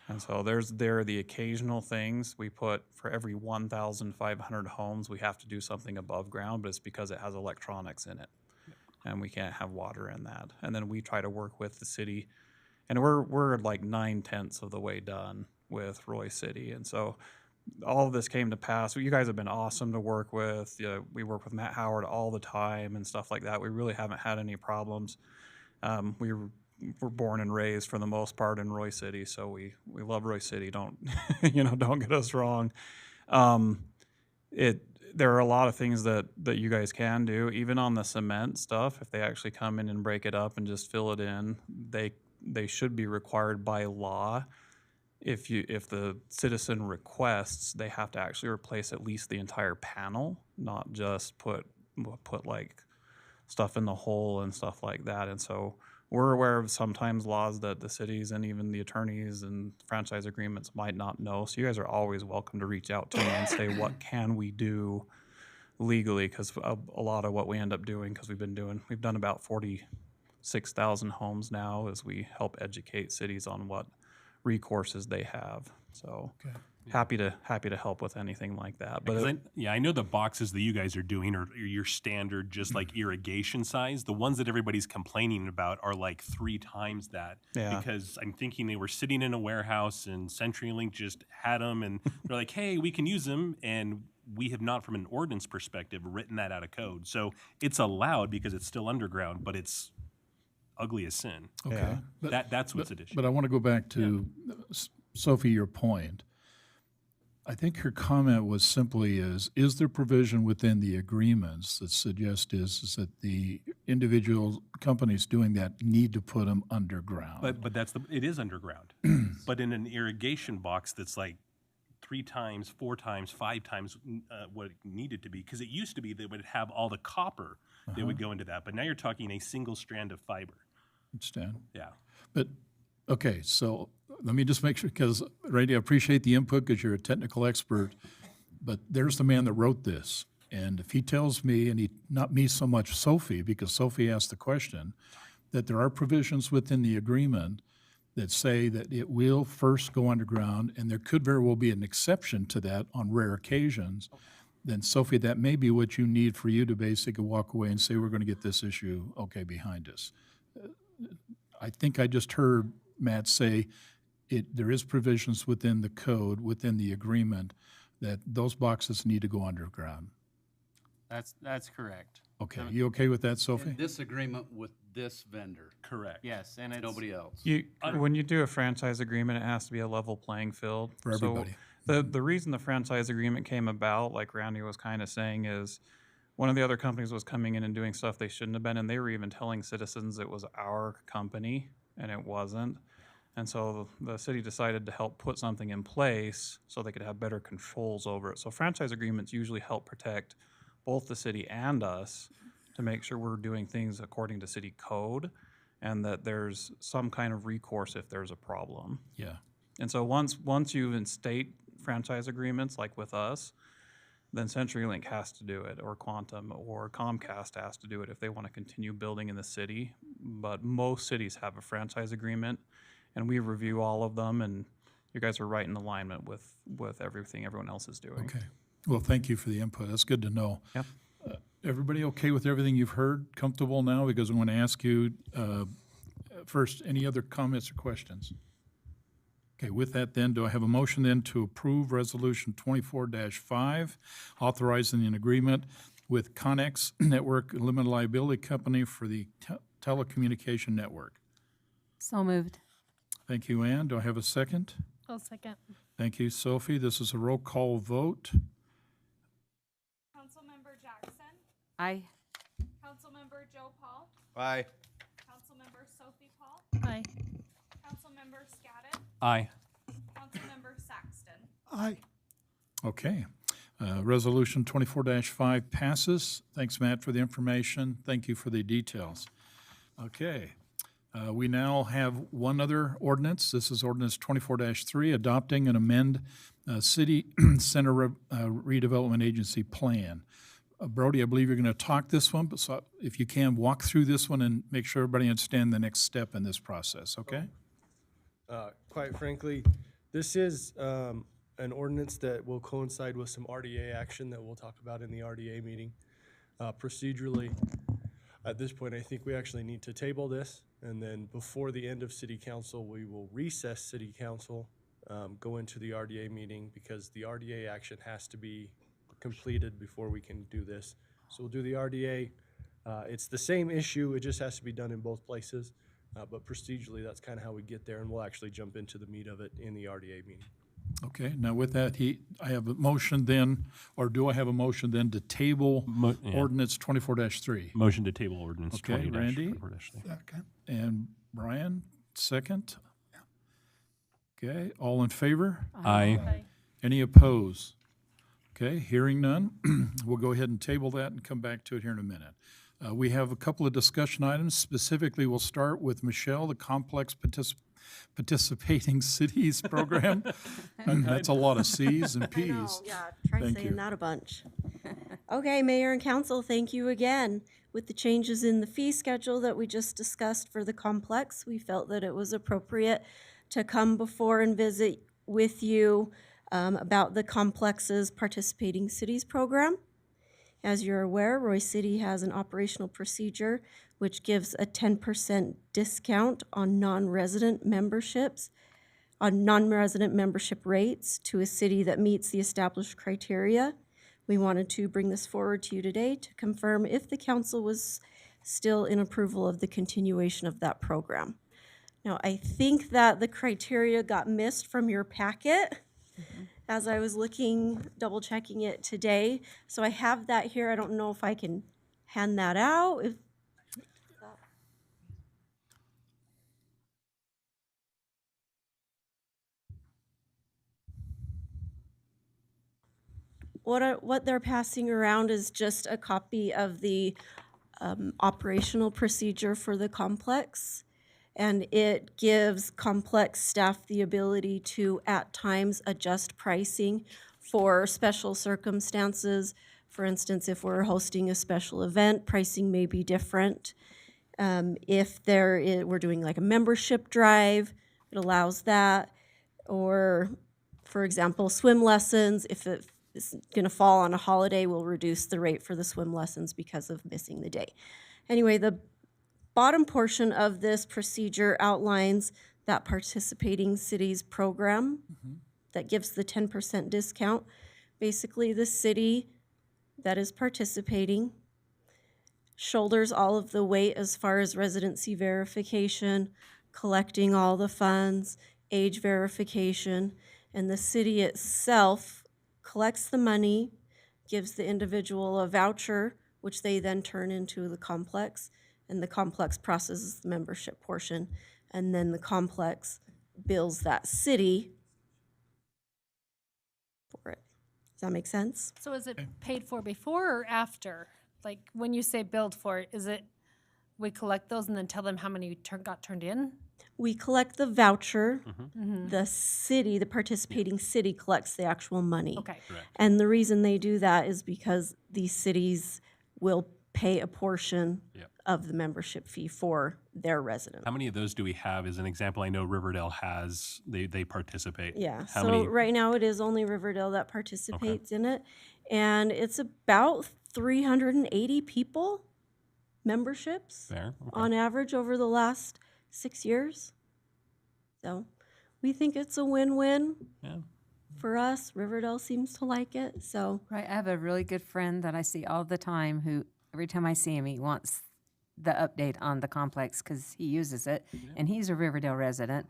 And so there are the occasional things we put for every 1,500 homes, we have to do something above ground, but it's because it has electronics in it. And we can't have water in that. And then we try to work with the city, and we're like 9/10 of the way done with Roy City. And so all of this came to pass. You guys have been awesome to work with. We work with Matt Howard all the time and stuff like that. We really haven't had any problems. We were born and raised for the most part in Roy City, so we love Roy City. Don't don't get us wrong. There are a lot of things that you guys can do, even on the cement stuff. If they actually come in and break it up and just fill it in, they should be required by law. If the citizen requests, they have to actually replace at least the entire panel, not just put like stuff in the hole and stuff like that. And so we're aware of sometimes laws that the cities and even the attorneys and franchise agreements might not know. So you guys are always welcome to reach out to me and say, what can we do legally? Because a lot of what we end up doing, because we've done about 46,000 homes now as we help educate cities on what recourses they have. So happy to help with anything like that. But I know the boxes that you guys are doing are your standard, just like irrigation size. The ones that everybody's complaining about are like 3 times that. Yeah. Because I'm thinking they were sitting in a warehouse and CenturyLink just had them, and they're like, "Hey, we can use them," and we have not, from an ordinance perspective, written that out of code. So it's allowed because it's still underground, but it's ugly as sin. Okay. That's what's at issue. But I want to go back to, Sophie, your point. I think her comment was simply is there provision within the agreements that suggest is that the individual companies doing that need to put them underground? But it is underground. But in an irrigation box that's like 3 times, 4 times, 5 times what it needed to be, because it used to be they would have all the copper that would go into that, but now you're talking a single strand of fiber. Understand? Yeah. But, okay, so let me just make sure, because, Randy, I appreciate the input because you're a technical expert, but there's the man that wrote this. And if he tells me, and not me so much, Sophie, because Sophie asked the question, that there are provisions within the agreement that say that it will first go underground, and there could very well be an exception to that on rare occasions, then Sophie, that may be what you need for you to basically walk away and say, we're going to get this issue, behind us. I think I just heard Matt say there is provisions within the code, within the agreement, that those boxes need to go underground. That's correct. Okay, you okay with that, Sophie? This agreement with this vendor, Correct. Yes, and it's nobody else. when you do a franchise agreement, it has to be a level playing field For everybody. So the reason the franchise agreement came about, like Randy was kind of saying, is one of the other companies was coming in and doing stuff they shouldn't have been, and they were even telling citizens it was our company, and it wasn't. And so the city decided to help put something in place so they could have better controls over it. So franchise agreements usually help protect both the city and us to make sure we're doing things according to city code and that there's some kind of recourse if there's a problem. Yeah. And so once you instate franchise agreements like with us, then CenturyLink has to do it, or Quantum, or Comcast has to do it if they want to continue building in the city. But most cities have a franchise agreement, and we review all of them, and you guys are right in alignment with everything everyone else is doing. Okay. Well, thank you for the input. That's good to know. Yep. Everybody okay with everything you've heard? Comfortable now? Because I'm going to ask you first, any other comments or questions? Okay, with that then, do I have a motion then to approve Resolution 24-5, authorizing an agreement with Connex Network Limited Liability Company for the telecommunication network? So moved. Thank you, Ann. Do I have a second? I'll second. Thank you, Sophie. This is a roll call vote. Councilmember Jackson, Aye. Councilmember Joe Paul, Aye. Councilmember Sophie Paul, Aye. Councilmember Scadden, Aye. Councilmember Saxton. Aye. Okay. Resolution 24-5 passes. Thanks, Matt, for the information. Thank you for the details. Okay. We now have one other ordinance. This is ordinance 24-3, adopting and amend City Center Redevelopment Agency plan. Brody, I believe you're going to talk this one, but so if you can, walk through this one and make sure everybody understands the next step in this process, okay? Quite frankly, this is an ordinance that will coincide with some RDA action that we'll talk about in the RDA meeting. Procedurally, at this point, I think we actually need to table this, and then before the end of city council, we will recess city council, go into the RDA meeting, because the RDA action has to be completed before we can do this. So we'll do the RDA. It's the same issue, it just has to be done in both places. But procedurally, that's kind of how we get there, and we'll actually jump into the meat of it in the RDA meeting. Okay, now with that, I have a motion then, or do I have a motion then to table ordinance 24-3? Motion to table ordinance Okay, 20-3. Randy? Second. And Brian, second? Okay, all in favor? Aye. Any opposed? Okay, hearing none, we'll go ahead and table that and come back to it here in a minute. We have a couple of discussion items. Specifically, we'll start with Michelle, the Complex Participating Cities Program. That's a lot of C's and P's. I know, yeah, try Thank saying you. that a bunch. Okay, Mayor and Council, thank you again. With the changes in the fee schedule that we just discussed for the complex, we felt that it was appropriate to come before and visit with you about the Complex's Participating Cities Program. As you're aware, Roy City has an operational procedure which gives a 10% discount on non-resident memberships, on non-resident membership rates to a city that meets the established criteria. We wanted to bring this forward to you today to confirm if the council was still in approval of the continuation of that program. Now, I think that the criteria got missed from your packet as I was looking, double checking it today. So I have that here. I don't know if I can hand that out. What they're passing around is just a copy of the operational procedure for the complex. And it gives complex staff the ability to, at times, adjust pricing for special circumstances. For instance, if we're hosting a special event, pricing may be different. If we're doing like a membership drive, it allows that. Or, for example, swim lessons, if it's going to fall on a holiday, we'll reduce the rate for the swim lessons because of missing the day. Anyway, the bottom portion of this procedure outlines that participating cities program that gives the 10% discount. Basically, the city that is participating shoulders all of the weight as far as residency verification, collecting all the funds, age verification, and the city itself collects the money, gives the individual a voucher, which they then turn into the complex, and the complex processes the membership portion, and then the complex bills that city for it. Does that make sense? So is it paid for before or after? Like, when you say billed for, is it, we collect those and then tell them how many got turned in? We collect the voucher. The city, the participating city collects the actual money. Okay. And the reason they do that is because these cities will pay a portion of the membership fee for their residents. How many of those do we have? As an example, I know Riverdale has, they participate. Yeah, How so many? right now it is only Riverdale that participates in it. And it's about 380 people, memberships, Fair. Okay. on average over the last 6 years. So we think it's a win-win Yeah. for us. Riverdale seems to like it, so. Right, I have a really good friend that I see all the time who, every time I see him, he wants the update on the complex because he uses it, and he's a Riverdale resident,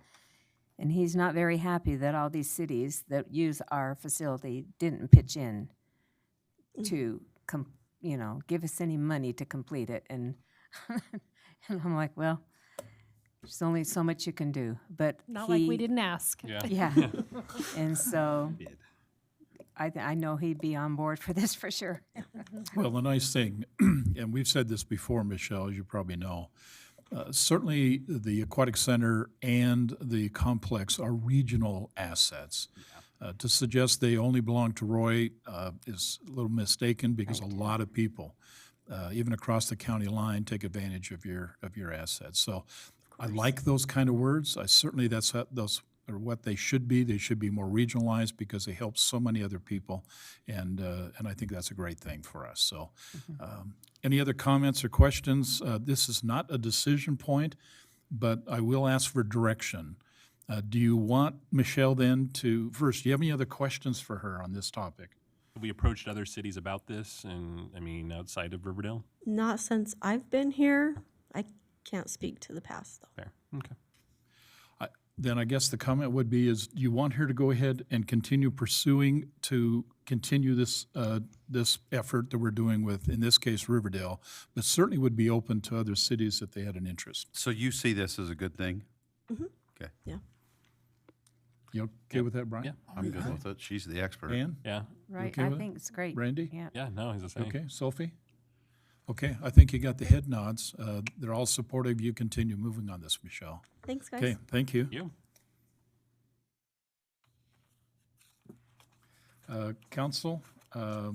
and he's not very happy that all these cities that use our facility didn't pitch in to, give us any money to complete it, and and I'm like, well, there's only so much you can do, but Not like we didn't ask. Yeah. Yeah, and so I know he'd be on board for this for sure. Well, the nice thing, and we've said this before, Michelle, as you probably know, certainly the Aquatic Center and the complex are regional assets. To suggest they only belong to Roy is a little mistaken because a lot of people, even across the county line, take advantage of your assets. So I like those kind of words. I certainly those are what they should be. They should be more regionalized because they help so many other people, and I think that's a great thing for us. So, any other comments or questions? This is not a decision point, but I will ask for direction. Do you want Michelle then to first? Do you have any other questions for her on this topic? Have we approached other cities about this, and I mean outside of Riverdale? Not since I've been here. I can't speak to the past, though. Fair. Okay. Then I guess the comment would be is, do you want her to go ahead and continue pursuing to continue this this effort that we're doing with, in this case, Riverdale, but certainly would be open to other cities if they had an interest? So you see this as a good thing? Okay. Yeah. You okay with that, Brian? Yeah. I'm good with it. She's the expert. Ann? Yeah. Right, okay I with it? think it's great. Randy? Yeah. Yeah. No, he's the same. Okay, Sophie? Okay, I think you got the head nods. They're all supportive. You continue moving on this, Michelle. Thanks, guys. Okay, thank you. You. Council, the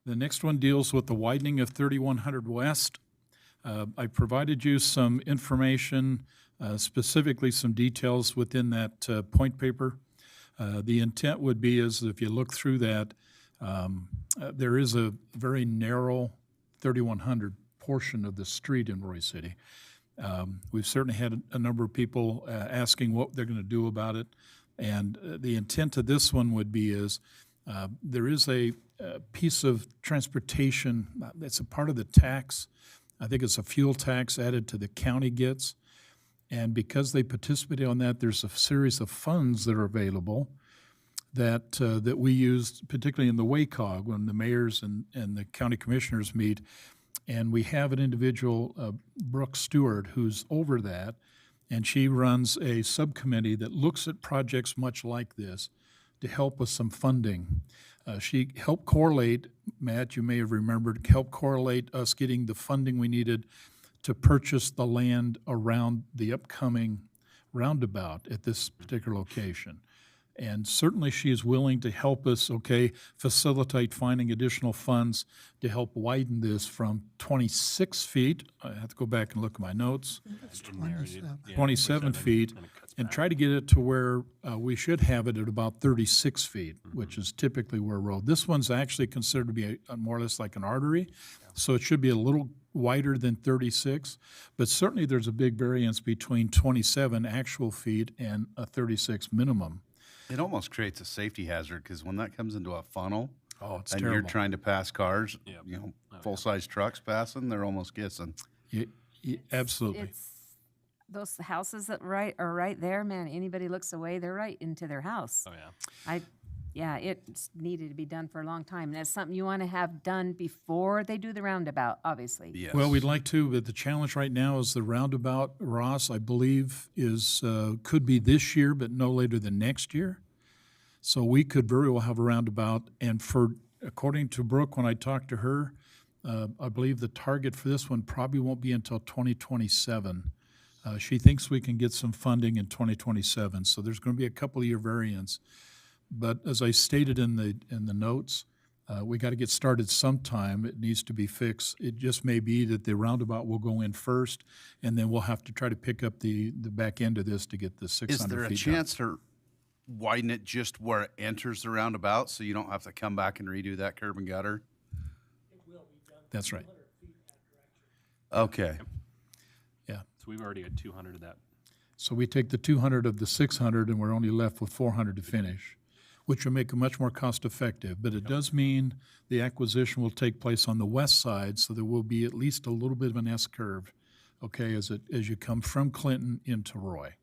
next one deals with the widening of 3100 West. I provided you some information, specifically some details within that point paper. The intent would be is if you look through that, there is a very narrow 3100 portion of the street in Roy City. We've certainly had a number of people asking what they're going to do about it. And the intent of this one would be is there is a piece of transportation that's a part of the tax. I think it's a fuel tax added to the county gets. And because they participated on that, there's a series of funds that are available that that we use, particularly in the WACOG, when the mayors and the county commissioners meet. And we have an individual, Brooke Stewart, who's over that. And she runs a subcommittee that looks at projects much like this to help with some funding. She helped correlate, Matt, you may have remembered, helped correlate us getting the funding we needed to purchase the land around the upcoming roundabout at this particular location. And certainly she is willing to help us, facilitate finding additional funds to help widen this from 26 feet. I have to go back and look at my notes. It's 27. 27 feet, and try to get it to where we should have it at about 36 feet, which is typically where road. This one's actually considered to be more or less like an artery, so it should be a little wider than 36, but certainly there's a big variance between 27 actual feet and a 36 minimum. It almost creates a safety hazard because when that comes into a funnel, it's and terrible. You're trying to pass cars, Yep. Full-size trucks passing, they're almost kissing. Absolutely. It's those houses that are right there, man. Anybody looks away, they're right into their house. Oh yeah. yeah, it's needed to be done for a long time. And that's something you want to have done before they do the roundabout, obviously. Yes. Well, we'd like to, but the challenge right now is the roundabout, Ross, I believe, is, could be this year, but no later than next year. So we could very well have a roundabout, and according to Brooke, when I talked to her, I believe the target for this one probably won't be until 2027. She thinks we can get some funding in 2027, so there's going to be a couple of year variance. But as I stated in the notes, we got to get started sometime. It needs to be fixed. It just may be that the roundabout will go in first, and then we'll have to try to pick up the back end of this to get the 600 Is there a feet chance to widen it just where it enters the roundabout so you don't have to come back and redo that curb and gutter? That's right. Okay. Yeah. So we've already got 200 of that. So we take the 200 of the 600, and we're only left with 400 to finish, which will make it much more cost-effective. But it does mean the acquisition will take place on the west side, so there will be at least a little bit of an S-curve, okay, as you come from Clinton into Roy,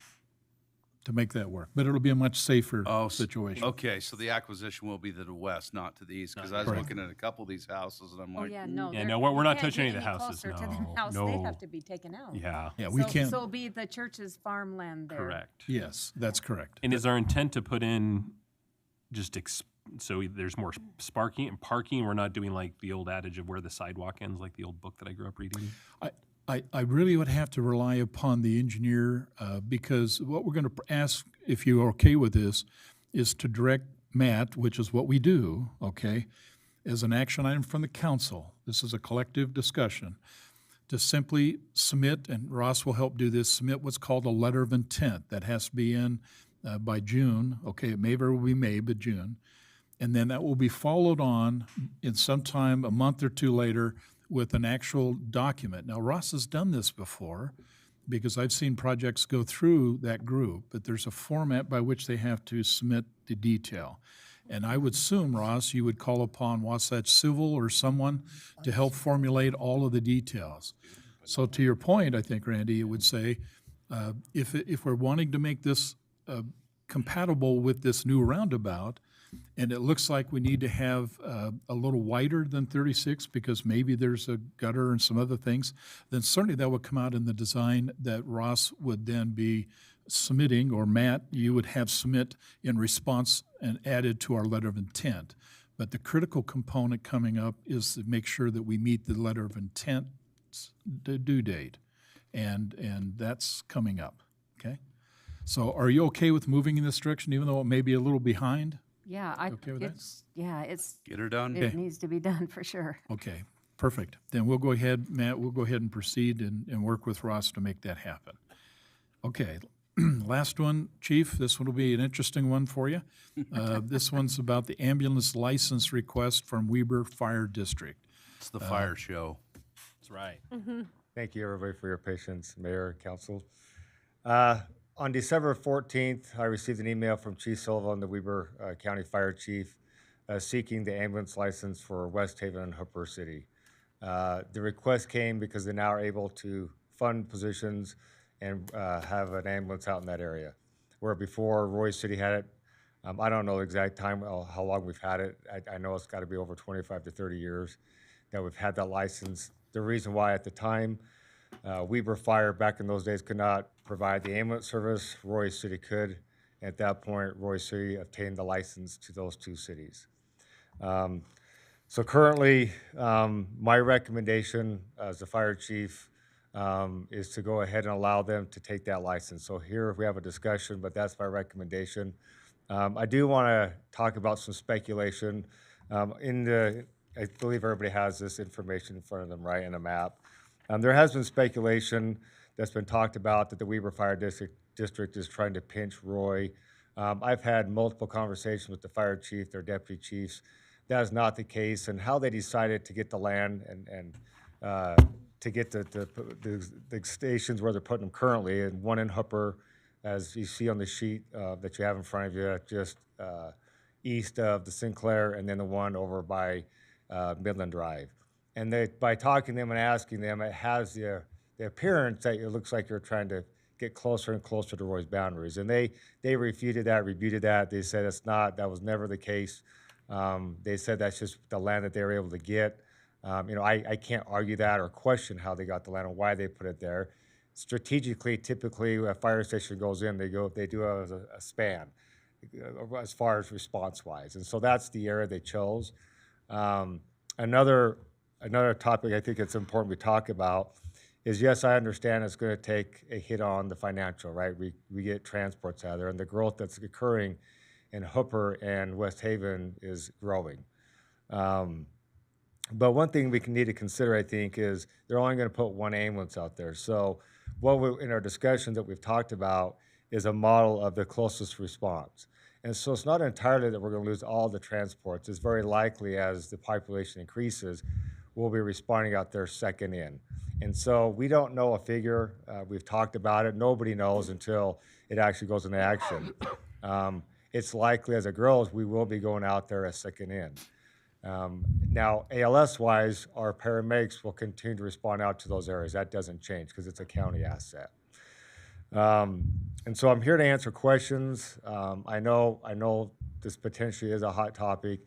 to make that work. But it'll be a much safer situation. Okay, so the acquisition will be to the west, not to the east, because I was Correct. looking at a couple of these houses, and I'm Oh, like, yeah, no. Yeah, they're- no, we're you not can't touching get any of the houses, closer to the no, house. They no. have to be taken out. Yeah. Yeah, we So- can't. So it'll be the church's farmland there. Correct. Yes, that's correct. And is our intent to put in just so there's more sparking and parking? We're not doing like the old adage of where the sidewalk ends, like the old book that I grew up reading? I really would have to rely upon the engineer, because what we're going to ask, if you're okay with this, is to direct Matt, which is what we do, okay, as an action item from the council. This is a collective discussion, to simply submit, and Ross will help do this, submit what's called a letter of intent. That has to be in by June. Okay, it may very well be May, but June. And then that will be followed on in sometime a month or two later with an actual document. Now, Ross has done this before, because I've seen projects go through that group, but there's a format by which they have to submit the detail. And I would assume, Ross, you would call upon Wasatch Civil or someone to help formulate all of the details. So to your point, I think, Randy, it would say, if we're wanting to make this compatible with this new roundabout, and it looks like we need to have a little wider than 36 because maybe there's a gutter and some other things, then certainly that would come out in the design that Ross would then be submitting, or Matt, you would have submit in response and added to our letter of intent. But the critical component coming up is to make sure that we meet the letter of intent due date, and that's coming up, okay? So are you okay with moving in this direction, even though it may be a little behind? Yeah, Okay with that? it's, get her done. it needs to be done for sure. Okay, perfect. Then we'll go ahead, Matt, we'll go ahead and proceed and work with Ross to make that happen. Okay, last one, Chief, this one will be an interesting one for you. This one's about the ambulance license request from Weber Fire District. It's the fire show. That's right. Thank you, everybody, for your patience, Mayor, Council. On December 14th, I received an email from Chief Sullivan, the Weber County Fire Chief, seeking the ambulance license for West Haven and Hooper City. The request came because they now are able to fund positions and have an ambulance out in that area. Where before Roy City had it, I don't know the exact time, how long we've had it. I know it's got to be over 25 to 30 years that we've had that license. The reason why at the time, Weber Fire back in those days could not provide the ambulance service. Roy City could. At that point, Roy City obtained the license to those two cities. So currently, my recommendation as the fire chief is to go ahead and allow them to take that license. So here we have a discussion, but that's my recommendation. I do want to talk about some speculation. I believe everybody has this information in front of them, right, in a map. There has been speculation that's been talked about that the Weber Fire District is trying to pinch Roy. I've had multiple conversations with the fire chief, their deputy chiefs. That is not the case, and how they decided to get the land and to get the stations where they're putting them currently, and one in Hooper, as you see on the sheet that you have in front of you, just east of the Sinclair, and then the one over by Midland Drive. And by talking to them and asking them, it has the appearance that it looks like you're trying to get closer and closer to Roy's boundaries. And they refuted that, rebuted that. They said that was never the case. They said that's just the land that they were able to get. I can't argue that or question how they got the land and why they put it there. Strategically, typically, a fire station goes in, they do it as a span as far as response-wise. And so that's the area they chose. Another topic I think it's important we talk about is, yes, I understand it's going to take a hit on the financial, right? We get transports out of there, and the growth that's occurring in Hooper and West Haven is growing. But one thing we need to consider, I think, is they're only going to put one ambulance out there. So in our discussions that we've talked about is a model of the closest response. And so it's not entirely that we're going to lose all the transports. It's very likely as the population increases, we'll be responding out there second in. And so we don't know a figure. We've talked about it. Nobody knows until it actually goes into action. It's likely as it grows, we will be going out there as second in. Now, ALS-wise, our paramedics will continue to respond out to those areas. That doesn't change because it's a county asset. And so I'm here to answer questions. I know this potentially is a hot topic,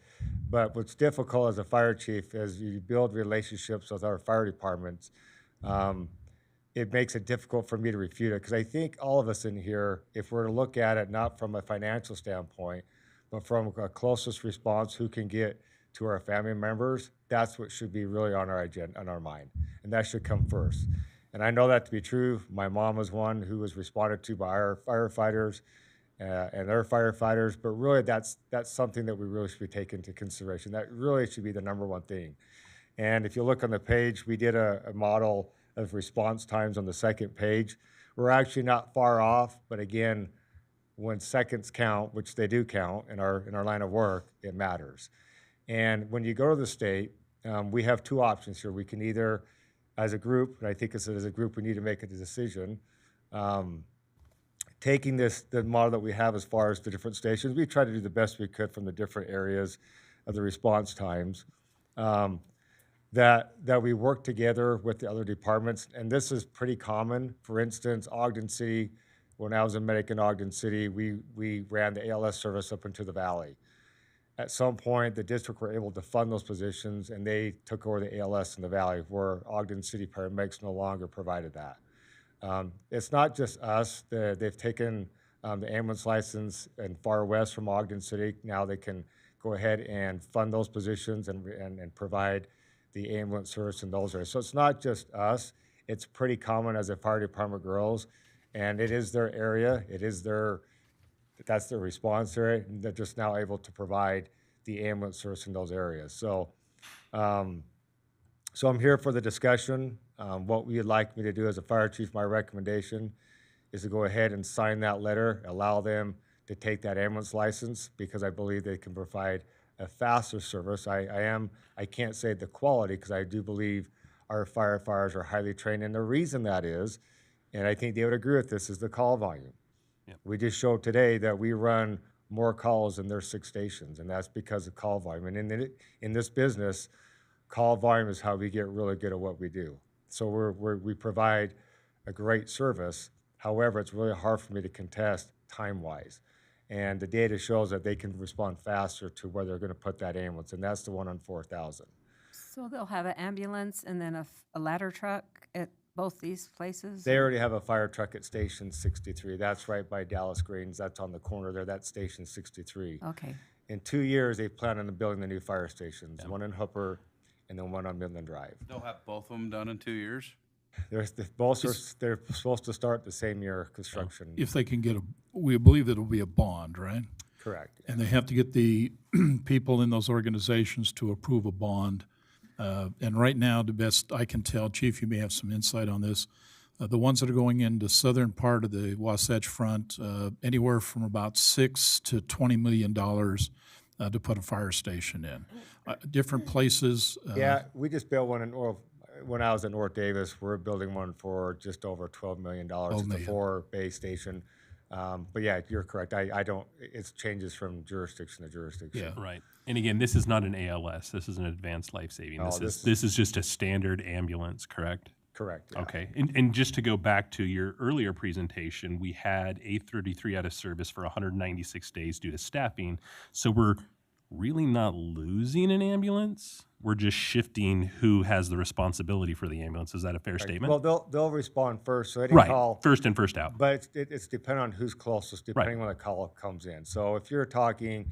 but what's difficult as a fire chief is you build relationships with our fire departments. It makes it difficult for me to refute it because I think all of us in here, if we're to look at it not from a financial standpoint, but from a closest response, who can get to our family members, that's what should be really on our agenda, on our mind, and that should come first. And I know that to be true. My mom was one who was responded to by our firefighters and their firefighters, but really that's something that we really should be taking into consideration. That really should be the number one thing. And if you look on the page, we did a model of response times on the second page. We're actually not far off, but again, when seconds count, which they do count in our line of work, it matters. And when you go to the state, we have two options here. We can either, as a group, and I think as a group we need to make a decision, taking the model that we have as far as the different stations, we try to do the best we could from the different areas of the response times, that we work together with the other departments. And this is pretty common. For instance, Ogden City, when I was a medic in Ogden City, we ran the ALS service up into the valley. At some point, the district were able to fund those positions, and they took over the ALS in the valley, where Ogden City paramedics no longer provided that. It's not just us. They've taken the ambulance license in far west from Ogden City. Now they can go ahead and fund those positions and provide the ambulance service in those areas. So it's not just us. It's pretty common as a fire department grows, and it is their area. That's their response area. And they're just now able to provide the ambulance service in those areas. So, so I'm here for the discussion. What you'd like me to do as a fire chief, my recommendation is to go ahead and sign that letter, allow them to take that ambulance license, because I believe they can provide a faster service. I can't say the quality, because I do believe our firefighters are highly trained. And the reason that is, and I think they would agree with this, is the call volume. We just showed today that we run more calls than their 6 stations, and that's because of call volume. And in this business, call volume is how we get really good at what we do. So we provide a great service. However, it's really hard for me to contest time-wise. And the data shows that they can respond faster to where they're going to put that ambulance, and that's the one on 4,000. So they'll have an ambulance and then a ladder truck at both these places? They already have a fire truck at Station 63. That's right by Dallas Greens. That's on the corner there. That's Station 63. Okay. In 2 years, they plan on building the new fire stations, one in Hooper and then one on Midland Drive. They'll have both of them done in 2 years? They're supposed to start the same year construction. If they can get we believe that it'll be a bond, right? Correct. And they have to get the people in those organizations to approve a bond. And right now, the best I can tell, Chief, you may have some insight on this, the ones that are going into southern part of the Wasatch Front, anywhere from about $6 to $20 million to put a fire station in. Different places. Yeah, we just built one when I was in North Davis. We're building one for just over $12 million. It's a 4-bay station. But yeah, you're correct. It changes from jurisdiction to jurisdiction. Yeah. Right. And again, this is not an ALS. This is an advanced life saving. This is just a standard ambulance, correct? Correct. Yeah. Okay, and just to go back to your earlier presentation, we had A33 out of service for 196 days due to staffing. So we're really not losing an ambulance. We're just shifting who has the responsibility for the ambulance. Is that a fair statement? Well, they'll respond first, so any Right, call. first in, first out. But it's dependent on who's closest, depending when the call comes in. So if you're talking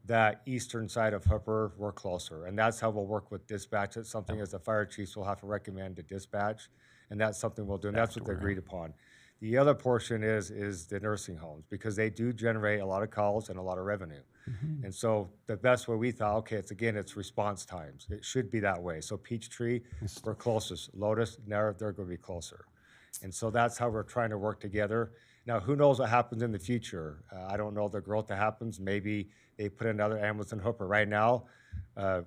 that eastern side of Hooper, we're closer. And that's how we'll work with dispatch. It's something as the fire chiefs will have to recommend to dispatch. And that's something we'll do. And that's what they agreed upon. The other portion is the nursing homes, because they do generate a lot of calls and a lot of revenue. And so the best way we thought, okay, it's response times. It should be that way. So Peachtree, we're closest. Lotus, they're going to be closer. And so that's how we're trying to work together. Now, who knows what happens in the future? I don't know the growth that happens. Maybe they put another ambulance in Hooper. Right now,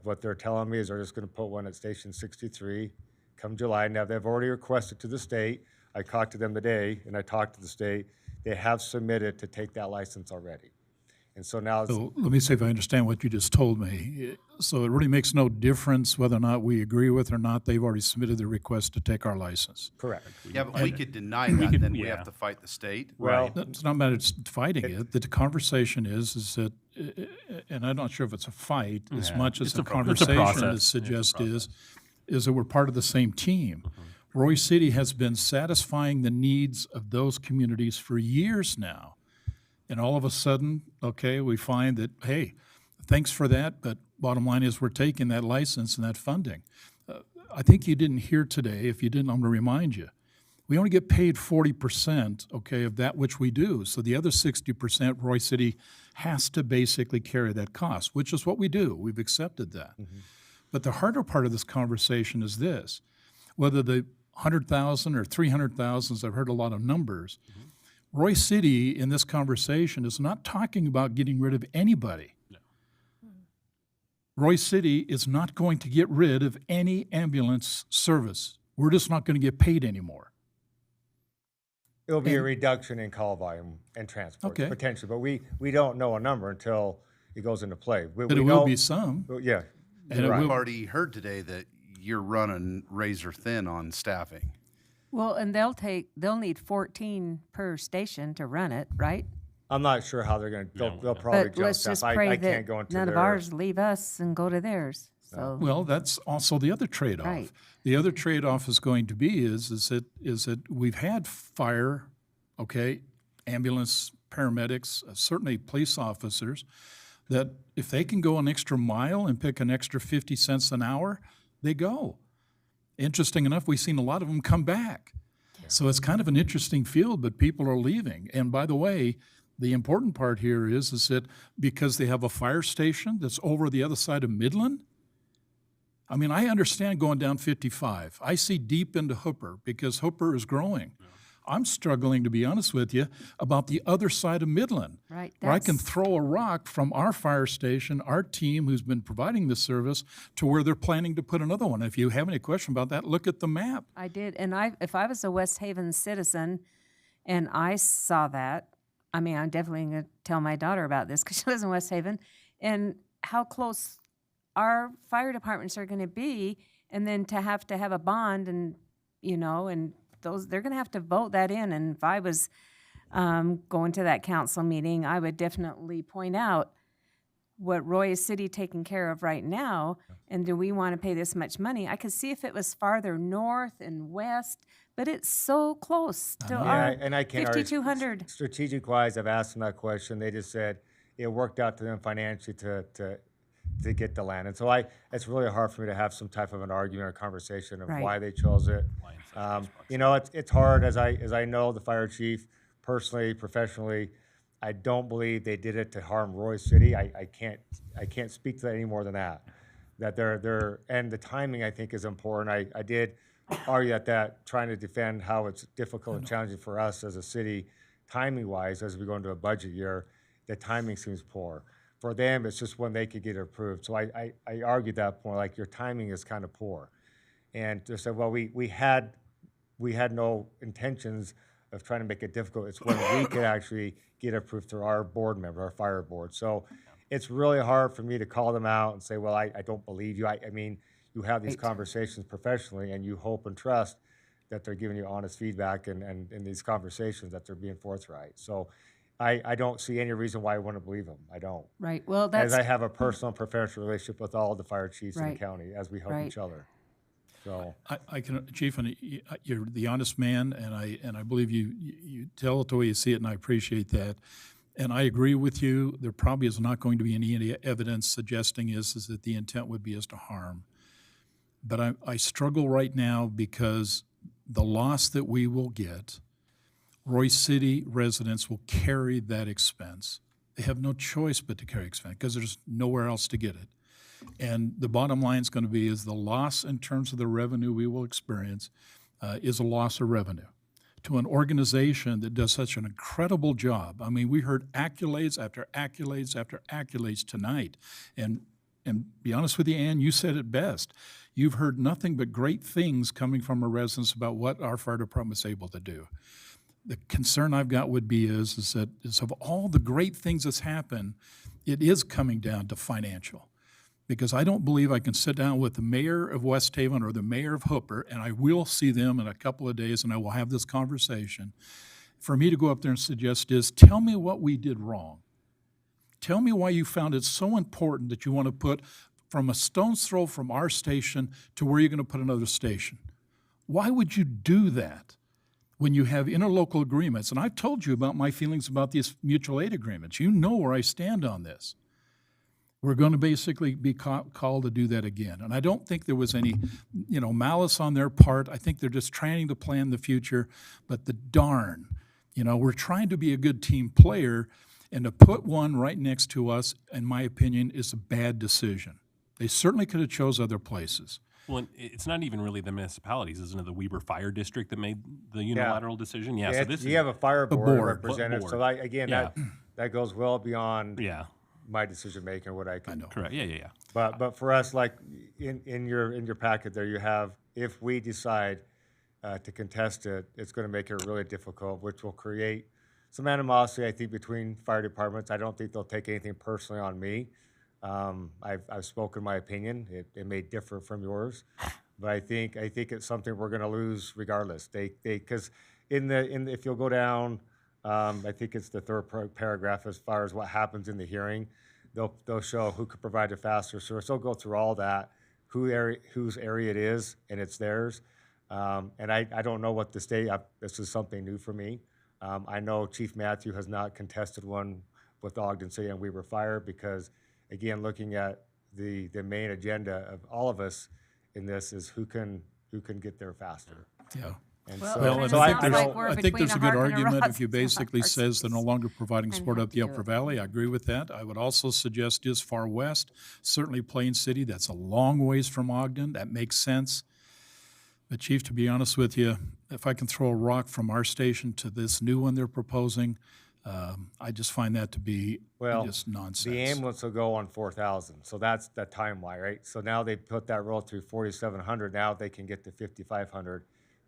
what they're telling me is they're just going to put one at Station 63 come July. Now, they've already requested to the state. I talked to them today, and I talked to the state. They have submitted to take that license already. And so now it's... So let me see if I understand what you just told me. So it really makes no difference whether or not we agree with or not. They've already submitted the request to take our license. Correct. Yeah, but we could deny that, and then we have to fight the state. Well, It's not a matter of fighting it. The conversation is that, and I'm not sure if it's a fight as much as a conversation that suggests is that we're part of the same team. Roy City has been satisfying the needs of those communities for years now. And all of a sudden, okay, we find that, hey, thanks for that, but bottom line is we're taking that license and that funding. I think you didn't hear today. If you didn't, I'm going to remind you. We only get paid 40%, okay, of that which we do. So the other 60%, Roy City has to basically carry that cost, which is what we do. We've accepted that. But the harder part of this conversation is this. Whether the 100,000 or 300,000, I've heard a lot of numbers, Roy City in this conversation is not talking about getting rid of anybody. No. Roy City is not going to get rid of any ambulance service. We're just not going to get paid anymore. It'll be a reduction in call volume and transport, Okay. potentially. But we don't know a number until it goes into play. But it will be some. Yeah. And you're it right. I've already heard today that you're running razor thin on staffing. Well, and they'll need 14 per station to run it, right? I'm not sure how they're going to, they'll probably But adjust let's stuff. just I pray can't go that into none of their- ours leave us and go to theirs, so. Well, that's also the other trade-off. Right. The other trade-off is going to be is that we've had fire, okay, ambulance, paramedics, certainly police officers, that if they can go an extra mile and pick an extra 50 cents an hour, they go. Interesting enough, we've seen a lot of them come back. So it's kind of an interesting field, but people are leaving. And by the way, the important part here is that because they have a fire station that's over the other side of Midland, I mean, I understand going down 55. I see deep into Hooper because Hooper is growing. I'm struggling, to be honest with you, about the other side of Midland. Right. Where I can that's- throw a rock from our fire station, our team who's been providing the service, to where they're planning to put another one. If you have any question about that, look at the map. I did, and if I was a West Haven citizen and I saw that, I mean, I'm definitely going to tell my daughter about this because she lives in West Haven, and how close our fire departments are going to be, and then to have a bond, and and those they're going to have to vote that in. And if I was going to that council meeting, I would definitely point out what Roy is City taking care of right now, and do we want to pay this much money? I could see if it was farther north and west, but it's so close to our and I can't argue. 5,200. Strategic wise, I've asked them that question. They just said it worked out to them financially to get the land. And so it's really hard for me to have some type of an argument or conversation of Right. why they chose it. It's hard, as I know the fire chief personally, professionally. I don't believe they did it to harm Roy City. I can't speak to that any more than that. That they're and the timing I think is important. I did argue that trying to defend how it's difficult and challenging for us as a city, timing wise, as we go into a budget year, the timing seems poor. For them, it's just when they could get it approved. So I argued that point, like your timing is kind of poor. And they said, well, we had no intentions of trying to make it difficult. It's when we could actually get approved through our board member, our fire board. So it's really hard for me to call them out and say, well, I don't believe you. I mean, you have these conversations professionally and you hope and trust that they're giving you honest feedback and in these conversations that they're being forthright. So I don't see any reason why I wouldn't believe them. I don't. Right, well, As that's, I have a personal preferential relationship with all the fire chiefs in the Right. county as we help Right. each other. So I can, Chief, and you're the honest man, and I believe you tell it the way you see it, and I appreciate that. And I agree with you. There probably is not going to be any evidence suggesting is that the intent would be as to harm. But I struggle right now because the loss that we will get, Royce City residents will carry that expense. They have no choice but to carry expense because there's nowhere else to get it. And the bottom line is going to be is the loss in terms of the revenue we will experience is a loss of revenue to an organization that does such an incredible job. I mean, we heard accolades after accolades after accolades tonight. And be honest with you, Ann, you said it best. You've heard nothing but great things coming from our residents about what our fire department's able to do. The concern I've got would be is of all the great things that's happened, it is coming down to financial. Because I don't believe I can sit down with the mayor of West Haven or the mayor of Hooper, and I will see them in a couple of days, and I will have this conversation. For me to go up there and suggest is, tell me what we did wrong. Tell me why you found it so important that you want to put from a stone's throw from our station to where you're going to put another station. Why would you do that when you have interlocal agreements? And I've told you about my feelings about these mutual aid agreements. You know where I stand on this. We're going to basically be called to do that again. And I don't think there was any, malice on their part. I think they're just trying to plan the future. But the darn, we're trying to be a good team player, and to put one right next to us, in my opinion, is a bad decision. They certainly could have chose other places. Well, it's not even really the municipalities, isn't it? The Weber Fire District that made the unilateral decision. Yeah. So this you have a fire board, representative. board. So that goes well beyond Yeah. my decision making or what I can. Correct. Yeah. But for us, like in your packet there, you have if we decide to contest it, it's going to make it really difficult, which will create some animosity, I think, between fire departments. I don't think they'll take anything personally on me. I've spoken my opinion. It may differ from yours, but I think it's something we're going to lose regardless. Because if you'll go down, I think it's the third paragraph as far as what happens in the hearing. They'll show who could provide a faster service. They'll go through all that, whose area it is, and it's theirs. And I don't know what the state. This is something new for me. I know Chief Matthew has not contested one with Ogden City and Weber Fire because, again, looking at the main agenda of all of us in this is who can get there faster. Yeah. And Well, and so I it think sounds there's, like we're I think between there's a a good hard and a argument rock if you between basically our says they're no longer providing and support how up to the do Upper it. Valley. I agree with that. I would also suggest is far west, certainly Plain City. That's a long ways from Ogden. That makes sense. But Chief, to be honest with you, if I can throw a rock from our station to this new one they're proposing, I just find that to be just nonsense. The ambulance will go on 4,000, so that's the timeline, right? So now they put that road through 4,700. Now they can get to 5,500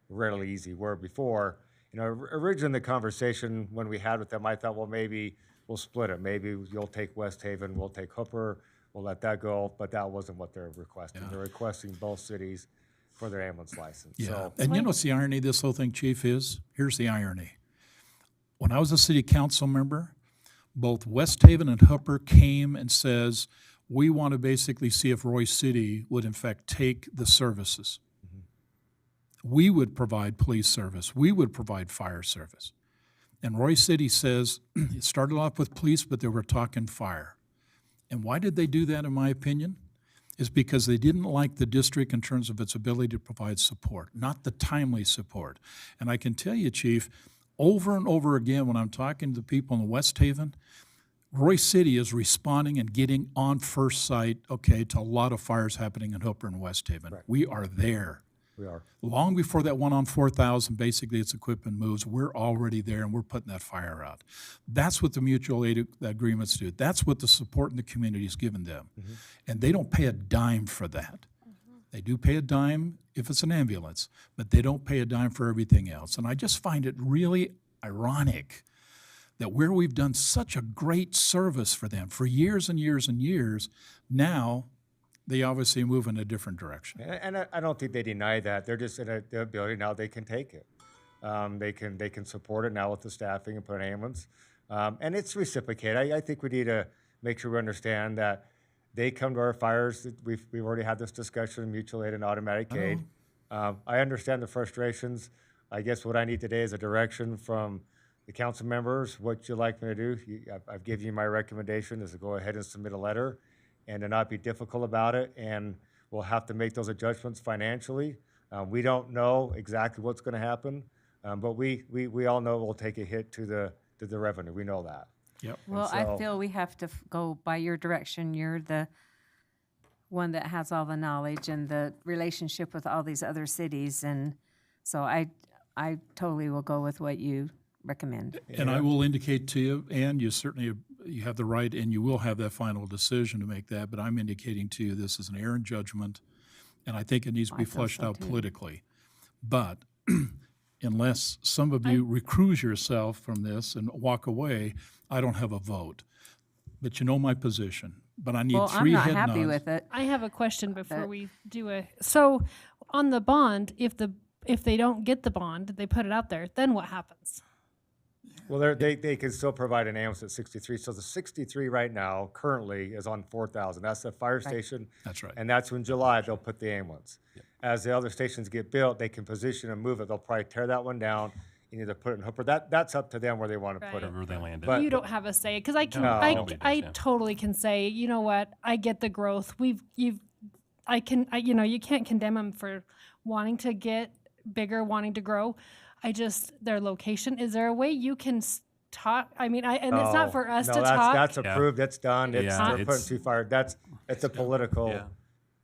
really easy. Where before, originally the conversation when we had with them, I thought, well, maybe we'll split it. Maybe you'll take West Haven, we'll take Hooper, we'll let that go. But that wasn't what they're requesting. They're requesting both cities for their ambulance license. Yeah, So, and you know what's the irony of this whole thing, Chief, is? Here's the irony. When I was a city council member, both West Haven and Hooper came and says, we want to basically see if Royce City would in fact take the services. We would provide police service. We would provide fire service. And Royce City says, it started off with police, but they were talking fire. And why did they do that, in my opinion? Is because they didn't like the district in terms of its ability to provide support, not the timely support. And I can tell you, Chief, over and over again when I'm talking to people in West Haven, Royce City is responding and getting on first sight, to a lot of fires happening in Hooper and West Haven. Right. We are there. we are. Long before that one on 4,000, basically its equipment moves, we're already there and we're putting that fire out. That's what the mutual aid agreements do. That's what the support in the community is giving them. Mm-hmm. And they don't pay a dime for that. They do pay a dime if it's an ambulance, but they don't pay a dime for everything else. And I just find it really ironic that where we've done such a great service for them for years and years and years, now they obviously move in a different direction. And I don't think they deny that. They're just in the ability now they can take it. They can support it now with the staffing and put an ambulance. And it's reciprocated. I think we need to make sure we understand that they come to our fires. We've already had this discussion, mutual aid and automatic aid. I understand the frustrations. I guess what I need today is a direction from the council members, what you'd like me to do. I've given you my recommendation is to go ahead and submit a letter and to not be difficult about it. And we'll have to make those adjustments financially. We don't know exactly what's going to happen, but we all know we'll take a hit to the revenue. We know that. Yep. Well, so- I feel we have to go by your direction. You're the one that has all the knowledge and the relationship with all these other cities, and so I totally will go with what you recommend. And I will indicate to you, and you certainly, you have the right, and you will have that final decision to make that, but I'm indicating to you this is an errant judgment, and I think it needs to be I feel flushed so out too. politically. But unless some of you recuse yourself from this and walk away, I don't have a vote. But you know my position. But I need Well, I'm three not head happy nods. with it. I have a question before But- we do so on the bond, if they don't get the bond, they put it out there, then what happens? Well, they can still provide an ambulance at 63. So the 63 right now currently is on 4,000. That's the fire station. That's right. And that's when July they'll put the ambulance. As the other stations get built, they can position and move it. They'll probably tear that one down and either put it in Hooper. That's up to them where they want to put it. Right. Wherever they land it. But- You don't have a say because I can. No. I Nobody does, I yeah. totally can say. You know what? I get the growth. You can't condemn them for wanting to get bigger, wanting to grow. Their location. Is there a way you can talk? I mean, it's not for us no, to that's, talk. That's approved. That's done. It's, Yeah, they're putting it's- too far. It's a political Yeah.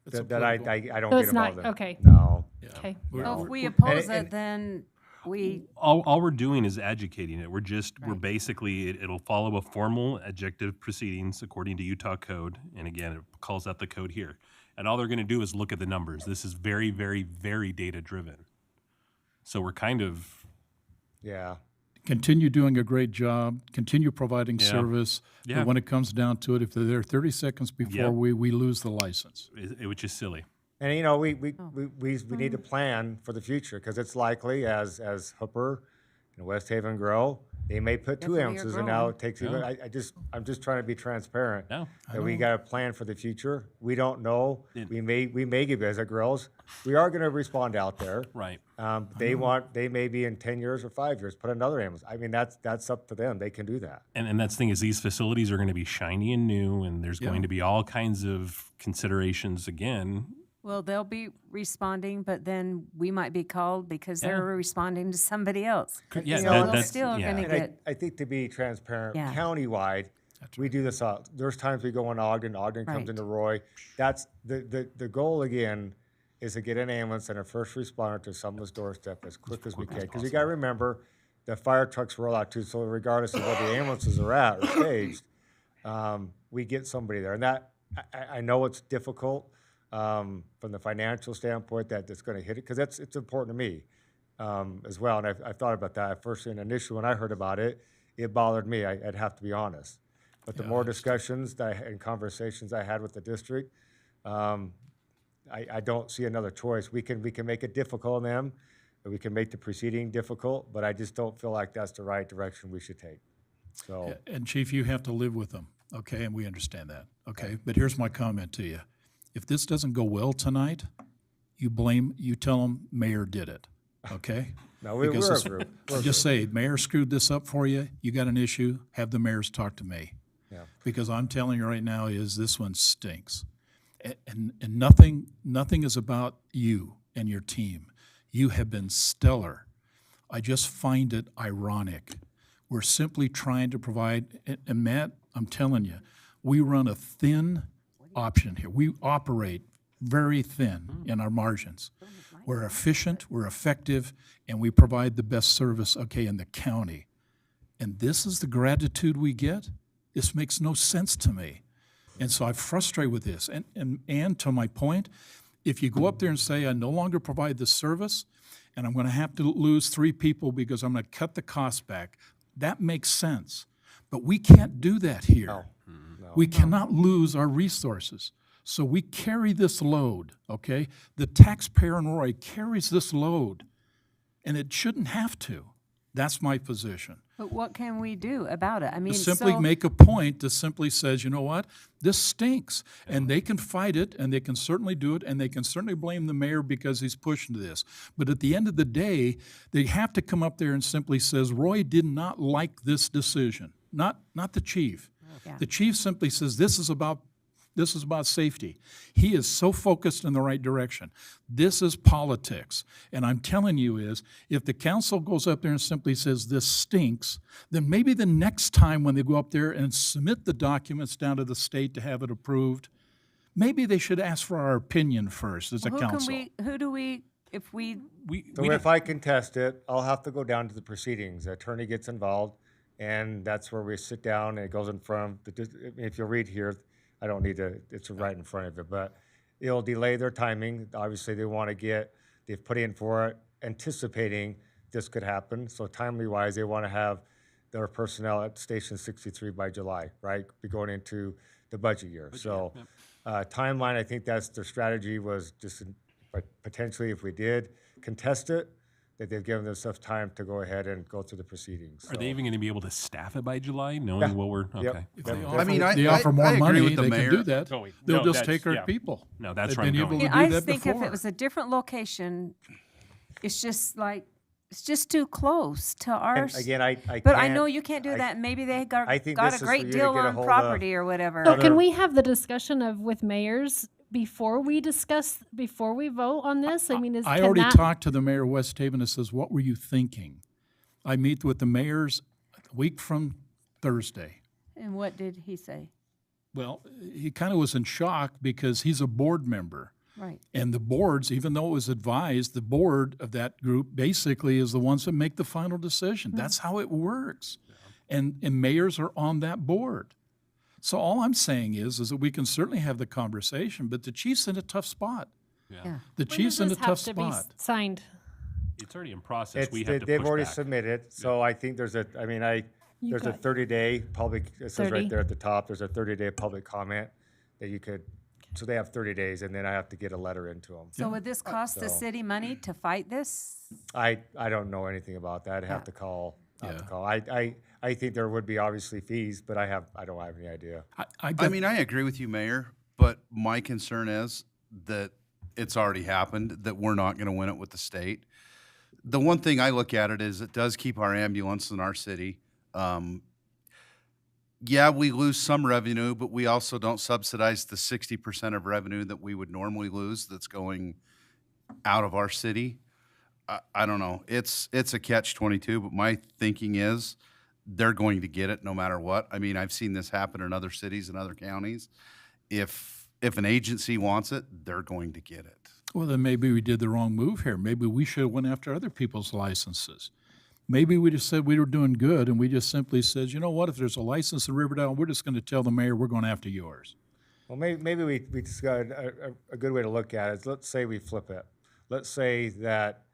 It's a that I political- don't So get it's not- involved in. okay. No. Okay. So if we And- oppose and- it, then we, All we're doing is educating it. We're Right. basically, it'll follow a formal adjective proceedings according to Utah code. And again, it calls out the code here. And all they're going to do is look at the numbers. This is very, very, very data driven. So we're kind of, Yeah. Continue doing a great job, continue providing Yeah. service. Yeah. But when it comes down to it, if they're there 30 seconds before Yep. we lose the license. which is silly. And you know, we need to plan for the future because it's likely as Hooper and West Haven grow, they may put That's two where you're ounces, and now growing. it takes. Yeah. I'm just trying to be transparent. No. That we got to plan for the future. We don't know. It- We may give as it grows. We are going to respond out there. Right. They may be in 10 years or 5 years. Put another ambulance. I mean, that's up to them. They can do that. And that's the thing is these facilities are going to be shiny and new, and there's Yeah. going to be all kinds of considerations again. well, they'll be responding, but then we might be called because Yeah. they're responding to somebody else. Yeah, So that- they're that's- still yeah. gonna And get, I think to be transparent, Yeah. countywide, we do this. There's times we go in Ogden comes Right. into Roy. That's the goal again is to get an ambulance and a first responder to someone's doorstep as quick as we can. Because you got to remember, the fire trucks roll out too. So regardless of where the ambulances are at or staged, we get somebody there. And that I know it's difficult from the financial standpoint that's going to hit it because it's important to me as well. And I've thought about that. First, initially when I heard about it, it bothered me. I'd have to be honest. But the more discussions and conversations I had with the district, I don't see another choice. We can make it difficult on them, and we can make the proceeding difficult, but I just don't feel like that's the right direction we should take. So, And Chief, you have to live with them, okay? And we understand that, okay? But here's my comment to you. If this doesn't go well tonight, you tell them mayor did it, okay? no, we're Because a this- group. We're a Just group. say, mayor screwed this up for you, you got an issue, have the mayors talk to me. Yeah. Because I'm telling you right now is this one stinks. And nothing is about you and your team. You have been stellar. I just find it ironic. We're simply trying to provide, and Matt, I'm telling you, we run a thin option here. We operate very thin in our margins. We're efficient, we're effective, and we provide the best service, okay, in the county. And this is the gratitude we get? This makes no sense to me. And so I'm frustrated with this. And to my point, if you go up there and say, I no longer provide this service, and I'm going to have to lose 3 people because I'm going to cut the cost back, that makes sense. But we can't do that here. We cannot lose our resources. So we carry this load, okay? The taxpayer in Roy carries this load, and it shouldn't have to. That's my position. But what can we do about it? I mean, To simply so, make a point that simply says, you know what, this stinks, and they can fight it, and they can certainly do it, and they can certainly blame the mayor because he's pushing this. But at the end of the day, they have to come up there and simply says, Roy did not like this decision, not the chief. Yeah. The chief simply says, this is about safety. He is so focused in the right direction. This is politics. And I'm telling you is, if the council goes up there and simply says this stinks, then maybe the next time when they go up there and submit the documents down to the state to have it approved, maybe they should ask for our opinion first as a council. So if I contest it, I'll have to go down to the proceedings. The attorney gets involved, and that's where we sit down, and it goes in front of if you'll read here, I don't need to, it's right in front of it, but it'll delay their timing. Obviously, they've put in for it, anticipating this could happen. So timely-wise, they want to have their personnel at Station 63 by July, right? Be going into the budget year. So timeline, I think that's their strategy was just potentially if we did contest it, that they've given themselves time to go ahead and go through the proceedings. Are they even going to be able to staff it by July, knowing what we're okay? Yep. If they I mean, they offer more agree money, with the they mayor. can do that. Oh, wait. They'll No, just that's- take our yeah. people. No, that's They've where I'm been able going. to Yeah, do I that think before. if it was a different location, it's just like, it's just too close to ours. And again, I But I can't- know you can't do that. Maybe they got I think a this is for great you to deal get a on hold of property or whatever. So can we have the discussion of with mayors before we vote on this? I mean, I can already that- talked to the mayor of West Haven and says, what were you thinking? I meet with the mayors a week from Thursday. And what did he say? Well, he kind of was in shock because he's a board member. Right. And the boards, even though it was advised, the board of that group basically is the ones that make the final decision. That's how it works. And mayors are on that board. So all I'm saying is that we can certainly have the conversation, but the chief's in a tough spot. Yeah. The When chief's does in a this have tough to be spot. signed? It's already in process. We It's, have to they've push already back. submitted, so I think there's a 30-day public, it says 30? right there at the top, there's a 30-day public comment that you could, so they have 30 days, and then I have to get a letter into them. So would this cost the So- city money to fight this? I don't know anything about that. I'd have to call. I think there would be obviously fees, but I don't have any idea. I mean, I agree with you, Mayor, but my concern is that it's already happened, that we're not going to win it with the state. The one thing I look at it is it does keep our ambulance in our city. Yeah, we lose some revenue, but we also don't subsidize the 60% of revenue that we would normally lose that's going out of our city. I don't know. It's a catch-22, but my thinking is they're going to get it no matter what. I mean, I've seen this happen in other cities and other counties. If an agency wants it, they're going to get it. Well, then maybe we did the wrong move here. Maybe we should have went after other people's licenses. Maybe we just said we were doing good, and we just simply said, you know what, if there's a license in Riverdale, we're just going to tell the mayor we're going after yours. Well, maybe we just got a good way to look at it is let's say we flip it. Let's say that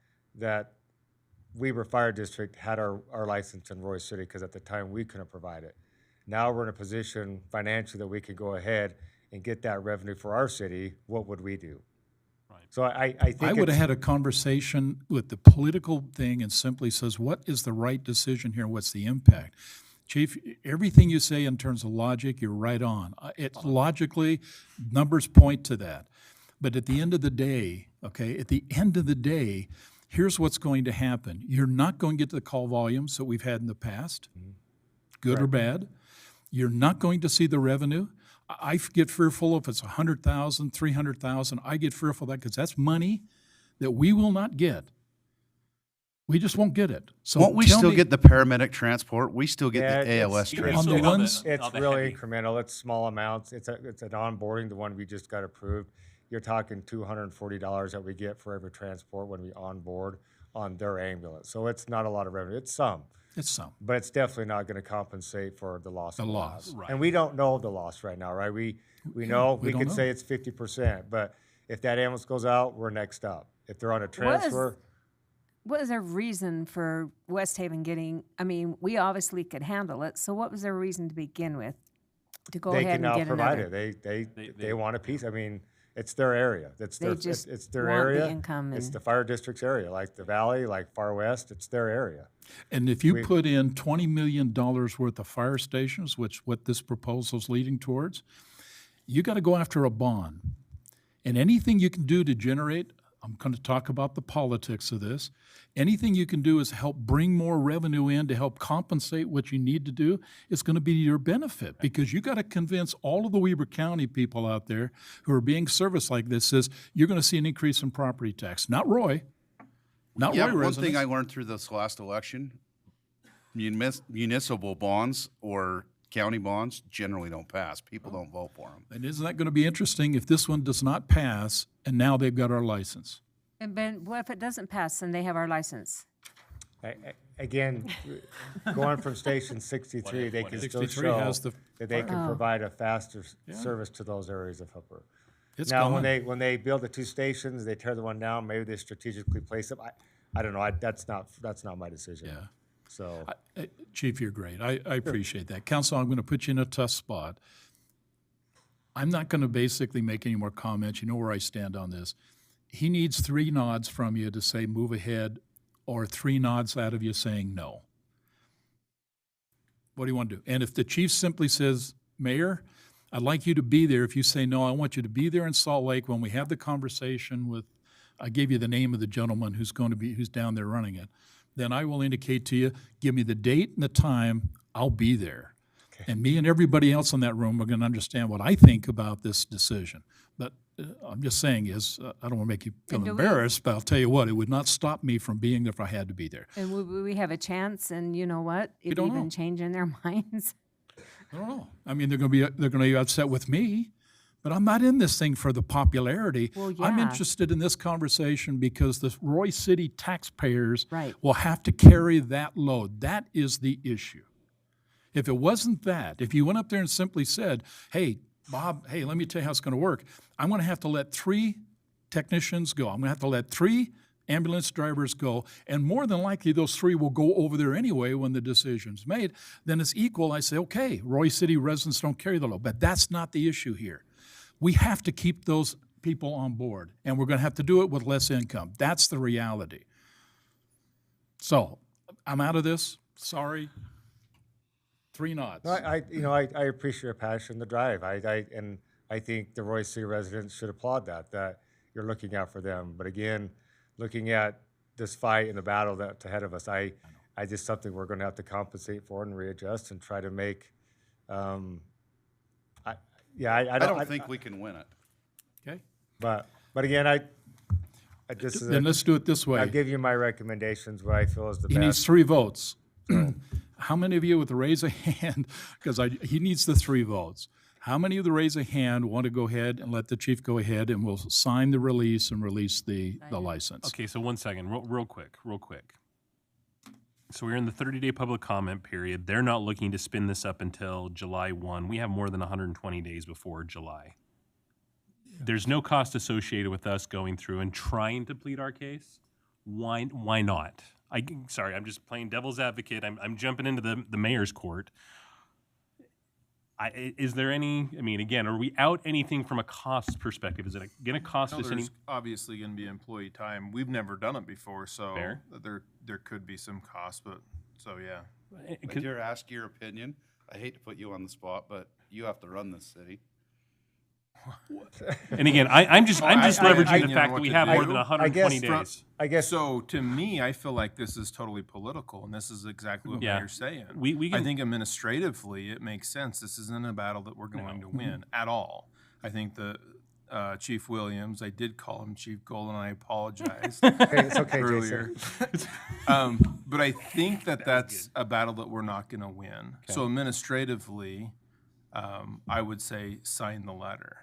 Weber Fire District had our license in Roy City because at the time we couldn't provide it. Now we're in a position financially that we could go ahead and get that revenue for our city. What would we do? So I think I would have had a conversation with the political thing and simply says, what is the right decision here? What's the impact? Chief, everything you say in terms of logic, you're right on. It's logically, numbers point to that. But at the end of the day, here's what's going to happen. You're not going to get the call volumes that we've had in the past, good or bad. You're not going to see the revenue. I get fearful if it's 100,000, 300,000. I get fearful of that because that's money that we will not get. We just won't get it. So Won't we tell still me- get the paramedic transport? We still get Yeah, the ALS it's- transport. On the ones- It's really incremental. It's small amounts. It's an onboarding, the one we just got approved. You're talking $240 that we get for every transport when we onboard on their ambulance. So it's not a lot of revenue. It's some. It's some. But it's definitely not going to compensate for the loss. The of loss. lives. Right. And we don't know the loss right now, right? We know, we we don't could know. say it's 50%, but if that ambulance goes out, we're next up. If they're on a transfer. What is their reason for West Haven getting, I mean, we obviously could handle it, so what was their reason to begin with? To go they ahead can and now get provide another. it. They want a piece. I mean, it's their area. It's They their, just it's their want the area. income It's and- the fire district's area, like the Valley, like Far West, it's their area. And if you put in $20 million worth of fire stations, which what this proposal's leading towards, you got to go after a bond. And anything you can do to generate, I'm going to talk about the politics of this, anything you can do is help bring more revenue in to help compensate what you need to do, it's going to be to your benefit, because you got to convince all of the Weber County people out there who are being serviced like this, says you're going to see an increase in property tax. Not Roy. Not Yeah, Roy but one residents. thing I learned through this last election, municipal bonds or county bonds generally don't pass. People don't vote for them. And isn't that going to be interesting if this one does not pass and now they've got our license? And Ben, what if it doesn't pass and they have our license? Again, going from Station 63, they can still 63 show has the that they can Oh. provide a faster Yeah. service to those areas of Hooper. It's Now, gone. when they build the two stations, they tear the one down, maybe they strategically place them. I don't know, that's not my decision. Yeah. So, Chief, you're great. I appreciate that. Council, I'm going to put you in a tough spot. I'm not going to basically make any more comments. You know where I stand on this. He needs 3 nods from you to say move ahead, or 3 nods out of you saying no. What do you want to do? And if the chief simply says, Mayor, I'd like you to be there. If you say no, I want you to be there in Salt Lake when we have the conversation with, I gave you the name of the gentleman who's down there running it. Then I will indicate to you, give me the date and the time, I'll be there. Okay. And me and everybody else in that room are going to understand what I think about this decision. But I'm just saying is, I don't want to make you feel And do we- embarrassed, but I'll tell you what, it would not stop me from being there if I had to be there. And would we have a chance, and you know what, if don't even know. changing their minds? I don't know. I mean, they're going to be upset with me, but I'm not in this thing for the popularity. Well, I'm yeah. interested in this conversation because the Roy City taxpayers Right. will have to carry that load. That is the issue. If it wasn't that, if you went up there and simply said, hey, Bob, hey, let me tell you how it's going to work. I'm going to have to let 3 technicians go. I'm going to have to let 3 ambulance drivers go, and more than likely those 3 will go over there anyway when the decision's made. Then it's equal. I say, okay, Roy City residents don't carry the load, but that's not the issue here. We have to keep those people on board, and we're going to have to do it with less income. That's the reality. So I'm out of this. Sorry. 3 nods. no, I appreciate your passion, the drive. I think the Roy City residents should applaud that you're looking out for them. But again, looking at this fight and the battle that's ahead of us, I just something we're going to have to compensate for and readjust and try to make. I don't think we can win it. Okay. But again, this is Then let's do it this way. I'll give you my recommendations, what I feel is the He best. needs 3 votes. How many of you with a raise of hand, because he needs the 3 votes. How many of the raise of hand want to go ahead and let the chief go ahead and we'll sign the release and release the license? Okay, so 1 second, real quick. So we're in the 30-day public comment period. They're not looking to spin this up until July 1. We have more than 120 days before July. There's no cost associated with us going through and trying to plead our case. Why not? Sorry, I'm just playing devil's advocate. I'm jumping into the mayor's court. Is there any, I mean, again, are we out anything from a cost perspective? Is it going to cost us any? There's obviously going to be employee time. We've never done it before, so Fair. there could be some cost, but so yeah. But you're asked your opinion. I hate to put you on the spot, but you have to run this city. And again, I'm just leveraging the fact that we have more than I 120 guess days. I guess so. To me, I feel like this is totally political, and this is exactly what Yeah. Mayor's saying. We I can- think administratively, it makes sense. This isn't a battle that we're going to win at all. I think the Chief Williams, I did call him Chief Gold, and I apologized it's okay, earlier. But I think that's a battle that we're not going to win. So administratively, I would say sign the letter.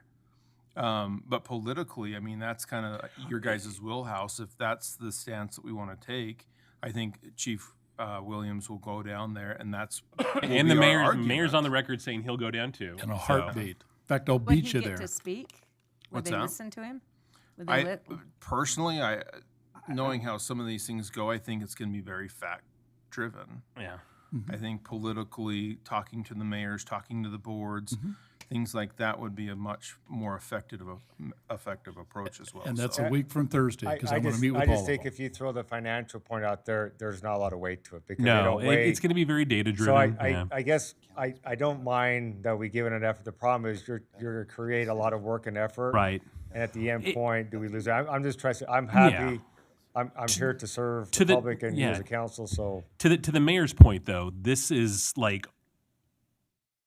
But politically, I mean, that's kind of your guys' wheelhouse. If that's the stance that we want to take, I think Chief Williams will go down there, and that's And the mayor's on the record saying he'll go down too. In a So- heartbeat. In fact, I'll Would beat he you get there. to speak? Would What's they that? listen to him? Would they I personally, knowing how some of these things go, I think it's going to be very fact driven. Yeah. I think politically, talking to the mayors, talking to the boards, things like that would be a much more effective approach as well. And that's So- a week from Thursday, because I I'm going to just, meet with I all just of think them. if you throw the financial point out there, there's not a lot of weight to it because they No, don't weigh. it's going to be very data driven. So yeah. I guess I don't mind that we give it an effort. The problem is you're going to create a lot of work and effort. Right. And at the end point, do we lose it? I'm just trying to say, I'm happy. Yeah. I'm here to serve To the the- public and you yeah. as a council, so. To the mayor's point, though, this is like,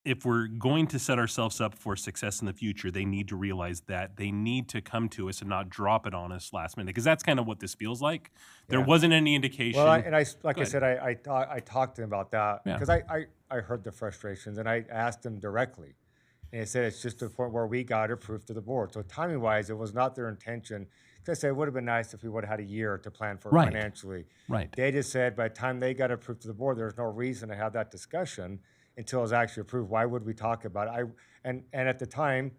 if we're going to set ourselves up for success in the future, they need to realize that they need to come to us and not drop it on us last minute, because that's kind of what this feels like. There Yeah. wasn't any indication. Well, like Go I ahead. said, I talked to him about that Yeah. because I heard the frustrations and I asked him directly. And he said it's just to the point where we got it approved to the board. So timing wise, it was not their intention. Because I said it would have been nice if we would have had a year to plan for it Right. financially. Right. They just said by the time they got approved to the board, there's no reason to have that discussion until it was actually approved. Why would we talk about it? And at the time,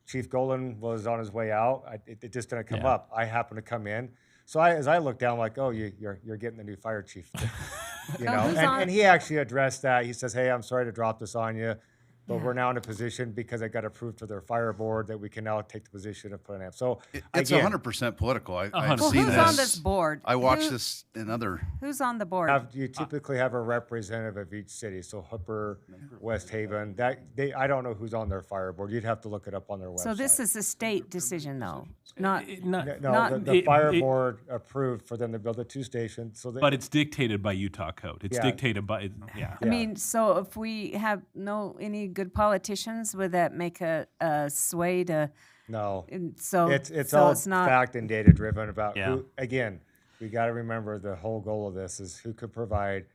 Chief Golan was on his way out. It just didn't come Yeah. up. I happened to come in. So as I looked down, I'm like, oh, you're getting the new fire chief. You know, who's on- and he actually addressed that. He says, hey, I'm sorry to drop this on you, but we're now in a position because it got approved to their fire board that we can now take the position of putting it. So It's again, 100% political. I've 100%. Well, seen who's this. on this board? I watched Who- this in other. Who's on the board? you typically have a representative of each city. So Hooper, West Haven, I don't know who's on their fire board. You'd have to look it up on their website. So this is a state decision, though, not, Not, No, not- the fire it- board approved for them to build the 2 stations. So but it's dictated by Utah code. It's Yeah. dictated by, yeah. I mean, so if we have any good politicians, would that make a sway to, no. and so, It's so all it's not, fact and data driven about Yeah. who, again, we got to remember the whole goal of this is who could provide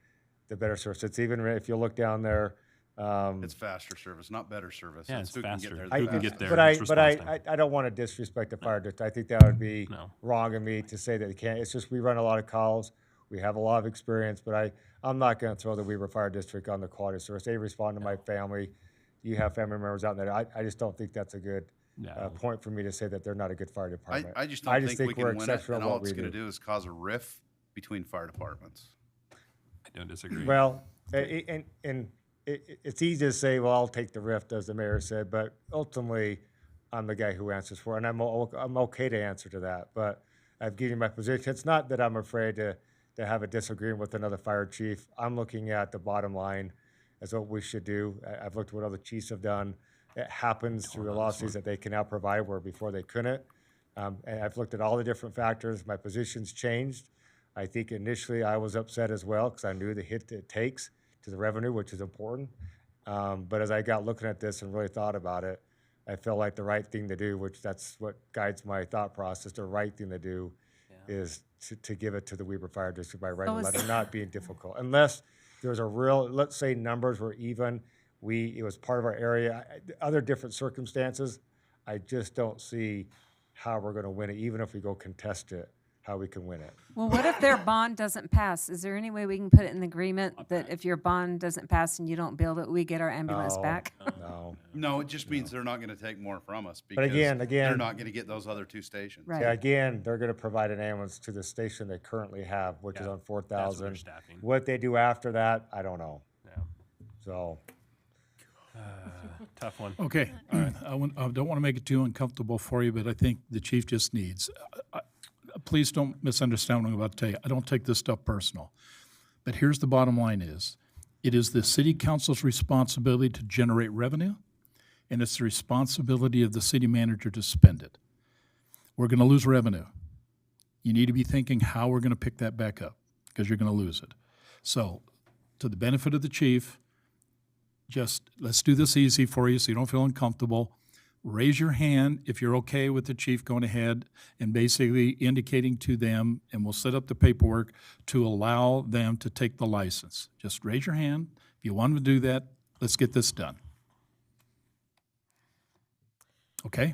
the better service. It's even, if you look down there, It's faster service, not better service. Yeah, It's it's who faster. can get Who there. the can get fastest. there. but It's response time. I don't want to disrespect the fire district. I think that would be No. wrong of me to say that they can't. It's just we run a lot of calls. We have a lot of experience, but I'm not going to throw the Weber Fire District on the quality of service. They respond to my family. You have family members out there. I just don't think that's a good point for me to say that they're not a good fire department. I just don't think we we're can win it, exceptional and at all what it's we going to do is cause a rift between fire departments. I don't disagree. Well, it's easy to say, well, I'll take the rift, as the mayor said, but ultimately, I'm the guy who answers for it, and I'm okay to answer to that, but I've given you my position. It's not that I'm afraid to have a disagreement with another fire chief. I'm looking at the bottom line as what we should do. I've looked at what other chiefs have done. It happens through the lawsuits that they can now provide where before they couldn't. And I've looked at all the different factors. My position's changed. I think initially I was upset as well because I knew the hit it takes to the revenue, which is important. But as I got looking at this and really thought about it, I felt like the right thing to do, which that's what guides my thought process, the right thing to do is to give it to the Weber Fire District by writing a letter, not being difficult. Unless there's a real, let's say numbers were even, it was part of our area, other different circumstances, I just don't see how we're gonna win it, even if we go contest it, how we can win it. well, what if their bond doesn't pass? Is there any way we can put it in the agreement that if your bond doesn't pass and you don't build it, we get our ambulance No, back? No. No, it just means they're not going to take more from us But because again, they're not going to get those other 2 stations. Right. Yeah, again, they're gonna provide an ambulance to the station they currently have, which is Yeah, on that's what they're 4,000. staffing. What they do after that, I don't know. Yeah. So, Tough one. Okay, all right. I don't want to make it too uncomfortable for you, but I think the chief just needs, please don't misunderstand what I'm about to tell you. I don't take this stuff personal. But here's the bottom line is, it is the city council's responsibility to generate revenue, and it's the responsibility of the city manager to spend it. We're going to lose revenue. You need to be thinking how we're going to pick that back up, because you're going to lose it. So, to the benefit of the chief, just let's do this easy for you so you don't feel uncomfortable. Raise your hand if you're okay with the chief going ahead and basically indicating to them, and we'll set up the paperwork to allow them to take the license. Just raise your hand. If you want to do that, let's get this done. Okay?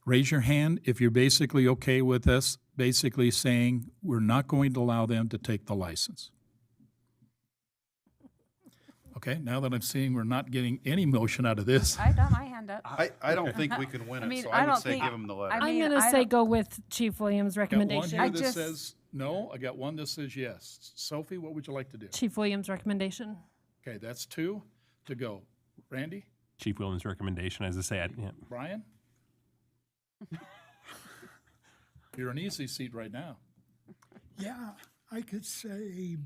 Raise your hand if you're basically okay with us basically saying we're not going to allow them to take the license. Okay, now that I'm seeing we're not getting any motion out of this. I got my hand up. I don't think we can win I it, mean, so I I would don't say think- give them the letter. I I'm mean, gonna I say don't- go with Chief Williams' Got one recommendation. here that says No, I got one that says yes. Sophie, what would you like to do? Chief Williams' recommendation. Okay, that's 2 to go. Randy? Chief Williams' recommendation, as I say, yeah. Brian? You're an easy seat right now. Yeah, I could say,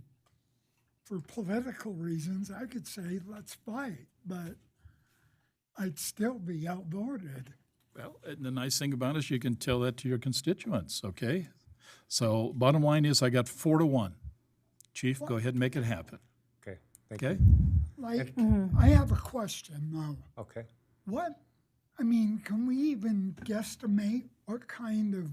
for political reasons, I could say, let's fight, but I'd still be outvoted. Well, and the nice thing about it is you can tell that to your constituents, okay? So bottom line is I got 4-1. Chief, go ahead and make it happen. Okay, thank Okay? Like, I have a question though. Okay. What, I mean, can we even guesstimate what kind of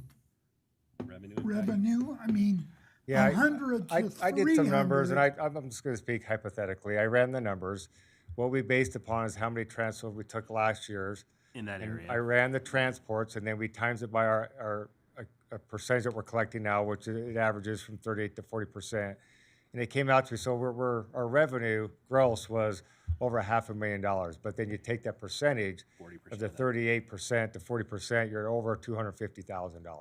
revenue? I mean, Yeah, 100 to 300. I did some numbers, and I'm just going to speak hypothetically. I ran the numbers. What we based upon is how many transports we took last year's. In that And area. I ran the transports, and then we times it by a percentage that we're collecting now, which it averages from 38 to 40%. And it came out to, so our revenue gross was over $500,000. But then you take that percentage of the 38% to 40%, you're over $250,000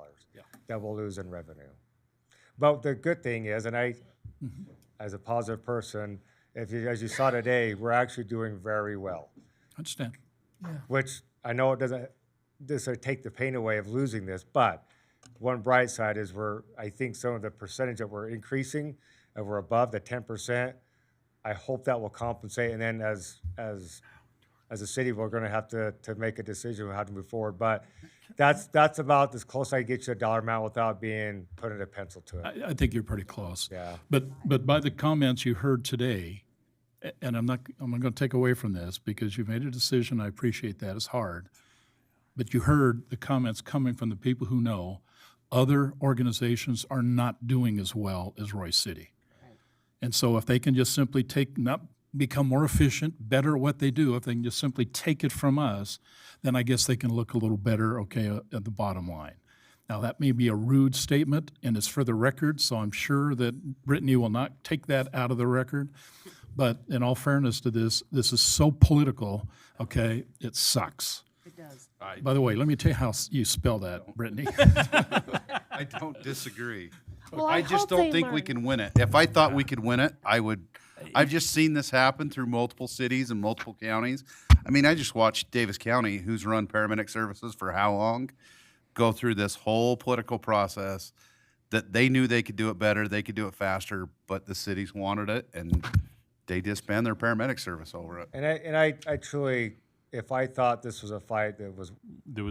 that we'll lose in revenue. But the good thing is, and I, as a positive person, as you saw today, we're actually doing very well. Understand. Which I know it doesn't take the pain away of losing this, but one bright side is I think some of the percentage that we're increasing, and we're above the 10%, I hope that will compensate. And then as a city, we're going to have to make a decision on how to move forward. But that's about as close I get you a dollar amount without being putting a pencil to it. I think you're pretty close. Yeah. But by the comments you heard today, and I'm not going to take away from this because you've made a decision. I appreciate that. It's hard. But you heard the comments coming from the people who know other organizations are not doing as well as Royce City. And so if they can just simply not become more efficient, better at what they do, if they can just simply take it from us, then I guess they can look a little better, okay, at the bottom line. Now, that may be a rude statement, and it's for the record, so I'm sure that Brittany will not take that out of the record. But in all fairness to this is so political, okay, it sucks. It does. By the way, let me tell you how you spell that, Brittany. I don't disagree. Well, I I just hope don't they think we learn. can win it. If I thought we could win it, I would. I've just seen this happen through multiple cities and multiple counties. I mean, I just watched Davis County, who's run paramedic services for how long, go through this whole political process that they knew they could do it better, they could do it faster, but the cities wanted it, and they disband their paramedic service over it. And I truly, if I thought this was a fight that was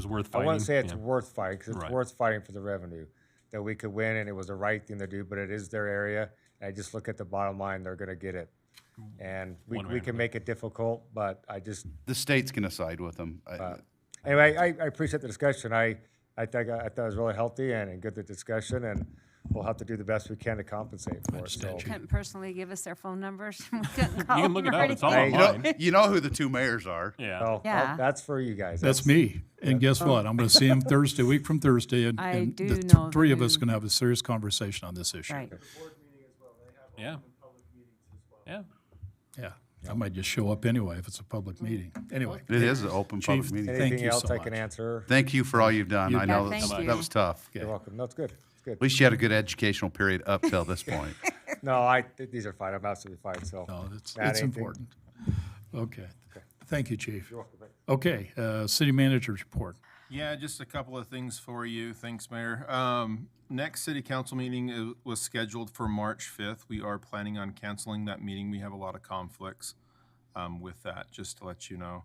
worth I fighting. wouldn't say it's yeah. worth fighting because it's Right. worth fighting for the revenue that we could win, and it was the right thing to do. But it is their area. And I just look at the bottom line; they're going to get it, and One way we or can make it difficult. But I just The state's going to side with them. anyway, I appreciate the discussion. I thought it was really healthy and good the discussion, and we'll have to do the best we can to compensate for it. So. Couldn't personally give us their phone numbers. We couldn't call You can them look it or up. It's all anything. online. You know who the two mayors are. Yeah. So, Yeah. that's for you guys. That's me. And guess what? I'm going to see him Thursday, a week from Thursday, and, I and do the know three of us who- going to have a serious conversation on this issue. Right. Yeah. Yeah. Yeah. I might just show up anyway if it's a public meeting. Anyway. It is an open public Chief, meeting. thank Anything you else so I can much. answer? Thank you for all you've done. I know thank you. that was tough. You're welcome. No, it's good. It's good. At least you had a good educational period up till this point. No, these are fine. I'm absolutely fine. So. No, it's Matt, anything? important. Okay. Thank you, Chief. You're welcome. Okay, city manager's report. Yeah, just a couple of things for you. Thanks, Mayor. Next city council meeting was scheduled for March 5th. We are planning on canceling that meeting. We have a lot of conflicts with that, just to let you know.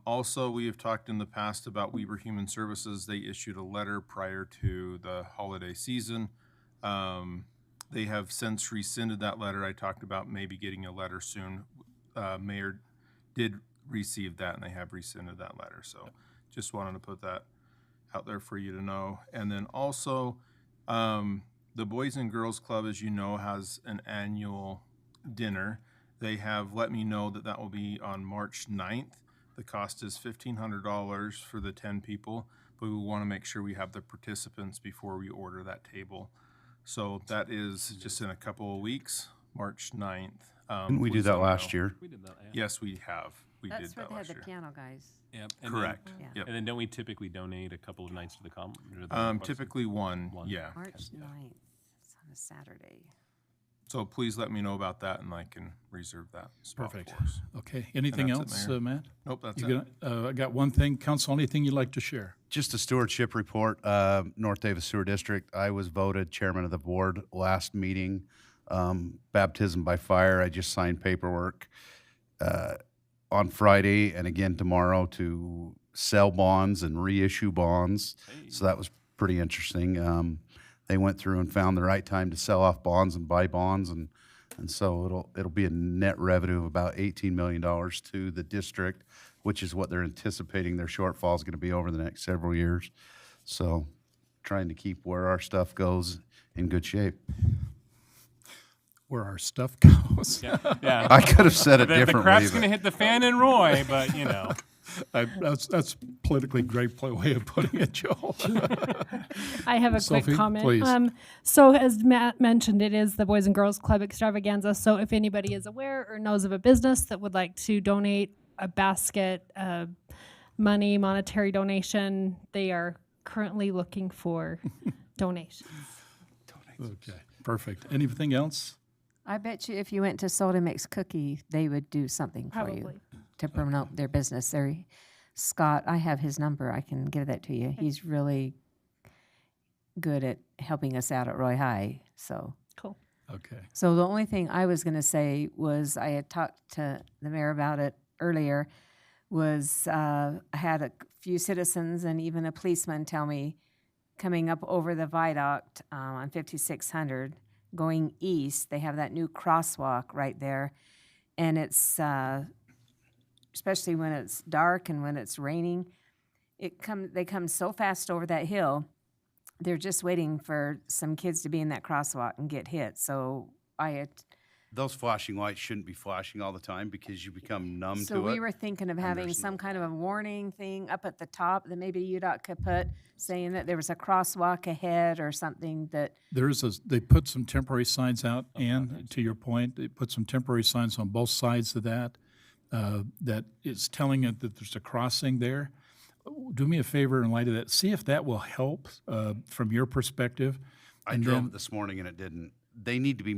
Also, we have talked in the past about Weber Human Services. They issued a letter prior to the holiday season. They have since rescinded that letter. I talked about maybe getting a letter soon. Mayor did receive that, and they have rescinded that letter. So just wanted to put that out there for you to know. And then also, the Boys and Girls Club, as you know, has an annual dinner. They have let me know that that will be on March 9th. The cost is $1,500 for the 10 people, but we want to make sure we have the participants before we order that table. So that is just in a couple of weeks, March 9th. Didn't we do please that let me last know. year? We did that. Yeah. Yes, we have. We That's did where that they had last the year. piano guys. Yep. Correct. Yeah. Yep. And then don't we typically donate a couple of nights to the or the Typically one, yeah. March 9th. a Saturday. So please let me know about that, and I can reserve that spot Perfect. for us. Okay, anything And that's else, it, Mayor. Matt? Nope, that's You it. I got one thing. Council, anything you'd like to share? Just a stewardship report, North Davis Sewer District. I was voted chairman of the board last meeting. Baptism by fire. I just signed paperwork on Friday and again tomorrow to sell bonds and reissue bonds. So that was pretty interesting. They went through and found the right time to sell off bonds and buy bonds, and so it'll be a net revenue of about $18 million to the district, which is what they're anticipating their shortfall is going to be over the next several years. So trying to keep where our stuff goes in good shape. Where our stuff goes. Yeah. I could have said it The differently. crap's but- going to hit the fan in Roy, but you know. That's politically great way of putting it, Joe. I have a Sophie, quick comment. please. So as Matt mentioned, it is the Boys and Girls Club extravaganza. So if anybody is aware or knows of a business that would like to donate a basket of monetary donation, they are currently looking for donations. Okay, perfect. Anything else? I bet you if you went to Soda Mix Cookie, they would do something for you Probably. to promote their business. Scott, I have his number. I can give that to you. He's really good at helping us out at Roy High. So Cool. Okay. So the only thing I was going to say was I had talked to the mayor about it earlier. Was I had a few citizens and even a policeman tell me coming up over the viaduct on 5600 going east, they have that new crosswalk right there, and it's especially when it's dark and when it's raining, they come so fast over that hill. They're just waiting for some kids to be in that crosswalk and get hit. So Those flashing lights shouldn't be flashing all the time because you become numb so to we it. were thinking of having some kind of a warning thing up at the top that maybe UDOT could put, saying that there was a crosswalk ahead or something that. They put some temporary signs out, and to your point, they put some temporary signs on both sides of that, that is telling it that there's a crossing there. Do me a favor in light of that, see if that will help from your perspective. I drove it this morning and it didn't. They need to be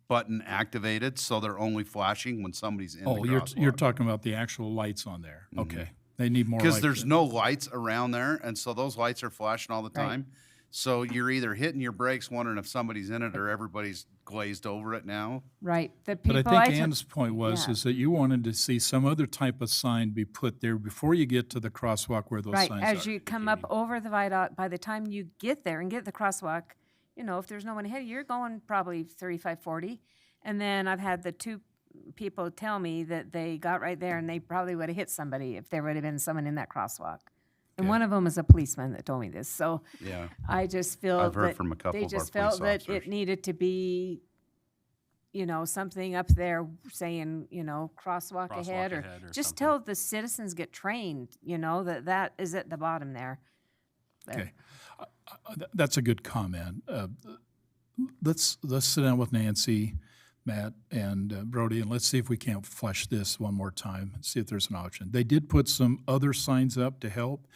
button activated, so they're only flashing when somebody's in the crosswalk. You're talking about the actual lights on there. Okay. They need more Because light. there's no lights around there, and so those lights are flashing all the Right. time. So you're either hitting your brakes wondering if somebody's in it or everybody's glazed over it now. Right. The But people I think Ann's point was yeah. is that you wanted to see some other type of sign be put there before you get to the crosswalk where those Right, signs as are. you come up over the viaduct, by the time you get there and get the crosswalk, if there's no one ahead of you, you're going probably 35, 40. And then I've had the two people tell me that they got right there and they probably would have hit somebody if there would have been someone in that crosswalk. And one of them is a policeman that told me this. So Yeah. I just feel I've heard that from a couple they of our just felt police that officers. it needed to be, something up there saying, crosswalk ahead, or just tell the citizens get trained, that is at the bottom there. But- Okay. That's a good comment. Let's sit down with Nancy, Matt, and Brody, and let's see if we can't flesh this one more time and see if there's an option. They did put some other signs up to help,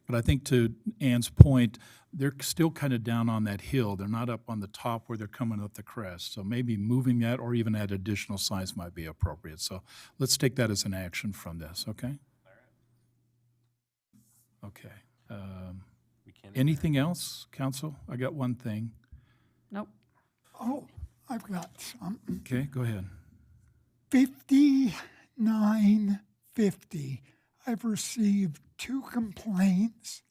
but I think to Ann's point, they're still kind of down on that hill. They're not up on the top where they're coming up the crest. So maybe moving that or even add additional signs might be appropriate. So let's take that as an action from this, okay? Okay. Anything else, council? I got one thing. Nope. Oh, I've got something. Okay, go ahead. 5950. I've received 2 complaints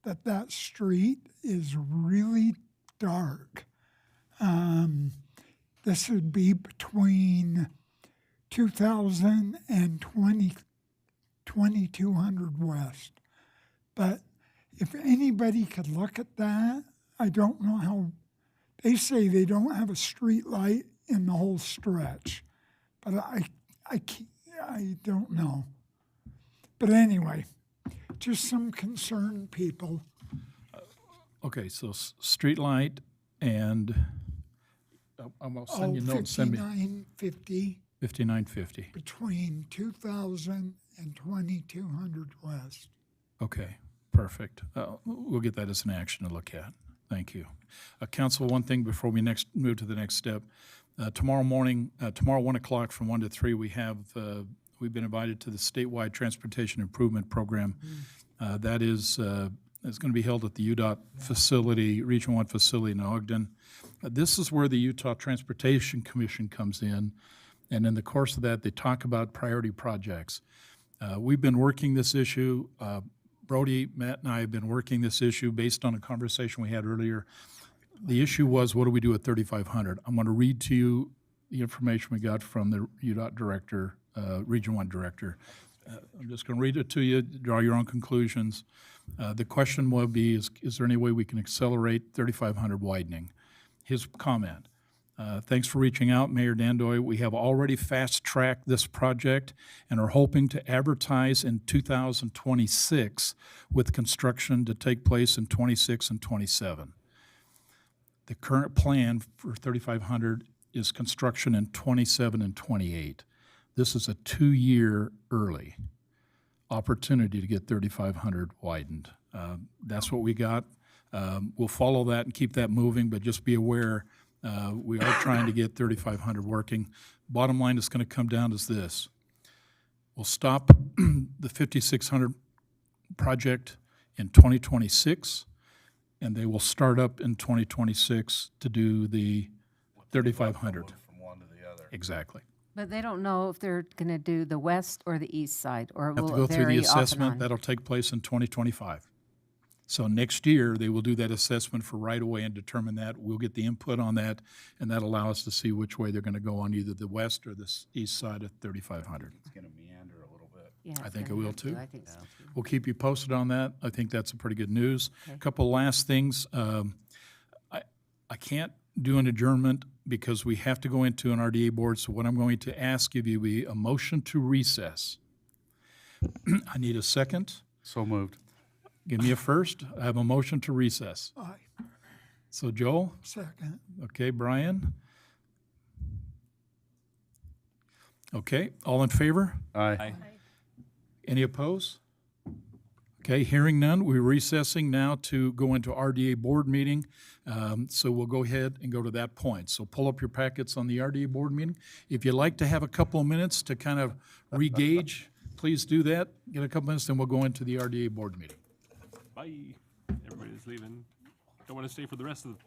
that street is really dark. This would be between 2000 and 2200 West. But if anybody could look at that, I don't know how. They say they don't have a street light in the whole stretch, but I don't know. But anyway, just some concerned people. Okay, so street light and I'm gonna send you notes. Send me 5950 5950. between 2000 and 2200 West. Okay, perfect. We'll get that as an action to look at. Thank you. Council, one thing before we next move to the next step. Tomorrow morning, tomorrow 1 o'clock from 1 to 3, we've been invited to the statewide transportation improvement program. That is going to be held at the UDOT facility, Region 1 facility in Ogden. This is where the Utah Transportation Commission comes in, and in the course of that, they talk about priority projects. We've been working this issue. Brody, Matt, and I have been working this issue based on a conversation we had earlier. The issue was, what do we do at 3,500? I'm going to read to you the information we got from the UDOT director, Region 1 director. I'm just going to read it to you, draw your own conclusions. The question will be, is there any way we can accelerate 3,500 widening? His comment, thanks for reaching out, Mayor Dandoy. We have already fast-tracked this project and are hoping to advertise in 2026 with construction to take place in 26 and 27. The current plan for 3,500 is construction in 27 and 28. This is a 2-year early opportunity to get 3,500 widened. That's what we got. We'll follow that and keep that moving, but just be aware we are trying to get 3,500 working. Bottom line is going to come down to this. We'll stop the 5,600 project in 2026, and they will start up in 2026 to do the 3,500. From one to the other. Exactly. But they don't know if they're going to do the west or the east side, or Have to will go it through the vary off and assessment. on? That'll take place in 2025. So next year, they will do that assessment for right-of-way and determine that. We'll get the input on that, and that'll allow us to see which way they're going to go on either the west or the east side of 3,500. It's going to meander a little bit. Yeah, I it's think it gonna will have to. too. I think so too. We'll keep you posted on that. I think that's a pretty good news. Okay. A couple last things. I can't do an adjournment because we have to go into an RDA board, so what I'm going to ask of you be a motion to recess. I need a second. So moved. Give me a first. I have a motion to recess. Aye. So Joel? Second. Okay, Brian? Okay, all in favor? Aye. Any opposed? Okay, hearing none, we're recessing now to go into RDA board meeting. So we'll go ahead and go to that point. So pull up your packets on the RDA board meeting. If you'd like to have a couple of minutes to kind of re-gauge, please do that. Get a couple minutes, then we'll go into the RDA board meeting. Bye. Everybody's leaving. Don't want to stay for the rest of the.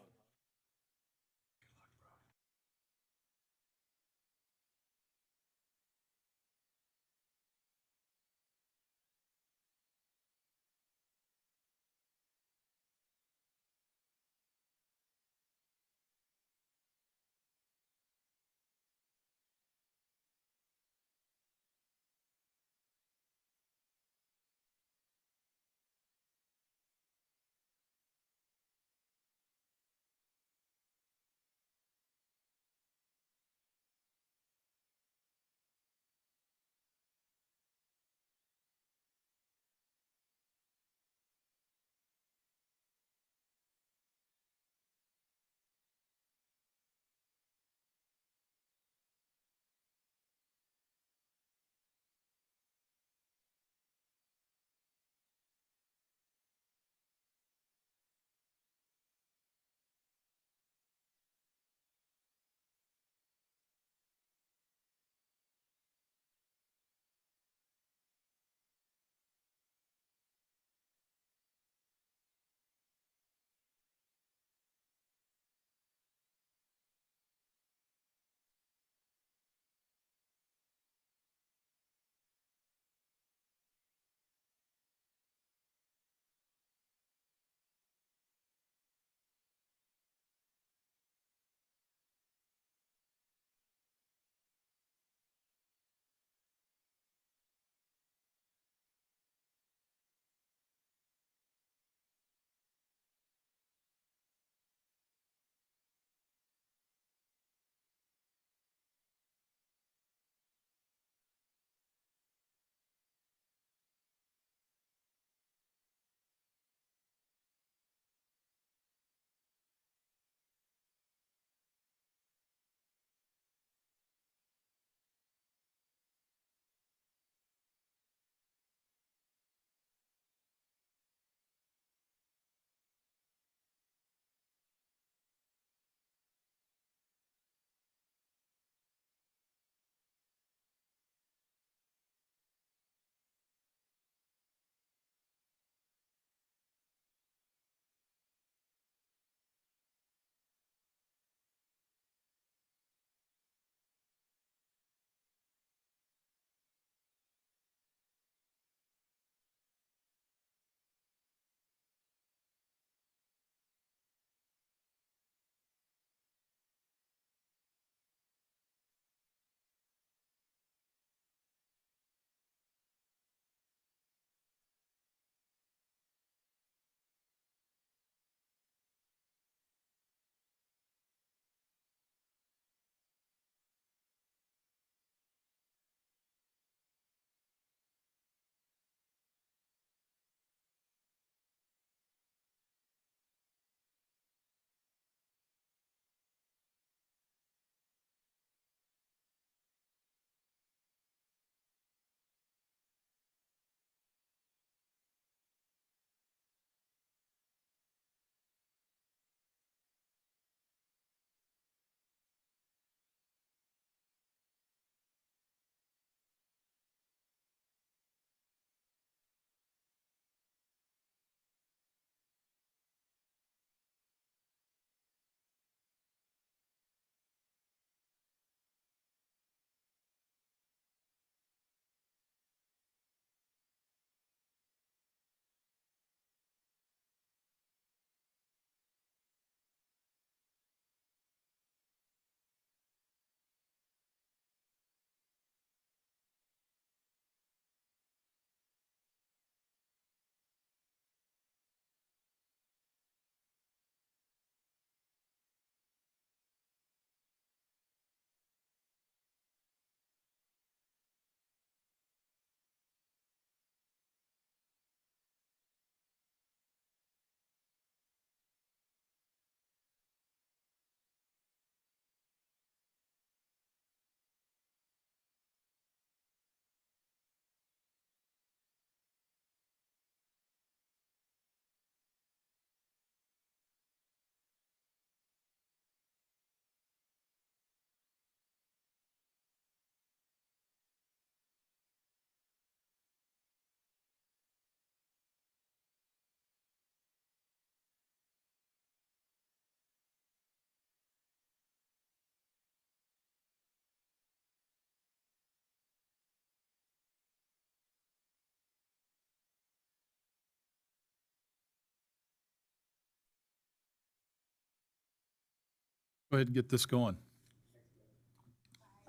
Go ahead and get this going.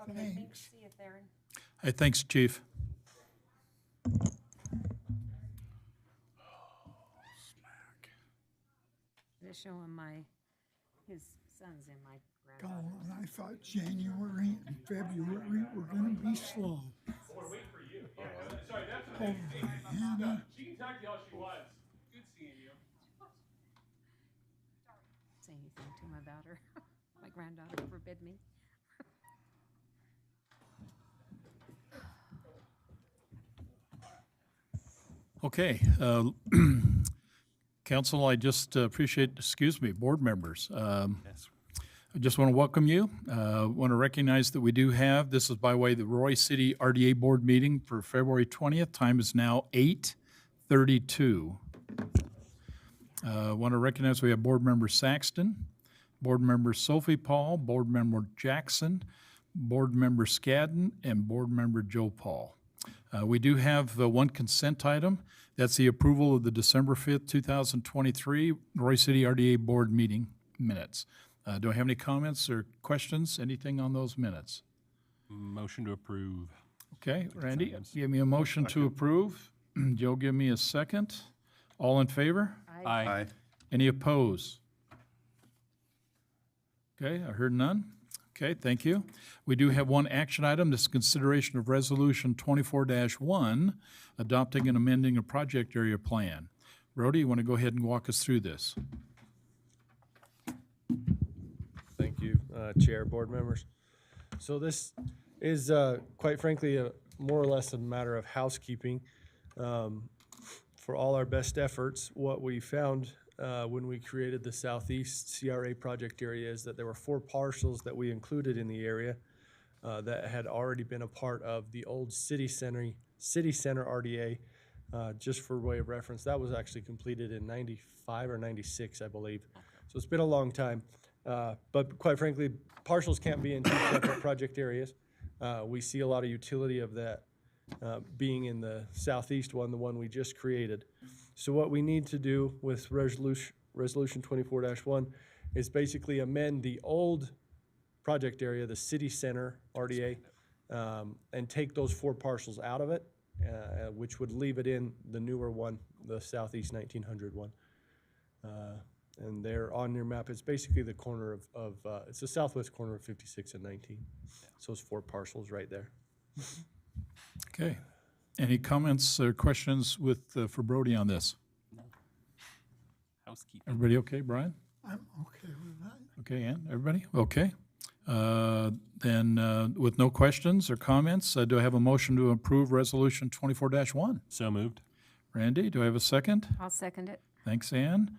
Okay, thanks. See you, Theron. Hey, thanks, Chief. They're showing his son's in my God, granddaughter's. and I thought January and February were gonna be slow. We're waiting for you. Sorry, Hannah, She can talk to you all she wants. Good seeing you. Say anything to him about her. My granddaughter forbid me. Okay, council, I just appreciate, board members. I just want to welcome you. Want to recognize that we do have, this is by way of the Roy City RDA Board meeting for February 20th. Time is now 8:32. Want to recognize we have Board Member Saxton, Board Member Sophie Paul, Board Member Jackson, Board Member Scadden, and Board Member Joe Paul. We do have one consent item. That's the approval of the December 5th, 2023 Roy City RDA Board meeting minutes. Do I have any comments or questions? Anything on those minutes? Motion to approve. Okay, Randy, give me a motion to approve. Joe, give me a second. All in favor? Aye. Any opposed? Okay, I heard none. Okay, thank you. We do have one action item. This is consideration of Resolution 24-1, adopting and amending a project area plan. Brody, you want to go ahead and walk us through this? Thank you, Chair, board members. So this is, quite frankly, more or less a matter of housekeeping. For all our best efforts, what we found when we created the Southeast CRA project area is that there were 4 parcels that we included in the area that had already been a part of the old city center RDA. Just for way of reference, that was actually completed in 95 or 96, I believe. So it's been a long time. But quite frankly, parcels can't be in 2 separate project areas. We see a lot of utility of that being in the southeast one, the one we just created. So what we need to do with Resolution 24-1 is basically amend the old project area, the city center RDA, and take those 4 parcels out of it, which would leave it in the newer one, the Southeast 1900 one. And they're on your map. It's basically the corner of it's the southwest corner of 56 and 19. So it's 4 parcels right there. Okay. Any comments or questions for Brody on this? Housekeeping. Everybody okay, Brian? I'm okay with that. Okay, Ann, everybody? Okay. Then with no questions or comments, do I have a motion to approve Resolution 24-1? So moved. Randy, do I have a second? I'll second it. Thanks, Ann.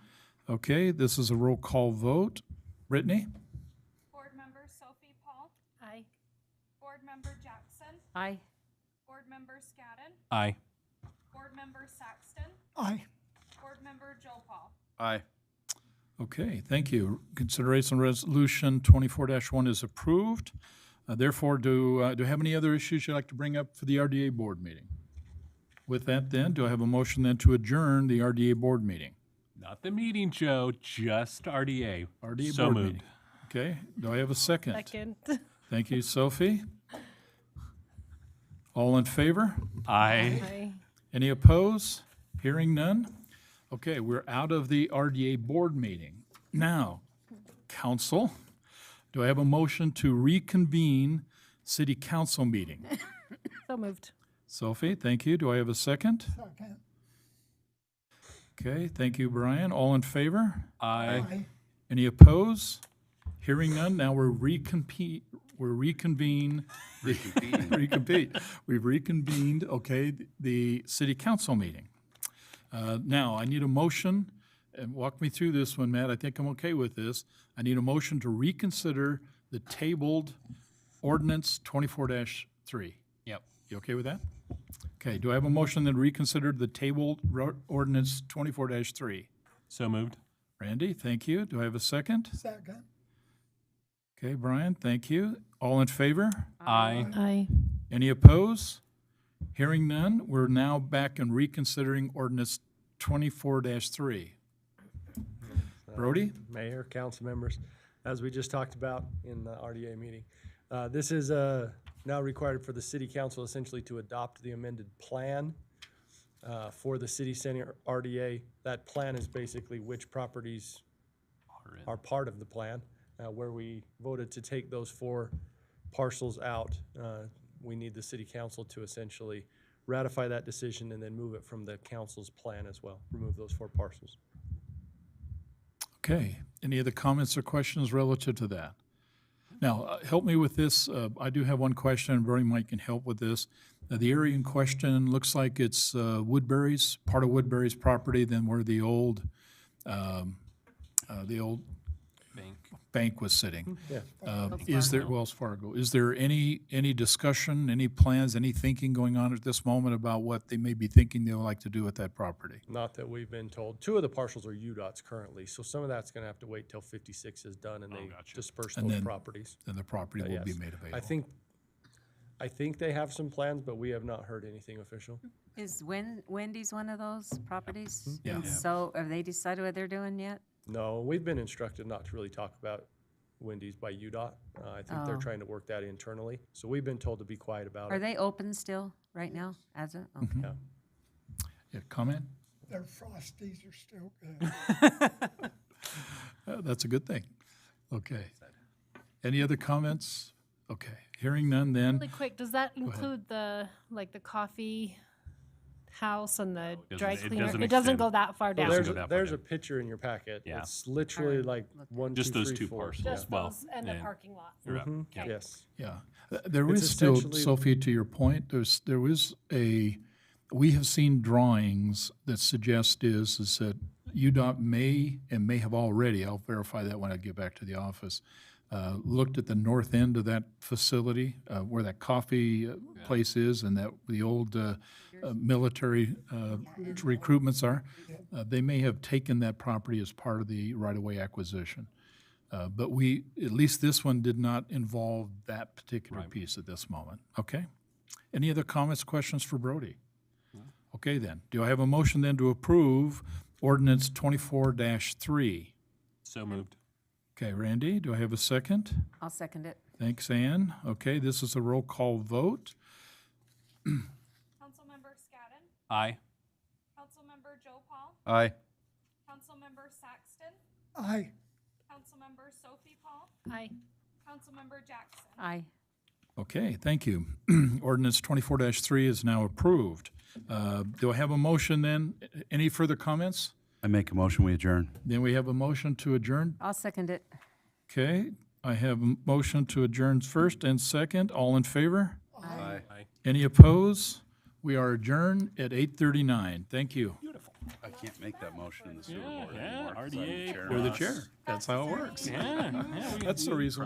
Okay, this is a roll call vote. Brittany? Board Member Sophie Paul, Aye. Board Member Jackson, Aye. Board Member Scadden, Aye. Board Member Saxton, Aye. Board Member Joe Paul. Aye. Okay, thank you. Consideration Resolution 24-1 is approved. Therefore, do I have any other issues you'd like to bring up for the RDA board meeting? With that then, do I have a motion then to adjourn the RDA board meeting? Not the meeting, Joe, just RDA. RDA So board moved. meeting. Okay, do I have a second? Second. Thank you, Sophie. All in favor? Aye. Aye. Any opposed? Hearing none? Okay, we're out of the RDA board meeting. Now, council, do I have a motion to reconvene city council meeting? So moved. Sophie, thank you. Do I have a second? Second. Okay, thank you, Brian. All in favor? Aye. Aye. Any opposed? Hearing none, now we've reconvened, okay, the city council meeting. Now, I need a motion, and walk me through this one, Matt, I think I'm okay with this. I need a motion to reconsider the tabled ordinance 24-3. Yep. You okay with that? Okay, do I have a motion then to reconsider the tabled ordinance 24-3? So moved. Randy, thank you. Do I have a second? Second. Okay, Brian, thank you. All in favor? Aye. Aye. Any opposed? Hearing none, we're now back and reconsidering ordinance 24-3. Brody? Mayor, council members, as we just talked about in the RDA meeting. This is now required for the city council essentially to adopt the amended plan for the city center RDA. That plan is basically which properties are part of the plan, where we voted to take those 4 parcels out. We need the city council to essentially ratify that decision and then move it from the council's plan as well, remove those 4 parcels. Okay, any other comments or questions relative to that? Now, help me with this. I do have one question, and Bernie Mike can help with this. The area in question looks like it's Woodbury's, part of Woodbury's property, then where the old bank was sitting. Yeah. Is there, Wells Fargo, is there any discussion, any plans, any thinking going on at this moment about what they may be thinking they would like to do with that property? Not that we've been told. 2 of the parcels are UDOT's currently, so some of that's gonna have to wait till 56 is done and they disperse And those then- properties. Then the property will be Yes. made available. I think they have some plans, but we have not heard anything official. Is Wendy's one of those properties? Yeah. And so have they decided what they're doing yet? No, we've been instructed not to really talk about Wendy's by UDOT. I think they're Oh. trying to work that internally, so we've been told to be quiet about Are it. they open still right now as a, okay. Mm-hmm. Yeah. Yeah, comment? Their Frosties are still good. That's a good thing. Okay. Any other comments? Okay, hearing none then. Really quick, does that ahead. include the coffee house and the Doesn't- dry it cleaner? doesn't It doesn't extend. go that far So down. Doesn't there's go a, that far there's down. a picture in your packet. Yeah. It's literally like 1, Just 2, those 3, 2 4. parcels. Just Well, those and the yeah. parking lot. You're up. Mhm. Yeah. Yes. Yeah, there It's is still, essentially- Sophie, to your point, there is we have seen drawings that suggest is that UDOT may have already, I'll verify that when I get back to the office, looked at the north end of that facility, where that coffee place is and that the old military recruitments are. They may have taken that property as part of the right-of-way acquisition. But at least this one did not involve that particular piece at this moment. Okay? Any other comments, questions for Brody? Okay then, do I have a motion then to approve ordinance 24-3? So moved. Okay, Randy, do I have a second? I'll second it. Thanks, Ann. Okay, this is a roll call vote. Councilmember Scadden, Aye. Councilmember Joe Paul, Aye. Councilmember Saxton, Aye. Councilmember Sophie Paul, Aye. Councilmember Jackson. Aye. Okay, thank you. Ordinance 24-3 is now approved. Do I have a motion then? Any further comments? I make a motion, we adjourn. Then we have a motion to adjourn. I'll second it. Okay, I have a motion to adjourn first and second. All in favor? Aye. Any opposed? We are adjourned at 8:39. Thank you. I can't make that motion in the sewer Yeah, board yeah, anymore. 'cause I'm RDA. chair. You're the chair. That's how it works. Yeah. That's the reason